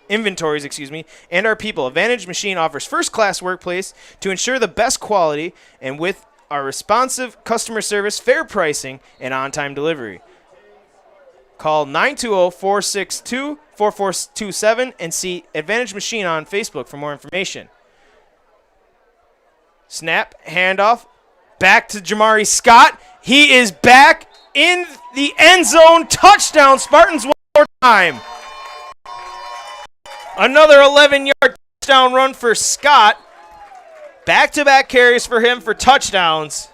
A: inventories, and our people. Advantage Machine offers first-class workplace to ensure the best quality and with our responsive customer service, fair pricing, and on-time delivery. Call 920-462-4427 and see Advantage Machine on Facebook for more information. Snap, handoff, back to Jamari Scott. He is back in the end zone. Touchdown, Spartans, one more time. Another 11-yard touchdown run for Scott. Back-to-back carries for him for touchdowns.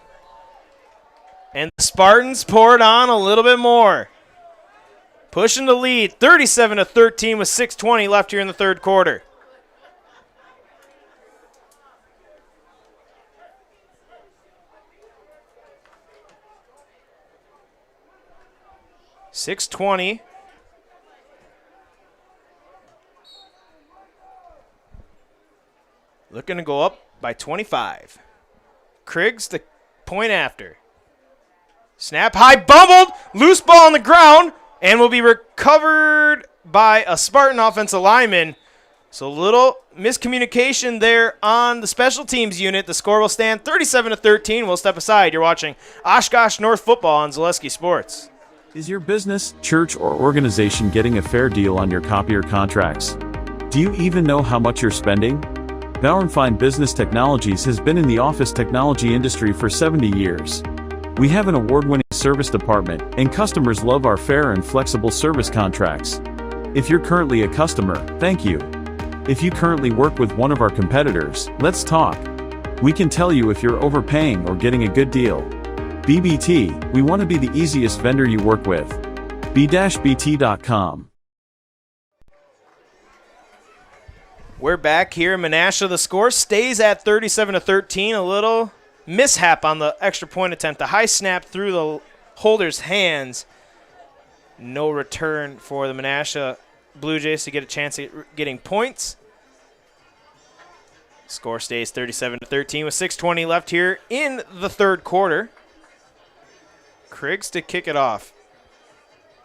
A: And the Spartans poured on a little bit more. Pushing the lead, 37-13 with 6:20 left here in the third quarter. .620. Looking to go up by 25. Kriggs, the point after. Snap high, bumbled, loose ball on the ground, and will be recovered by a Spartan offensive lineman. So little miscommunication there on the special teams unit. The score will stand 37-13. We'll step aside. You're watching Oshkosh North Football on Zaleski Sports.
O: Is your business, church, or organization getting a fair deal on your copier contracts? Do you even know how much you're spending? Bauer & Fine Business Technologies has been in the office technology industry for 70 years. We have an award-winning service department, and customers love our fair and flexible service contracts. If you're currently a customer, thank you. If you currently work with one of our competitors, let's talk. We can tell you if you're overpaying or getting a good deal. BBT, we want to be the easiest vendor you work with. b-bt.com.
A: We're back here in Menasha. The score stays at 37-13. A little mishap on the extra point attempt. The high snap through the holder's hands. No return for the Menasha Blue Jays to get a chance at getting points. Score stays 37-13 with 6:20 left here in the third quarter. Kriggs to kick it off.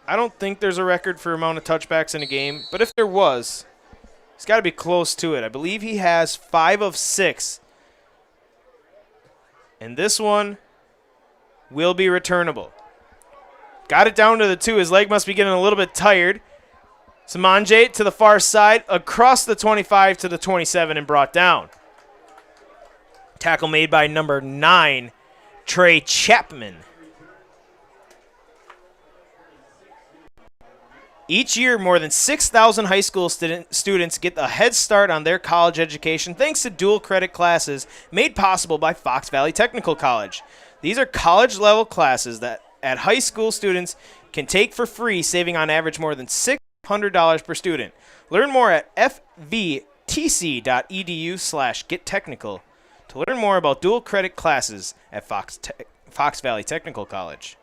A: I don't think there's a record for amount of touchbacks in a game, but if there was, he's got to be close to it. I believe he has 5 of 6. And this one will be returnable. Got it down to the 2. His leg must be getting a little bit tired. Samanje to the far side, across the 25 to the 27 and brought down. Tackle made by number 9, Trey Chapman. Each year, more than 6,000 high school students get a head start on their college education thanks to dual credit classes made possible by Fox Valley Technical College. These are college-level classes that at high school students can take for free, saving on average more than $600 per student. Learn more at fvtc.edu/gettechnical. to learn more about dual credit classes at Fox Valley Technical College.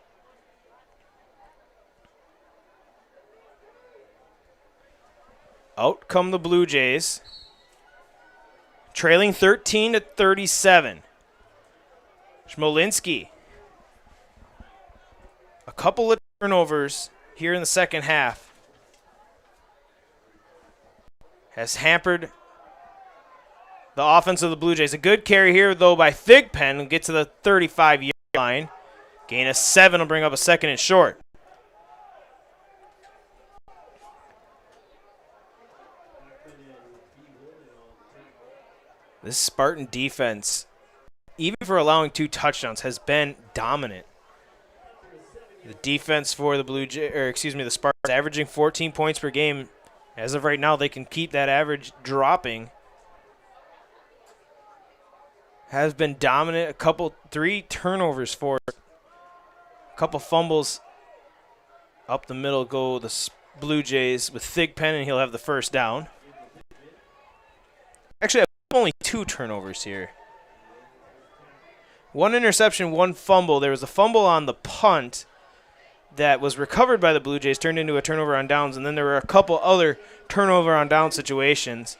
A: Out come the Blue Jays, trailing 13-37. Smolinski. A couple of turnovers here in the second half has hampered the offense of the Blue Jays. A good carry here, though, by Thigpen, who gets to the 35-yard line. Gain of 7 will bring up a second and short. This Spartan defense, even for allowing 2 touchdowns, has been dominant. The defense for the the Spartans averaging 14 points per game. As of right now, they can keep that average dropping. Has been dominant. 3 turnovers for a couple fumbles. Up the middle go the Blue Jays with Thigpen, and he'll have the first down. Actually, only 2 turnovers here. 1 interception, 1 fumble. There was a fumble on the punt that was recovered by the Blue Jays, turned into a turnover on downs, and then there were a couple other turnover on down situations.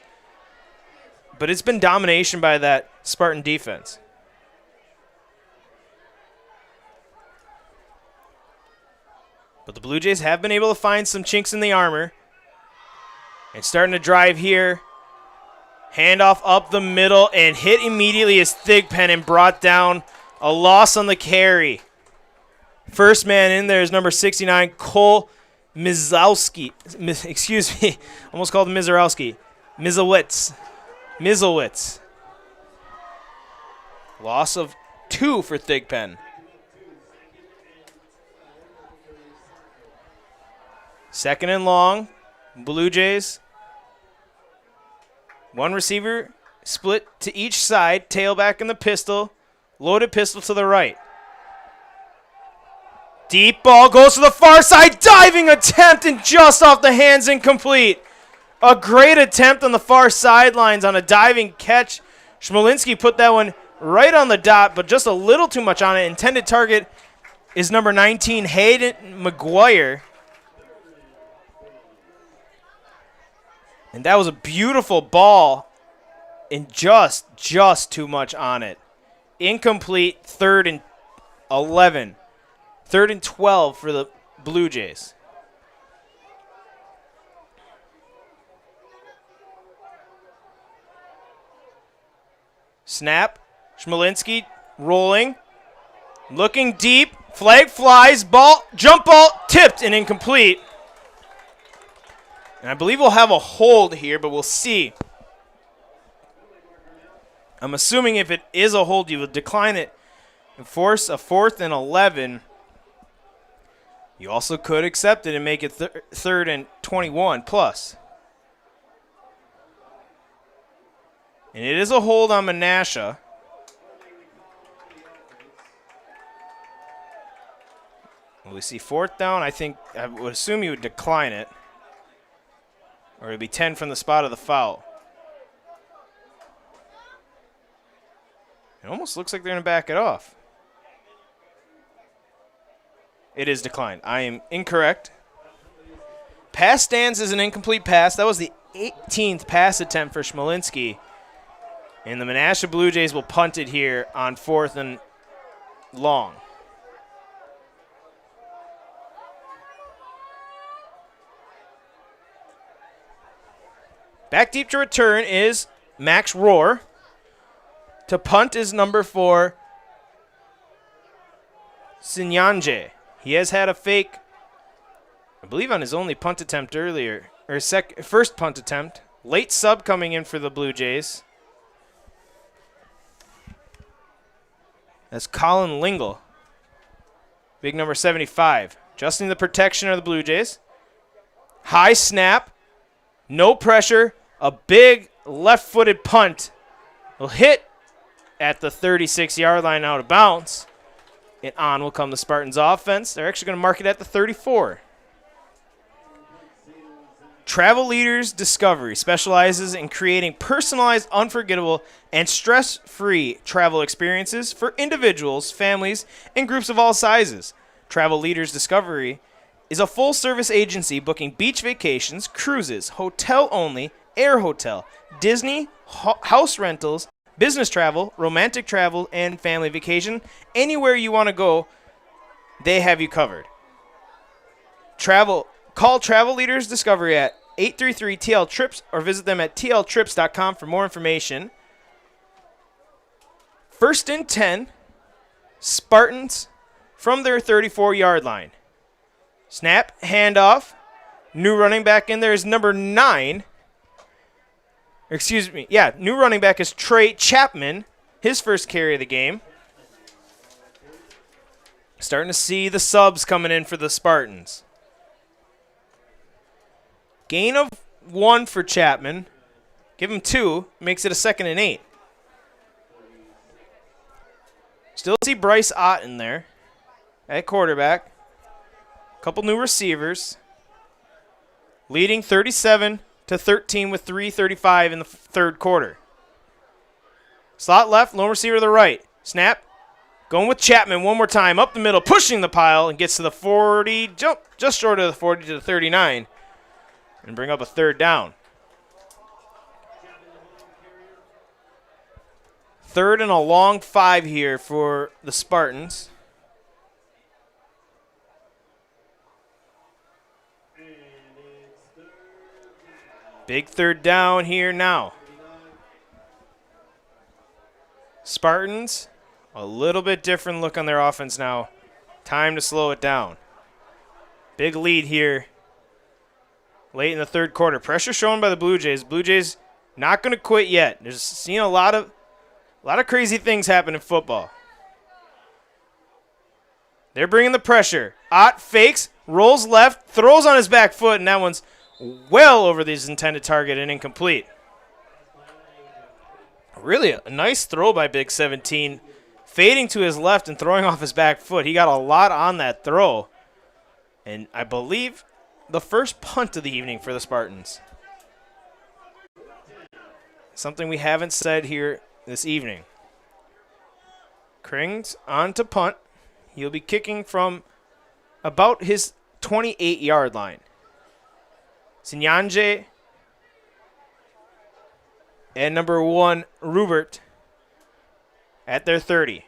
A: But it's been domination by that Spartan defense. But the Blue Jays have been able to find some chinks in the armor. And starting to drive here. Handoff up the middle and hit immediately as Thigpen and brought down a loss on the carry. First man in there is number 69, Cole Mizowski. Excuse me, almost called him Mizerowski. Mizowitz. Loss of 2 for Thigpen. Second and long, Blue Jays. 1 receiver split to each side, tailback in the pistol, loaded pistol to the right. Deep ball goes to the far side, diving attempt and just off the hands, incomplete. A great attempt on the far sidelines on a diving catch. Smolinski put that one right on the dot, but just a little too much on it. Intended target is number 19, Hayden McGuire. And that was a beautiful ball and just too much on it. Incomplete, 3rd and 11. 3rd and 12 for the Blue Jays. Snap. Smolinski rolling. Looking deep. Flag flies. Ball. Jump ball. Tipped and incomplete. And I believe we'll have a hold here, but we'll see. I'm assuming if it is a hold, you will decline it and force a 4th and 11. You also could accept it and make it 3rd and 21 plus. And it is a hold on Menasha. Well, we see 4th down. I would assume you would decline it. Or it would be 10 from the spot of the foul. It almost looks like they're going to back it off. It is declined. I am incorrect. Pass stands as an incomplete pass. That was the 18th pass attempt for Smolinski. And the Menasha Blue Jays will punt it here on 4th and long. Back deep to return is Max Rohr. To punt is number 4, Sinyanje. He has had a fake, I believe, on his only punt attempt earlier, or first punt attempt. Late sub coming in for the Blue Jays. That's Colin Lingle. Big number 75. Adjusting the protection of the Blue Jays. High snap. No pressure. A big left-footed punt will hit at the 36-yard line out of bounds. And on will come the Spartans offense. They're actually going to mark it at the 34. Travel Leaders Discovery specializes in creating personalized, unforgettable, and stress-free travel experiences for individuals, families, and groups of all sizes. Travel Leaders Discovery is a full-service agency booking beach vacations, cruises, hotel-only, air hotel, Disney, house rentals, business travel, romantic travel, and family vacation. Anywhere you want to go, they have you covered. Call Travel Leaders Discovery at 833-TL-TRIPS or visit them at tltrips.com for more information. First and 10, Spartans from their 34-yard line. Snap, handoff. New running back in there is number 9. New running back is Trey Chapman, his first carry of the game. Starting to see the subs coming in for the Spartans. Gain of 1 for Chapman. Give him 2. Makes it a 2nd and 8. Still see Bryce Ott in there at quarterback. Couple new receivers. Leading 37-13 with 3:35 in the third quarter. Slot left, lone receiver to the right. Snap. Going with Chapman one more time. Up the middle, pushing the pile, and gets to the 40. Jump just short of the 40 to the 39. And bring up a third down. Third and a long 5 here for the Spartans. Big third down here now. Spartans, a little bit different look on their offense now. Time to slow it down. Big lead here. Late in the third quarter. Pressure shown by the Blue Jays. Blue Jays not going to quit yet. There's seen a lot of crazy things happen in football. They're bringing the pressure. Ott fakes, rolls left, throws on his back foot, and that one's well over his intended target and incomplete. Really a nice throw by Big 17. Fading to his left and throwing off his back foot. He got a lot on that throw. And I believe the first punt of the evening for the Spartans. Something we haven't said here this evening. Krings on to punt. He'll be kicking from about his 28-yard line. Sinyanje and number 1, Rubert, at their 30.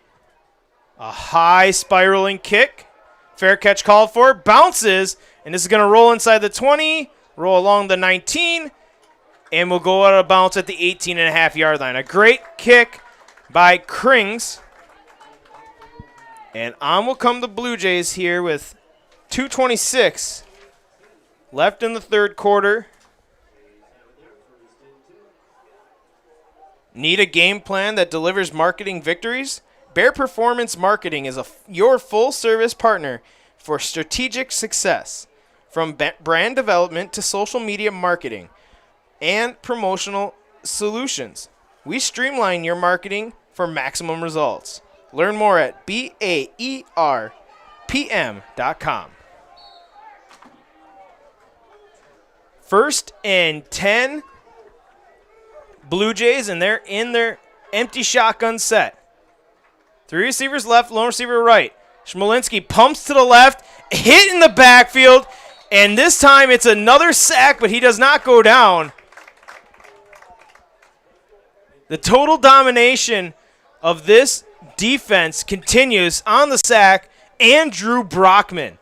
A: A high spiraling kick. Fair catch called for. Bounces. And this is going to roll inside the 20, roll along the 19, and we'll go out of bounds at the 18.5-yard line. A great kick by Krings. And on will come the Blue Jays here with 2:26 left in the third quarter. Need a game plan that delivers marketing victories? Bear Performance Marketing is your full-service partner for strategic success. From brand development to social media marketing and promotional solutions, we streamline your marketing for maximum results. Learn more at BAERPM.com. First and 10, Blue Jays, and they're in their empty shotgun set. 3 receivers left, lone receiver right. Schmolinski pumps to the left, hit in the backfield, and this time it's another sack, but he does not go down. The total domination of this defense continues on the sack, and Drew Brockman.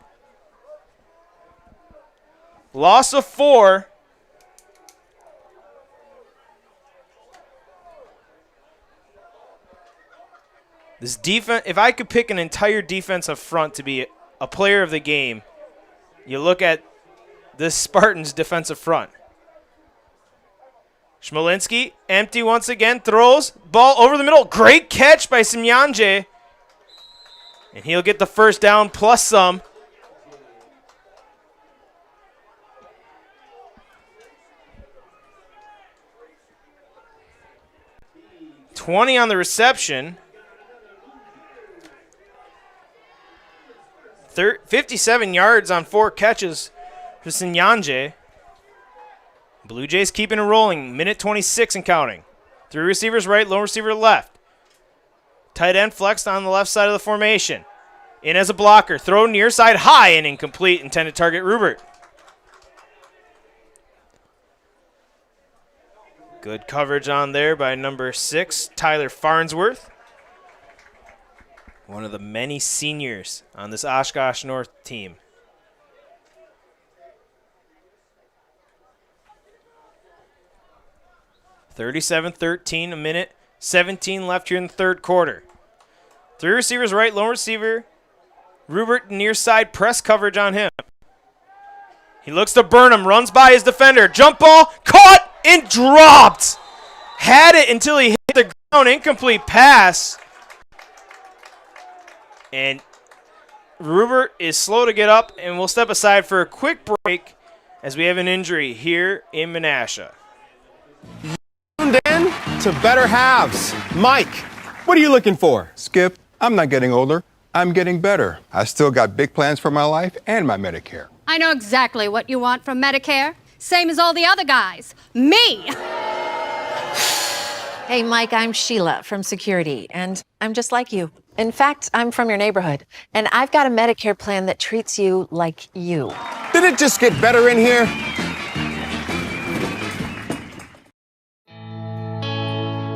A: Loss of 4. This defense, if I could pick an entire defensive front to be a player of the game, you look at this Spartans defensive front. Schmolinski, empty once again, throws, ball over the middle. Great catch by Simyanje. And he'll get the first down plus some. $20 on the reception. 57 yards on 4 catches for Sinyanje. Blue Jays keeping it rolling. Minute 26 and counting. 3 receivers right, lone receiver left. Tight end flexed on the left side of the formation. In as a blocker. Throw near side high and incomplete. Intended target Rupert. Good coverage on there by number 6, Tyler Farnsworth. One of the many seniors on this Oshkosh North team. (37-13), a minute 17 left here in the third quarter. 3 receivers right, lone receiver. Rupert near side press coverage on him. He looks to burn him, runs by his defender. Jump ball, caught and dropped. Had it until he hit the ground, incomplete pass. And Rupert is slow to get up, and we'll step aside for a quick break as we have an injury here in Menasha.
P: Tuned in to Better Halves. Mike, what are you looking for?
H: Skip, I'm not getting older. I'm getting better. I still got big plans for my life and my Medicare.
Q: I know exactly what you want from Medicare. Same as all the other guys. Me!
R: Hey, Mike, I'm Sheila from Security, and I'm just like you. In fact, I'm from your neighborhood, and I've got a Medicare plan that treats you like you.
P: Did it just get better in here?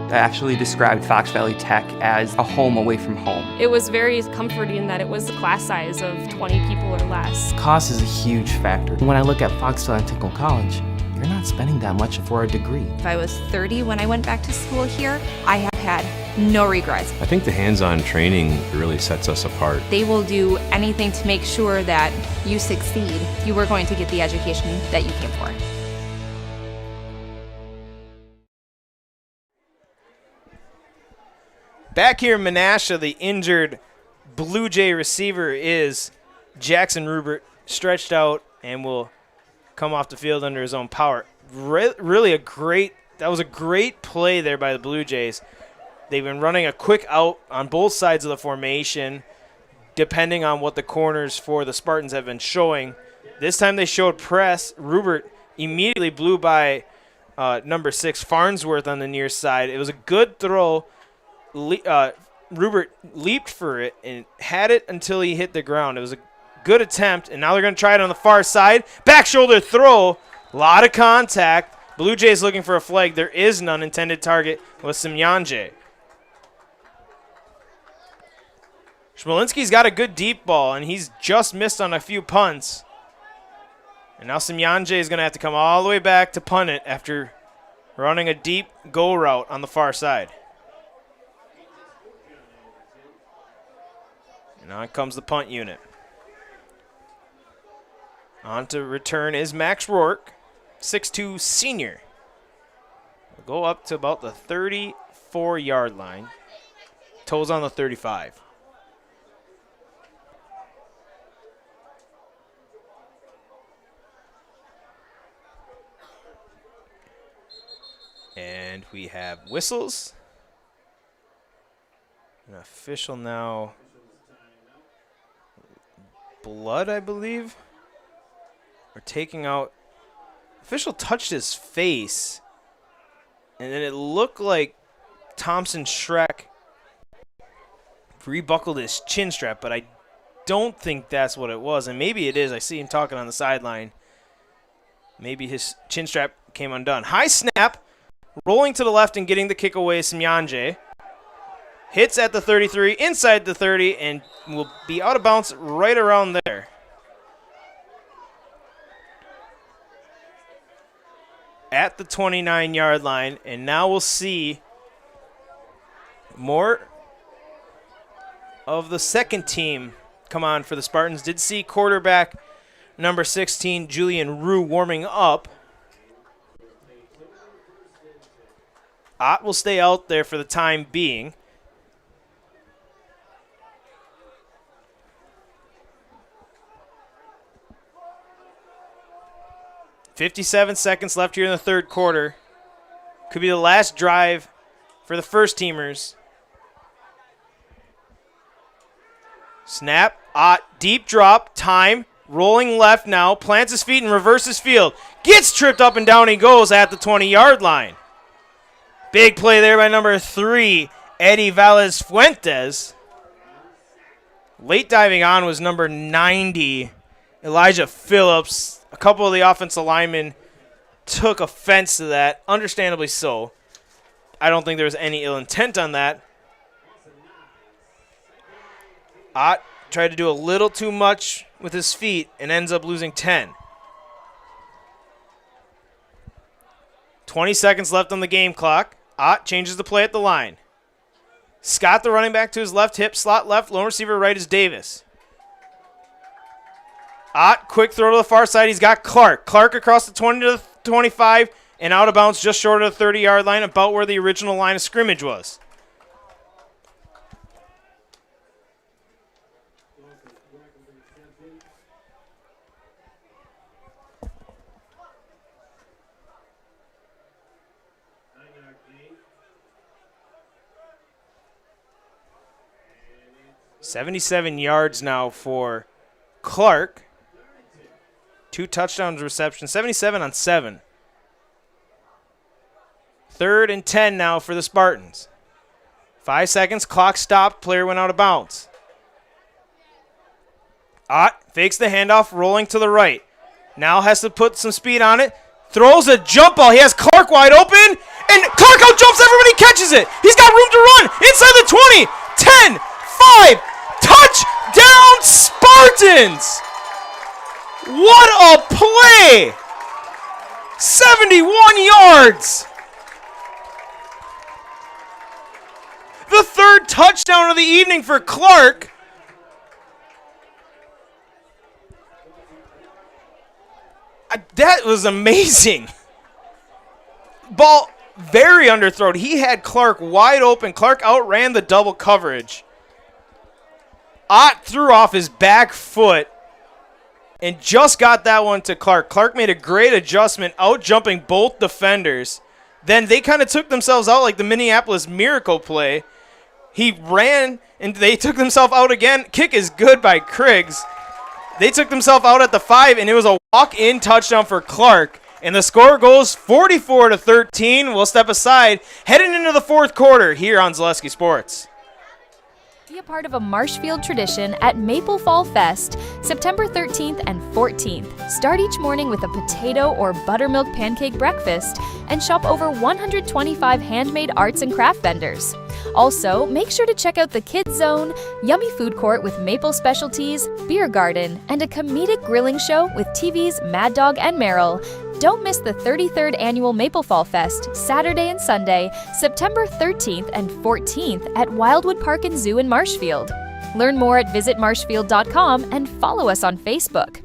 D: I actually described Fox Valley Tech as a home away from home.
N: It was very comforting that it was a class size of 20 people or less.
D: Cost is a huge factor. When I look at Fox Valley Technical College, you're not spending that much for a degree.
F: If I was 30 when I went back to school here, I have had no regrets.
G: I think the hands-on training really sets us apart.
F: They will do anything to make sure that you succeed. You are going to get the education that you came for.
A: Back here in Menasha, the injured Blue Jay receiver is Jackson Rupert, stretched out and will come off the field under his own power. Really that was a great play there by the Blue Jays. They've been running a quick out on both sides of the formation, depending on what the corners for the Spartans have been showing. This time they showed press. Rupert immediately blew by number 6, Farnsworth, on the near side. It was a good throw. Rupert leaped for it and had it until he hit the ground. It was a good attempt, and now they're going to try it on the far side. Back shoulder throw. A lot of contact. Blue Jays looking for a flag. There is none. Intended target was Simyanje. Schmalinski's got a good deep ball, and he's just missed on a few punts. And now Simyanje is going to have to come all the way back to punt it after running a deep go route on the far side. And on comes the punt unit. On to return is Max Rourke, 6'2", senior. We'll go up to about the 34-yard line. Toes on the 35. And we have whistles. An official now. Blood, I believe. Or taking out. Official touched his face. And then it looked like Thompson Schreck rebuckled his chin strap, but I don't think that's what it was. And maybe it is. I see him talking on the sideline. Maybe his chin strap came undone. High snap. Rolling to the left and getting the kick away, Simyanje. Hits at the 33, inside the 30, and will be out of bounds right around there. At the 29-yard line, and now we'll see more of the second team come on for the Spartans. Did see quarterback number 16, Julian Rue, warming up. Ott will stay out there for the time being. .57 seconds left here in the third quarter. Could be the last drive for the first teamers. Snap. Ott, deep drop, time. rolling left now, plants his feet and reverses field. Gets tripped up and down he goes at the 20-yard line. Big play there by number 3, Eddie Valles Fuentes. Late diving on was number 90, Elijah Phillips. A couple of the offensive linemen took offense to that, understandably so. I don't think there was any ill intent on that. Ott tried to do a little too much with his feet and ends up losing 10. 20 seconds left on the game clock. Ott changes the play at the line. Scott, the running back, to his left hip, slot left, lone receiver right is Davis. Ott, quick throw to the far side. He's got Clark. Clark across the 20 to the 25 and out of bounds just short of the 30-yard line, about where the original line of scrimmage was. $77 yards now for Clark. 2 touchdowns reception, 77 on 7. 3rd and 10 now for the Spartans. 5 seconds, clock stopped, player went out of bounds. Ott fakes the handoff, rolling to the right. Now has to put some speed on it. Throws a jump ball. He has Clark wide open, and Clark out jumps everybody, catches it. He's got room to run inside the 20, 10, 5. Touchdown Spartans! What a play! 71 yards! The 3rd touchdown of the evening for Clark. That was amazing. Ball very underthrown. He had Clark wide open. Clark outran the double coverage. Ott threw off his back foot and just got that one to Clark. Clark made a great adjustment, out-jumping both defenders. Then they kind of took themselves out like the Minneapolis Miracle play. He ran, and they took themselves out again. Kick is good by Kriggs. They took themselves out at the 5, and it was a walk-in touchdown for Clark. And the score goes 44-13. We'll step aside, heading into the 4th quarter here on Zaleski Sports.
B: Be a part of a Marshfield tradition at Maple Fall Fest, September 13th and 14th. Start each morning with a potato or buttermilk pancake breakfast and shop over 125 handmade arts and craft vendors. Also, make sure to check out the Kids Zone, yummy food court with maple specialties, beer garden, and a comedic grilling show with TV's Mad Dog and Meryl. Don't miss the 33rd Annual Maple Fall Fest, Saturday and Sunday, September 13th and 14th at Wildwood Park and Zoo in Marshfield. Learn more at visitmarshfield.com and follow us on Facebook.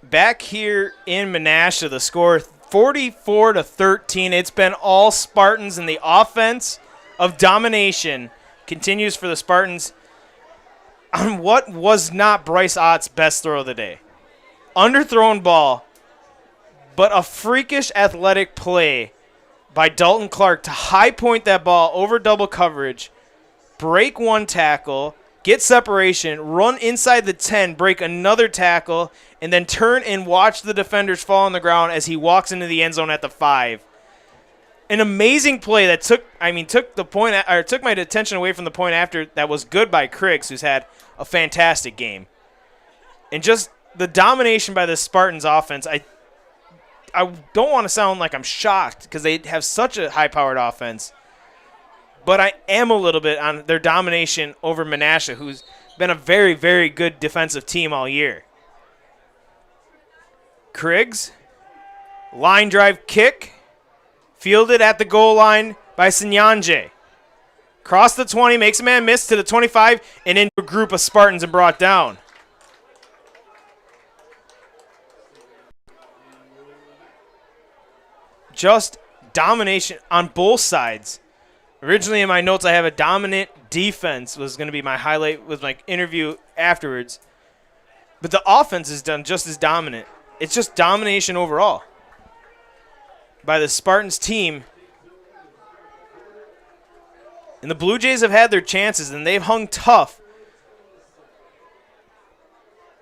A: Back here in Menasha, the score 44-13. It's been all Spartans, and the offense of domination continues for the Spartans on what was not Bryce Ott's best throw of the day. Underthrown ball, but a freakish athletic play by Dalton Clark to high point that ball over double coverage, break one tackle, get separation, run inside the 10, break another tackle, and then turn and watch the defenders fall on the ground as he walks into the end zone at the 5. An amazing play that took my attention away from the point after. That was good by Kriggs, who's had a fantastic game. And just the domination by the Spartans offense, I don't want to sound like I'm shocked because they have such a high-powered offense, but I am a little bit on their domination over Menasha, who's been a very, very good defensive team all year. Kriggs, line drive kick, fielded at the goal line by Sinyanje. Cross the 20, makes a man miss to the 25, and into a group of Spartans and brought down. Just domination on both sides. Originally in my notes, I have a dominant defense was going to be my highlight with my interview afterwards. But the offense is done just as dominant. It's just domination overall by the Spartans team. And the Blue Jays have had their chances, and they've hung tough.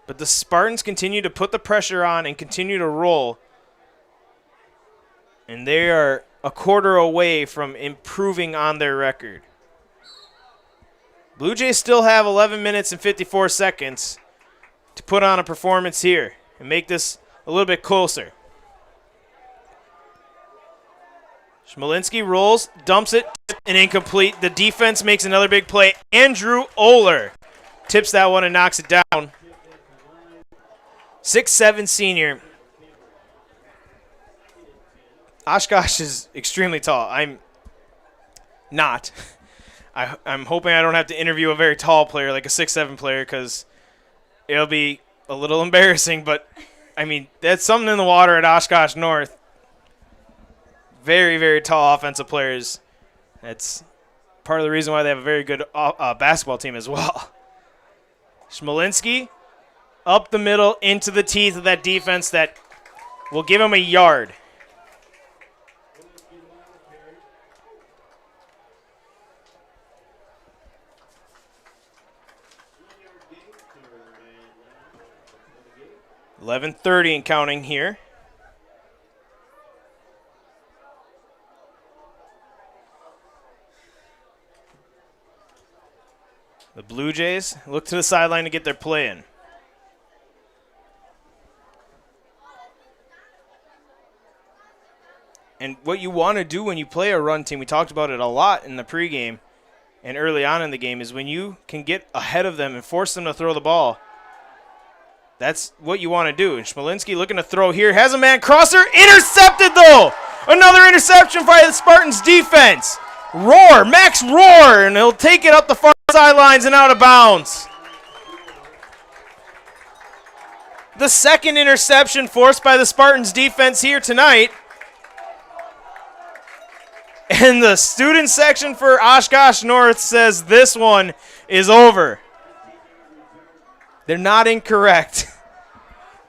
A: But the Spartans continue to put the pressure on and continue to roll. And they are a quarter away from improving on their record. Blue Jays still have 11 minutes and 54 seconds to put on a performance here and make this a little bit closer. Schmalinski rolls, dumps it, and incomplete. The defense makes another big play. Andrew Oler tips that one and knocks it down. 6'7" senior. Oshkosh is extremely tall. I'm not. I'm hoping I don't have to interview a very tall player like a 6'7" player because it'll be a little embarrassing. But, I mean, that's something in the water at Oshkosh North. Very, very tall offensive players. That's part of the reason why they have a very good basketball team as well. Schmalinski up the middle into the teeth of that defense that will give him a yard. .11:30 and counting here. The Blue Jays look to the sideline to get their play in. And what you want to do when you play a run team, we talked about it a lot in the pregame and early on in the game, is when you can get ahead of them and force them to throw the ball, that's what you want to do. And Schmalinski looking to throw here. Has a man crosser. Intercepted, though. Another interception by the Spartans defense. Roar, Max Roar, and he'll take it up the far sidelines and out of bounds. The second interception forced by the Spartans defense here tonight. And the student section for Oshkosh North says this one is over. They're not incorrect,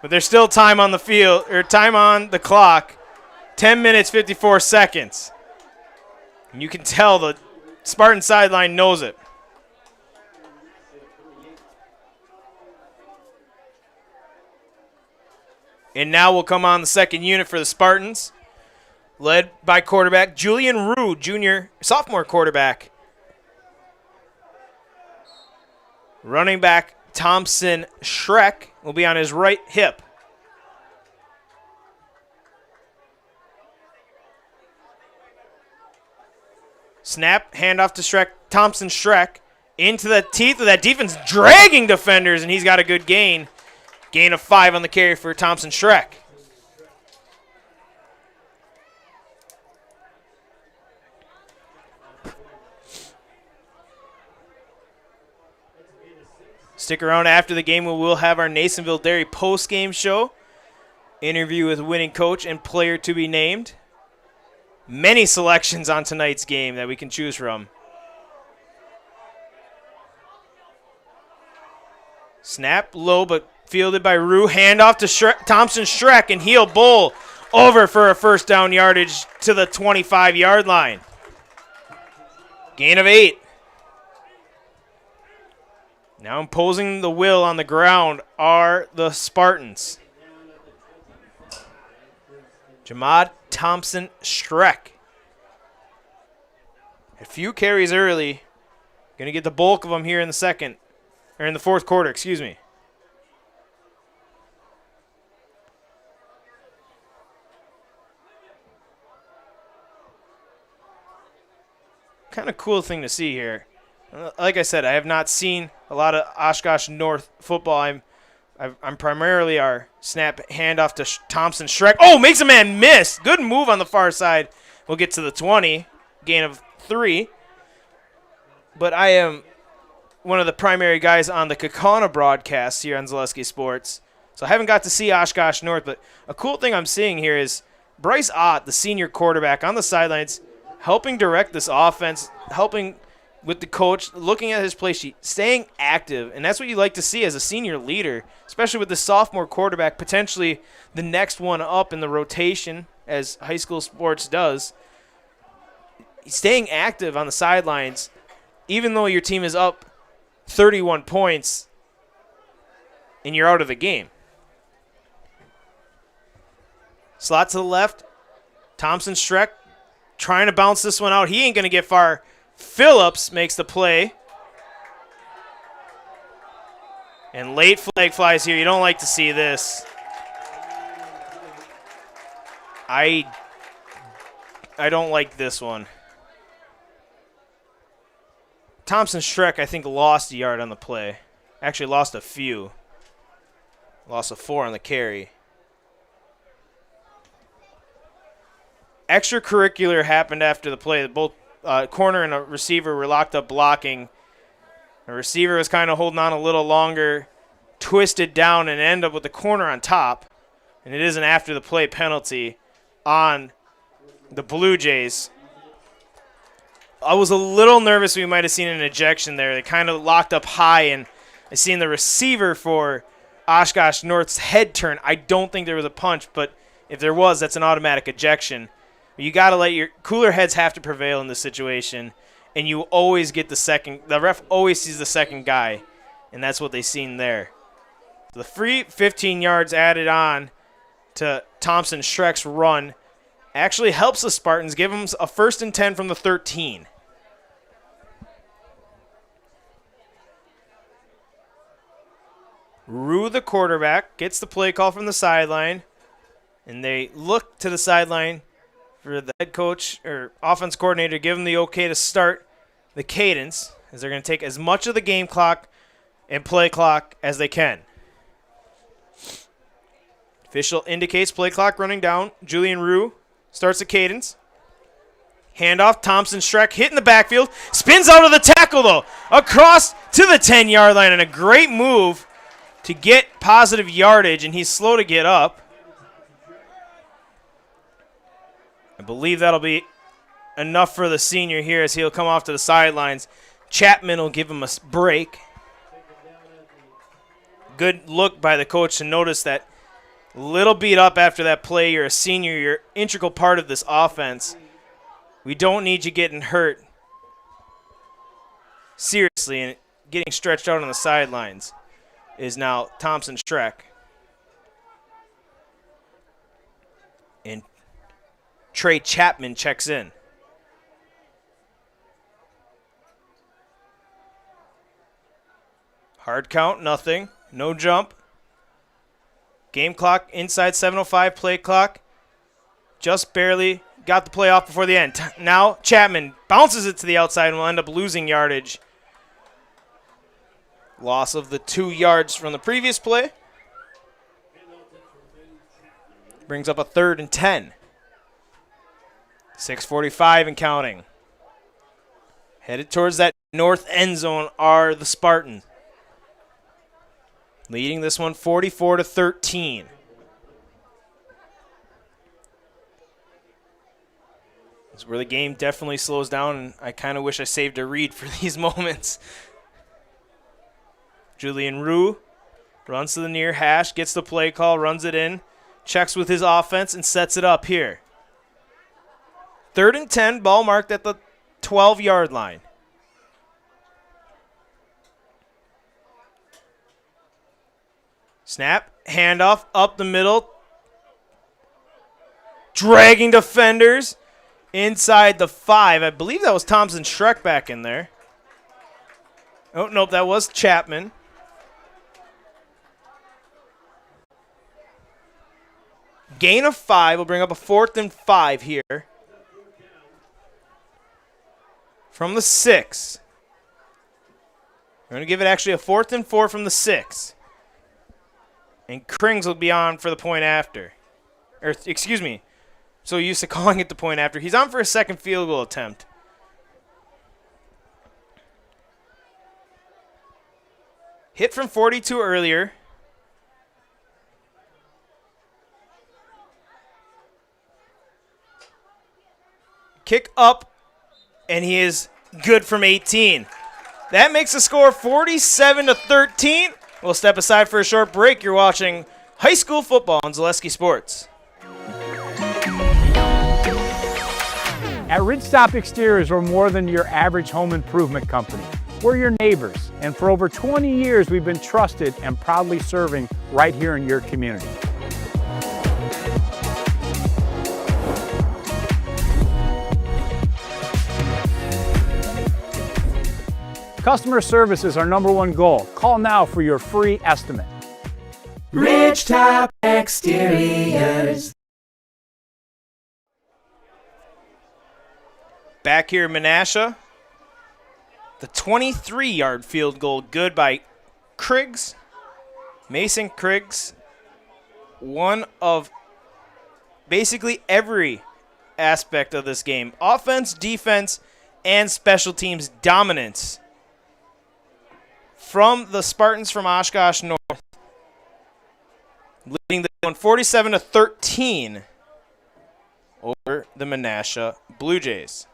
A: but there's still time on the field, or time on the clock. 10 minutes, 54 seconds. And you can tell the Spartan sideline knows it. And now will come on the second unit for the Spartans, led by quarterback Julian Rue, sophomore quarterback. Running back Thompson Schreck will be on his right hip. Snap, handoff to Schreck. Thompson Schreck into the teeth of that defense, dragging defenders, and he's got a good gain. Gain of 5 on the carry for Thompson Schreck. Stick around after the game. We will have our Nasonville Dairy post-game show. Interview with winning coach and player to be named. Many selections on tonight's game that we can choose from. Snap low, but fielded by Rue. Handoff to Thompson Schreck, and he'll bowl over for a first down yardage to the 25-yard line. Gain of 8. Now imposing the will on the ground are the Spartans. Jamad Thompson Schreck. A few carries early. Going to get the bulk of them here in the fourth quarter, excuse me. Kind of cool thing to see here. Like I said, I have not seen a lot of Oshkosh North football. I'm primarily our snap handoff to Thompson Schreck. Oh, makes a man miss. Good move on the far side. We'll get to the 20. Gain of 3. But I am one of the primary guys on the Kakana broadcast here on Zaleski Sports. So I haven't got to see Oshkosh North, but a cool thing I'm seeing here is Bryce Ott, the senior quarterback, on the sidelines, helping direct this offense, helping with the coach, looking at his play sheet, staying active, and that's what you like to see as a senior leader, especially with the sophomore quarterback, potentially the next one up in the rotation, as high school sports does. Staying active on the sidelines, even though your team is up 31 points and you're out of the game. Slot to the left. Thompson Streck trying to bounce this one out. He ain't going to get far. Phillips makes the play. And late flag flies here. You don't like to see this. I don't like this one. Thompson Streck, I think, lost a yard on the play. Actually lost a few. Lost a 4 on the carry. Extracurricular happened after the play. Both corner and a receiver were locked up blocking. The receiver was kind of holding on a little longer, twisted down, and ended up with the corner on top. And it is an after the play penalty on the Blue Jays. I was a little nervous we might have seen an ejection there. They kind of locked up high, and I seen the receiver for Oshkosh North's head turn. I don't think there was a punch, but if there was, that's an automatic ejection. You got to let your cooler heads have to prevail in this situation, and you always get the second. The ref always sees the second guy, and that's what they seen there. The free 15 yards added on to Thompson Streck's run actually helps the Spartans, give them a 1st and 10 from the 13. Rue, the quarterback, gets the play call from the sideline, and they look to the sideline for the head coach or offense coordinator to give them the okay to start the cadence, as they're going to take as much of the game clock and play clock as they can. Official indicates play clock running down. Julian Rue starts the cadence. Handoff, Thompson Streck hitting the backfield. Spins out of the tackle, though. Across to the 10-yard line, and a great move to get positive yardage, and he's slow to get up. I believe that'll be enough for the senior here as he'll come off to the sidelines. Chapman will give him a break. Good look by the coach to notice that little beat up after that play. You're a senior. You're an integral part of this offense. We don't need you getting hurt seriously and getting stretched out on the sidelines is now Thompson Streck. And Trey Chapman checks in. Hard count, nothing. No jump. Game clock inside 7:05, play clock. Just barely got the play off before the end. Now Chapman bounces it to the outside and will end up losing yardage. Loss of the 2 yards from the previous play. Brings up a 3rd and 10. 6:45 and counting. Headed towards that north end zone are the Spartans. Leading this one 44-13. It's where the game definitely slows down, and I kind of wish I saved a read for these moments. Julian Rue runs to the near hash, gets the play call, runs it in, checks with his offense, and sets it up here. 3rd and 10, ball marked at the 12-yard line. Snap, handoff, up the middle. Dragging defenders inside the 5. I believe that was Thompson Streck back in there. Oh, nope, that was Chapman. Gain of 5 will bring up a 4th and 5 here. From the 6. We're going to give it actually a 4th and 4 from the 6. And Krings will be on for the point after. Or, excuse me. So used to calling it the point after. He's on for a second field goal attempt. Hit from 42 earlier. Kick up, and he is good from 18. That makes the score 47-13. We'll step aside for a short break. You're watching high school football on Zaleski Sports.
C: At Ridgestop Exteriors, we're more than your average home improvement company. We're your neighbors, and for over 20 years, we've been trusted and proudly serving right here in your community. Customer service is our #1 goal. Call now for your free estimate.
D: Ridgetop Exteriors.
A: Back here in Menasha, the 23-yard field goal good by Kriggs, Mason Kriggs, one of basically every aspect of this game. Offense, defense, and special teams dominance from the Spartans from Oshkosh North, leading the one 47-13 over the Menasha Blue Jays.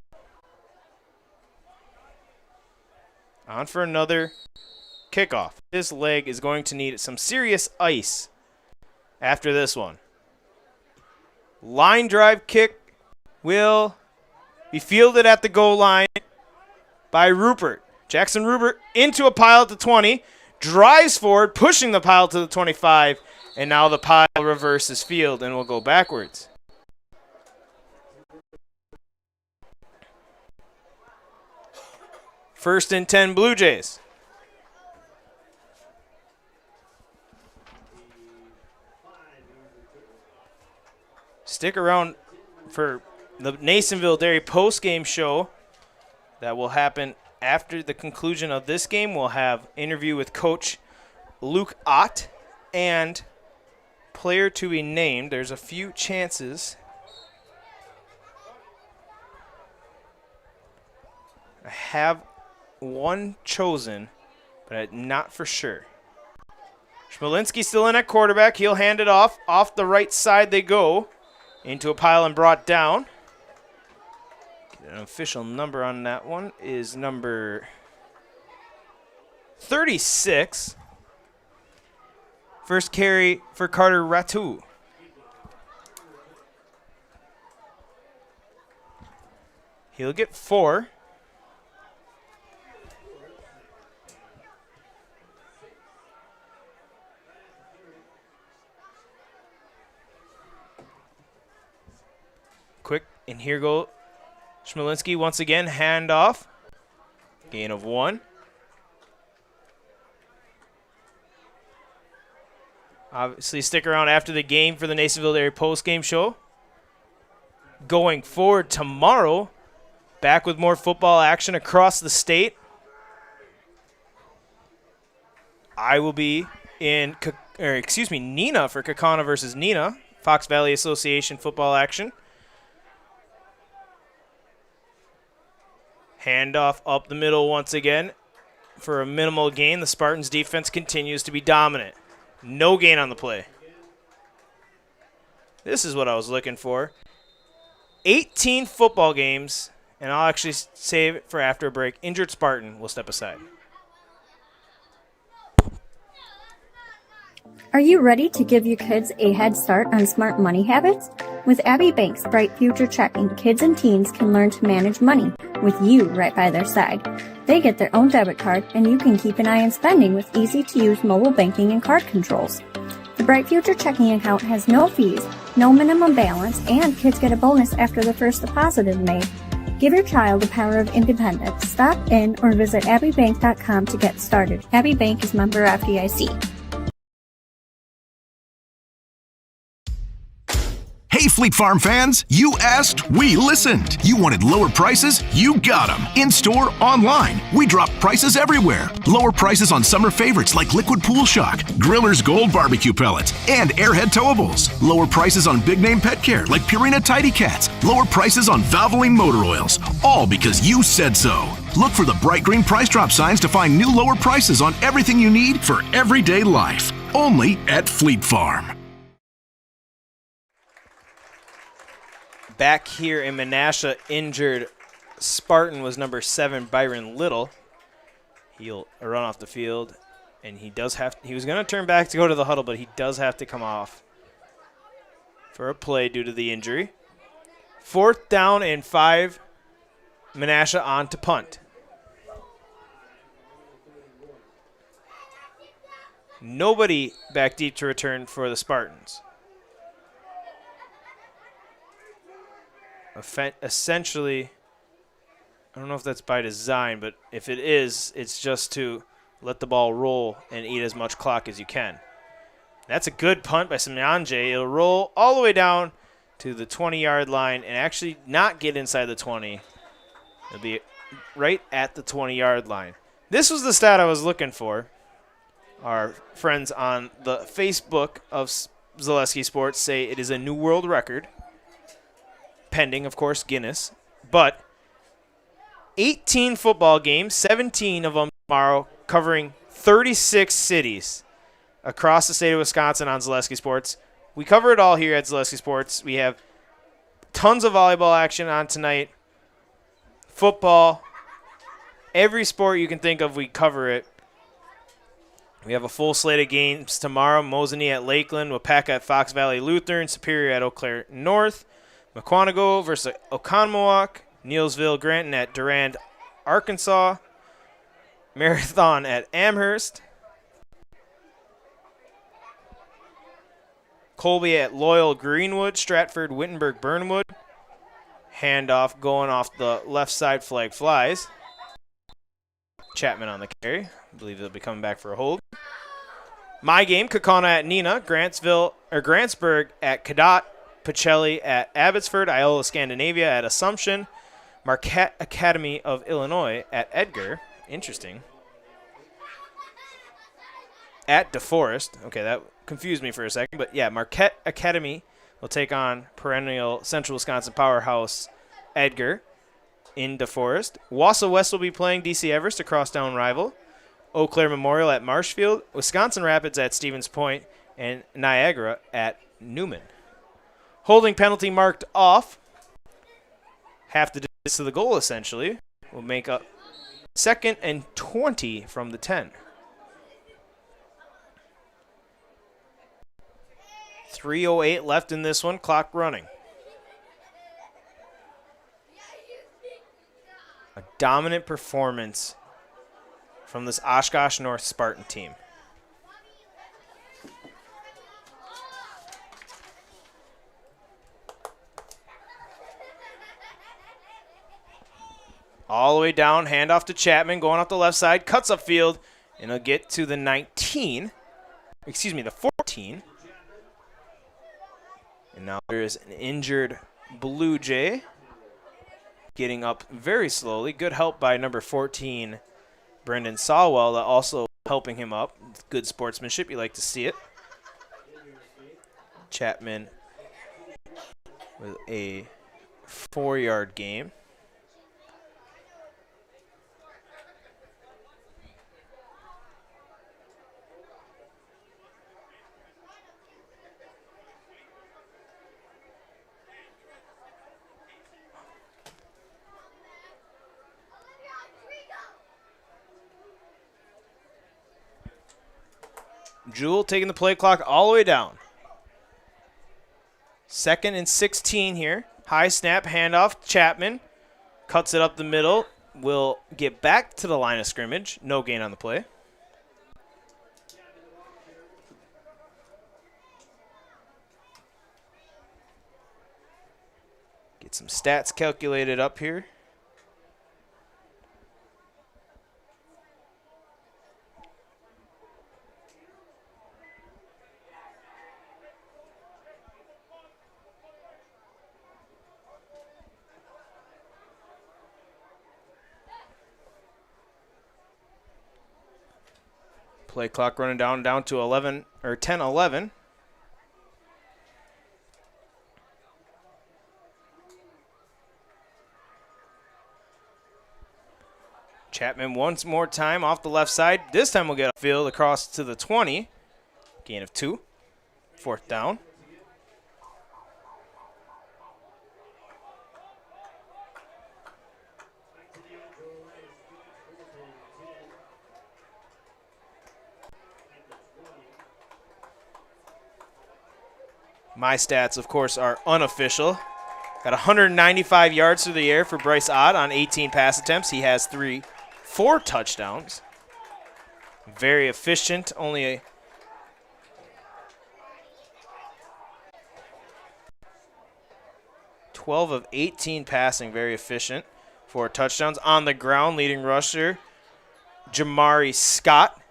A: On for another kickoff. This leg is going to need some serious ice after this one. Line drive kick will be fielded at the goal line by Rupert. Jackson Rupert into a pile at the 20, drives forward, pushing the pile to the 25, and now the pile reverses field and will go backwards. First and 10 Blue Jays. Stick around for the Nasonville Dairy post-game show that will happen after the conclusion of this game. We'll have interview with Coach Luke Ott and player to be named. There's a few chances. I have one chosen, but I'm not for sure. Schmalinski still in at quarterback. He'll hand it off. Off the right side they go. Into a pile and brought down. An official number on that one is number 36. First carry for Carter Ratu. He'll get 4. Quick, and here go Schmalinski once again, hand off. Gain of 1. Obviously, stick around after the game for the Nasonville Dairy post-game show. Going forward tomorrow, back with more football action across the state. I will be in, Neenah for Kaukauna versus Neenah, Fox Valley Association football action. Handoff up the middle once again for a minimal gain. The Spartans' defense continues to be dominant. No gain on the play. This is what I was looking for. 18 football games, and I'll actually save it for after a break. Injured Spartan will step aside.
S: Are you ready to give your kids a head start on smart money habits? With Abbey Bank's Bright Future Checking, kids and teens can learn to manage money with you right by their side. They get their own debit card, and you can keep an eye on spending with easy-to-use mobile banking and card controls. The Bright Future Checking account has no fees, no minimum balance, and kids get a bonus after the first deposit is made. Give your child the power of independence. Stop in or visit abbeybank.com to get started. Abbey Bank is member FDIC.
K: Hey, Fleet Farm fans, you asked, we listened. You wanted lower prices? You got them. In-store, online. We drop prices everywhere. Lower prices on summer favorites like Liquid Pool Shock, Griller's Gold Barbecue Pellets, and Airhead Towables. Lower prices on big name pet care like Purina Tidy Cats. Lower prices on Valvoline motor oils. All because you said so. Look for the bright green price drop signs to find new lower prices on everything you need for everyday life. Only at Fleet Farm.
A: Back here in Menasha, injured Spartan was number 7, Byron Little. He'll run off the field, and he was going to turn back to go to the huddle, but he does have to come off for a play due to the injury. 4th down and 5. Menasha on to punt. Nobody back deep to return for the Spartans. Essentially, I don't know if that's by design, but if it is, it's just to let the ball roll and eat as much clock as you can. That's a good punt by Simyanje. It'll roll all the way down to the 20-yard line and actually not get inside the 20. It'll be right at the 20-yard line. This was the stat I was looking for. Our friends on the Facebook of Zaleski Sports say it is a new world record, pending, of course, Guinness. But 18 football games, 17 of them tomorrow, covering 36 cities across the state of Wisconsin on Zaleski Sports. We cover it all here at Zaleski Sports. We have tons of volleyball action on tonight, football, every sport you can think of, we cover it. We have a full slate of games tomorrow. Mosinee at Lakeland, Wapaka at Fox Valley Lutheran, Superior at Eau Claire North, McQuantico versus Oconomowoc, Neilsville Granton at Durand, Arkansas, Marathon at Amherst, Colby at Loyal Greenwood, Stratford Wittenberg Burnwood. Handoff going off the left side, flag flies. Chapman on the carry. I believe they'll be coming back for a hold. My game, Kaukauna at Neenah, Grantsburg at Cadott, Pacelli at Abbotsford, Iola Scandinavia at Assumption, Marquette Academy of Illinois at Edgar. Interesting. At DeForest. Okay, that confused me for a second, but yeah, Marquette Academy will take on perennial Central Wisconsin powerhouse Edgar in DeForest. Wausau West will be playing DC Everest, a crosstown rival. Eau Claire Memorial at Marshfield, Wisconsin Rapids at Stevens Point, and Niagara at Newman. Holding penalty marked off. Half the distance to the goal, essentially. Will make up 2nd and 20 from the 10. 3:08 left in this one, clock running. A dominant performance from this Oshkosh North Spartan team. All the way down, handoff to Chapman, going off the left side, cuts upfield, and he'll get to the 19. Excuse me, the 14. And now there is an injured Blue Jay getting up very slowly. Good help by number 14, Brendan Sawwell, also helping him up. Good sportsmanship. You like to see it. Chapman with a 4-yard gain. Jewell taking the play clock all the way down. 2nd and 16 here. High snap, handoff, Chapman. Cuts it up the middle. Will get back to the line of scrimmage. No gain on the play. Get some stats calculated up here. Play clock running down to 11 or 10-11. Chapman once more time off the left side. This time we'll get a field across to the 20. Gain of 2. 4th down. My stats, of course, are unofficial. Got 195 yards through the air for Bryce Ott on 18 pass attempts. He has 4 touchdowns. Very efficient, only 12 of 18 passing, very efficient. 4 touchdowns. On the ground, leading rusher, Jamari Scott.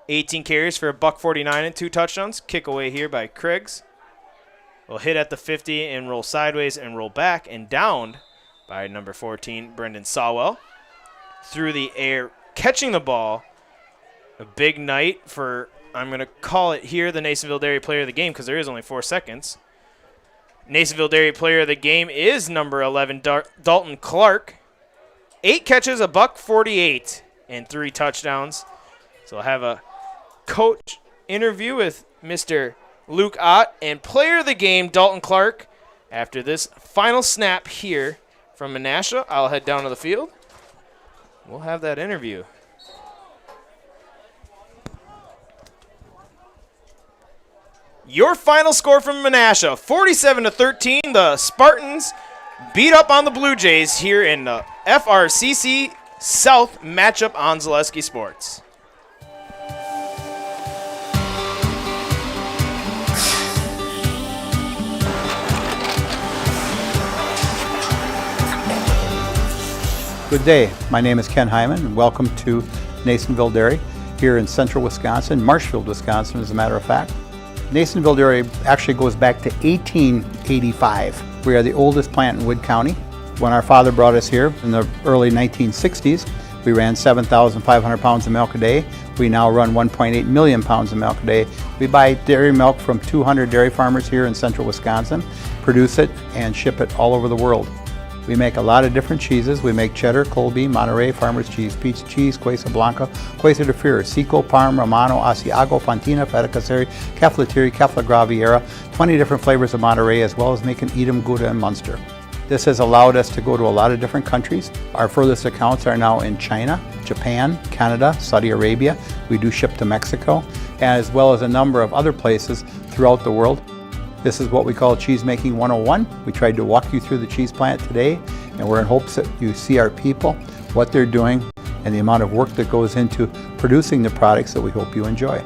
A: 18 carries for a $149 and 2 touchdowns. Kick away here by Craigs. Will hit at the 50 and roll sideways and roll back and downed by number 14, Brendan Sawell. Through the air, catching the ball. A big night for, I'm going to call it here, the Nasonville Dairy Player of the Game because there is only 4 seconds. Nasonville Dairy Player of the Game is number 11, Dalton Clark. 8 catches, a $148 and 3 touchdowns. So I'll have a coach interview with Mr. Luke Ott and player of the game, Dalton Clark. After this final snap here from Menasha, I'll head down to the field. We'll have that interview. Your final score from Menasha, 47-13. The Spartans beat up on the Blue Jays here in the FRCC South matchup on Zaleski Sports.
E: Good day. My name is Ken Hyman, and welcome to Nasonville Dairy here in central Wisconsin, Marshfield, Wisconsin, as a matter of fact. Nasonville Dairy actually goes back to 1885. We are the oldest plant in Wood County. When our father brought us here in the early 1960s, we ran 7,500 pounds of milk a day. We now run 1.8 million pounds of milk a day. We buy dairy milk from 200 dairy farmers here in central Wisconsin, produce it, and ship it all over the world. We make a lot of different cheeses. We make cheddar, Colby, Monterey, Farmer's Cheese, Pizza Cheese, Quesa Blanca, Quesa de Freer, Seco, Parm, Romano, Asiago, Fontina, Feta Caseri, Caflatiri, Cafla Graviera, 20 different flavors of Monterey, as well as making Edam, Gouda, and Munster. This has allowed us to go to a lot of different countries. Our furthest accounts are now in China, Japan, Canada, Saudi Arabia. We do ship to Mexico, as well as a number of other places throughout the world. This is what we call Cheese Making 101. We tried to walk you through the cheese plant today, and we're in hopes that you see our people, what they're doing, and the amount of work that goes into producing the products that we hope you enjoy.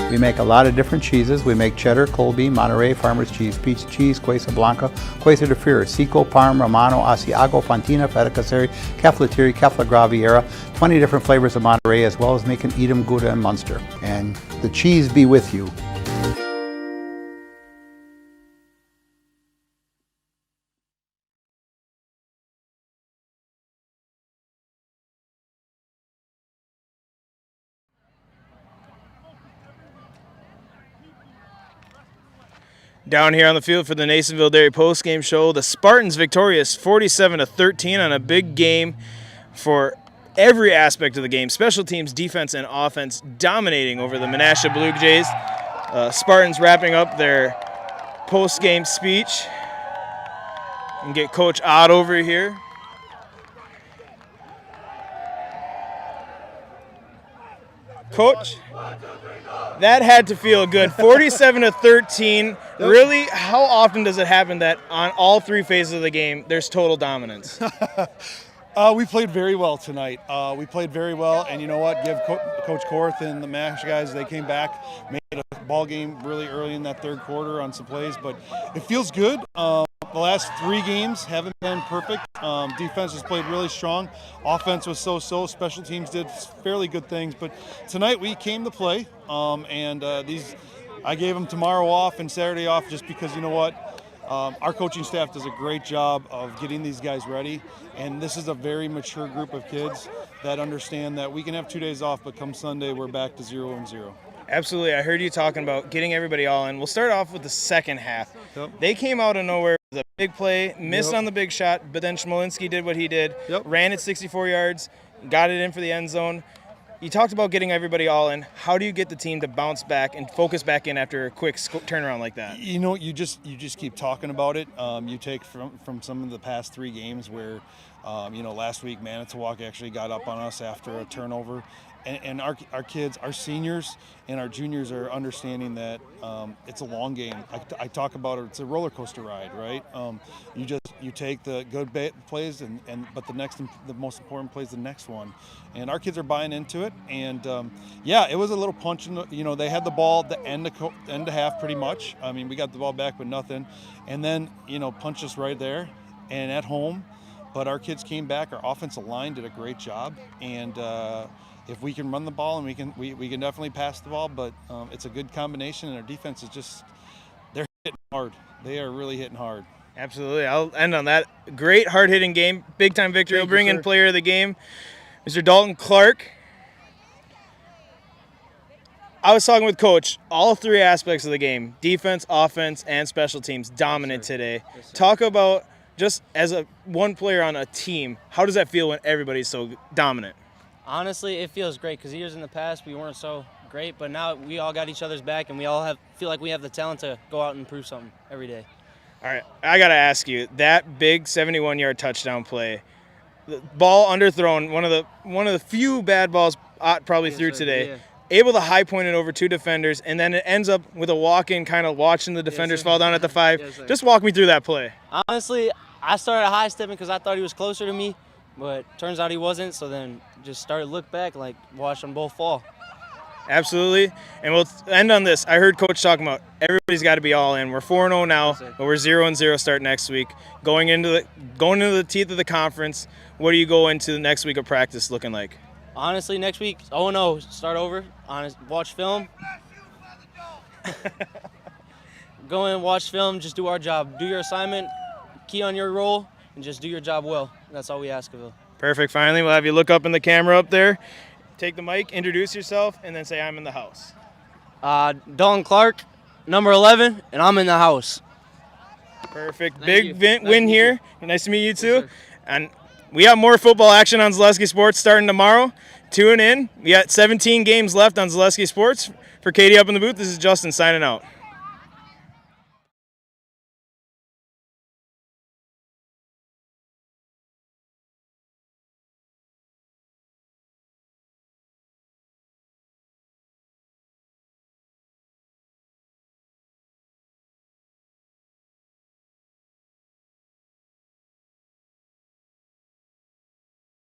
E: We make a lot of different cheeses. We make cheddar, Colby, Monterey, Farmer's Cheese, Pizza Cheese, Quesa Blanca, Quesa de Freer, Seco, Parm, Romano, Asiago, Fontina, Feta Caseri, Caflatiri, Cafla Graviera, 20 different flavors of Monterey, as well as making Edam, Gouda, and Munster. And the cheese be with you.
A: Down here on the field for the Nasonville Dairy postgame show, the Spartans victorious 47-13 on a big game for every aspect of the game. Special teams, defense, and offense dominating over the Menasha Blue Jays. Spartans wrapping up their postgame speech. And get Coach Ott over here. Coach, that had to feel good. 47-13. Really, how often does it happen that on all three phases of the game, there's total dominance?
I: We played very well tonight. We played very well, and you know what? Give Coach Korth and the Menasha guys, they came back, made a ball game really early in that third quarter on some plays, but it feels good. The last 3 games haven't been perfect. Defense has played really strong. Offense was so-so. Special teams did fairly good things, but tonight we came to play, and I gave them tomorrow off and Saturday off just because, you know what? Our coaching staff does a great job of getting these guys ready, and this is a very mature group of kids that understand that we can have 2 days off, but come Sunday we're back to 0-0.
A: Absolutely. I heard you talking about getting everybody all in. We'll start off with the second half.
I: Yep.
A: They came out of nowhere with a big play, missed
I: Yep.
A: on the big shot, but then Schmolinski did what he did, ran it 64 yards, got it in for the end zone. You talked about getting everybody all in. How do you get the team to bounce back and focus back in after a quick turnaround like that?
I: You know, you just keep talking about it. You take from some of the past 3 games where, last week Manitowoc actually got up on us after a turnover. And our kids, our seniors and our juniors are understanding that it's a long game. I talk about it, it's a roller coaster ride, right? You take the good plays but the most important play is the next one. And our kids are buying into it. And it was a little punch in the, they had the ball at the end of half pretty much. I mean, we got the ball back with nothing. And then, punched us right there and at home. But our kids came back. Our offensive line did a great job. And if we can run the ball, and we can definitely pass the ball, but it's a good combination, and our defense is they're hitting hard. They are really hitting hard.
A: Absolutely. I'll end on that. Great hard-hitting game, big-time victory. We'll bring in player of the game, Mr. Dalton Clark. I was talking with Coach. All 3 aspects of the game, defense, offense, and special teams, dominant today. Talk about just as one player on a team, how does that feel when everybody's so dominant?
T: Honestly, it feels great because years in the past we weren't so great, but now we all got each other's back and we all feel like we have the talent to go out and prove something every day.
A: All right, I got to ask you, that big 71-yard touchdown play, the ball underthrown, one of the few bad balls Ott probably threw today. Yeah. Able to high point it over 2 defenders, and then it ends up with a walk-in, kind of watching the defenders fall down at the 5. Just walk me through that play.
T: Honestly, I started high stepping because I thought he was closer to me, but turns out he wasn't, so then just started to look back, watch them both fall.
A: Absolutely. And we'll end on this. I heard Coach talking about everybody's got to be all in. We're 4-0 now, but we're 0-0 start next week. Going into the teeth of the conference, what do you go into the next week of practice looking like?
T: Honestly, next week, 0-0, start over, watch film. Go in, watch film, just do our job. Do your assignment, key on your role, and just do your job well. That's all we ask of you.
A: Perfect. Finally, we'll have you look up in the camera up there. Take the mic, introduce yourself, and then say, I'm in the house.
T: Dalton Clark, number 11, and I'm in the house.
A: Perfect. Big win here. Nice to meet you, too. And we got more football action on Zaleski Sports starting tomorrow. Tune in. We got 17 games left on Zaleski Sports. For Katie up in the booth, this is Justin signing out.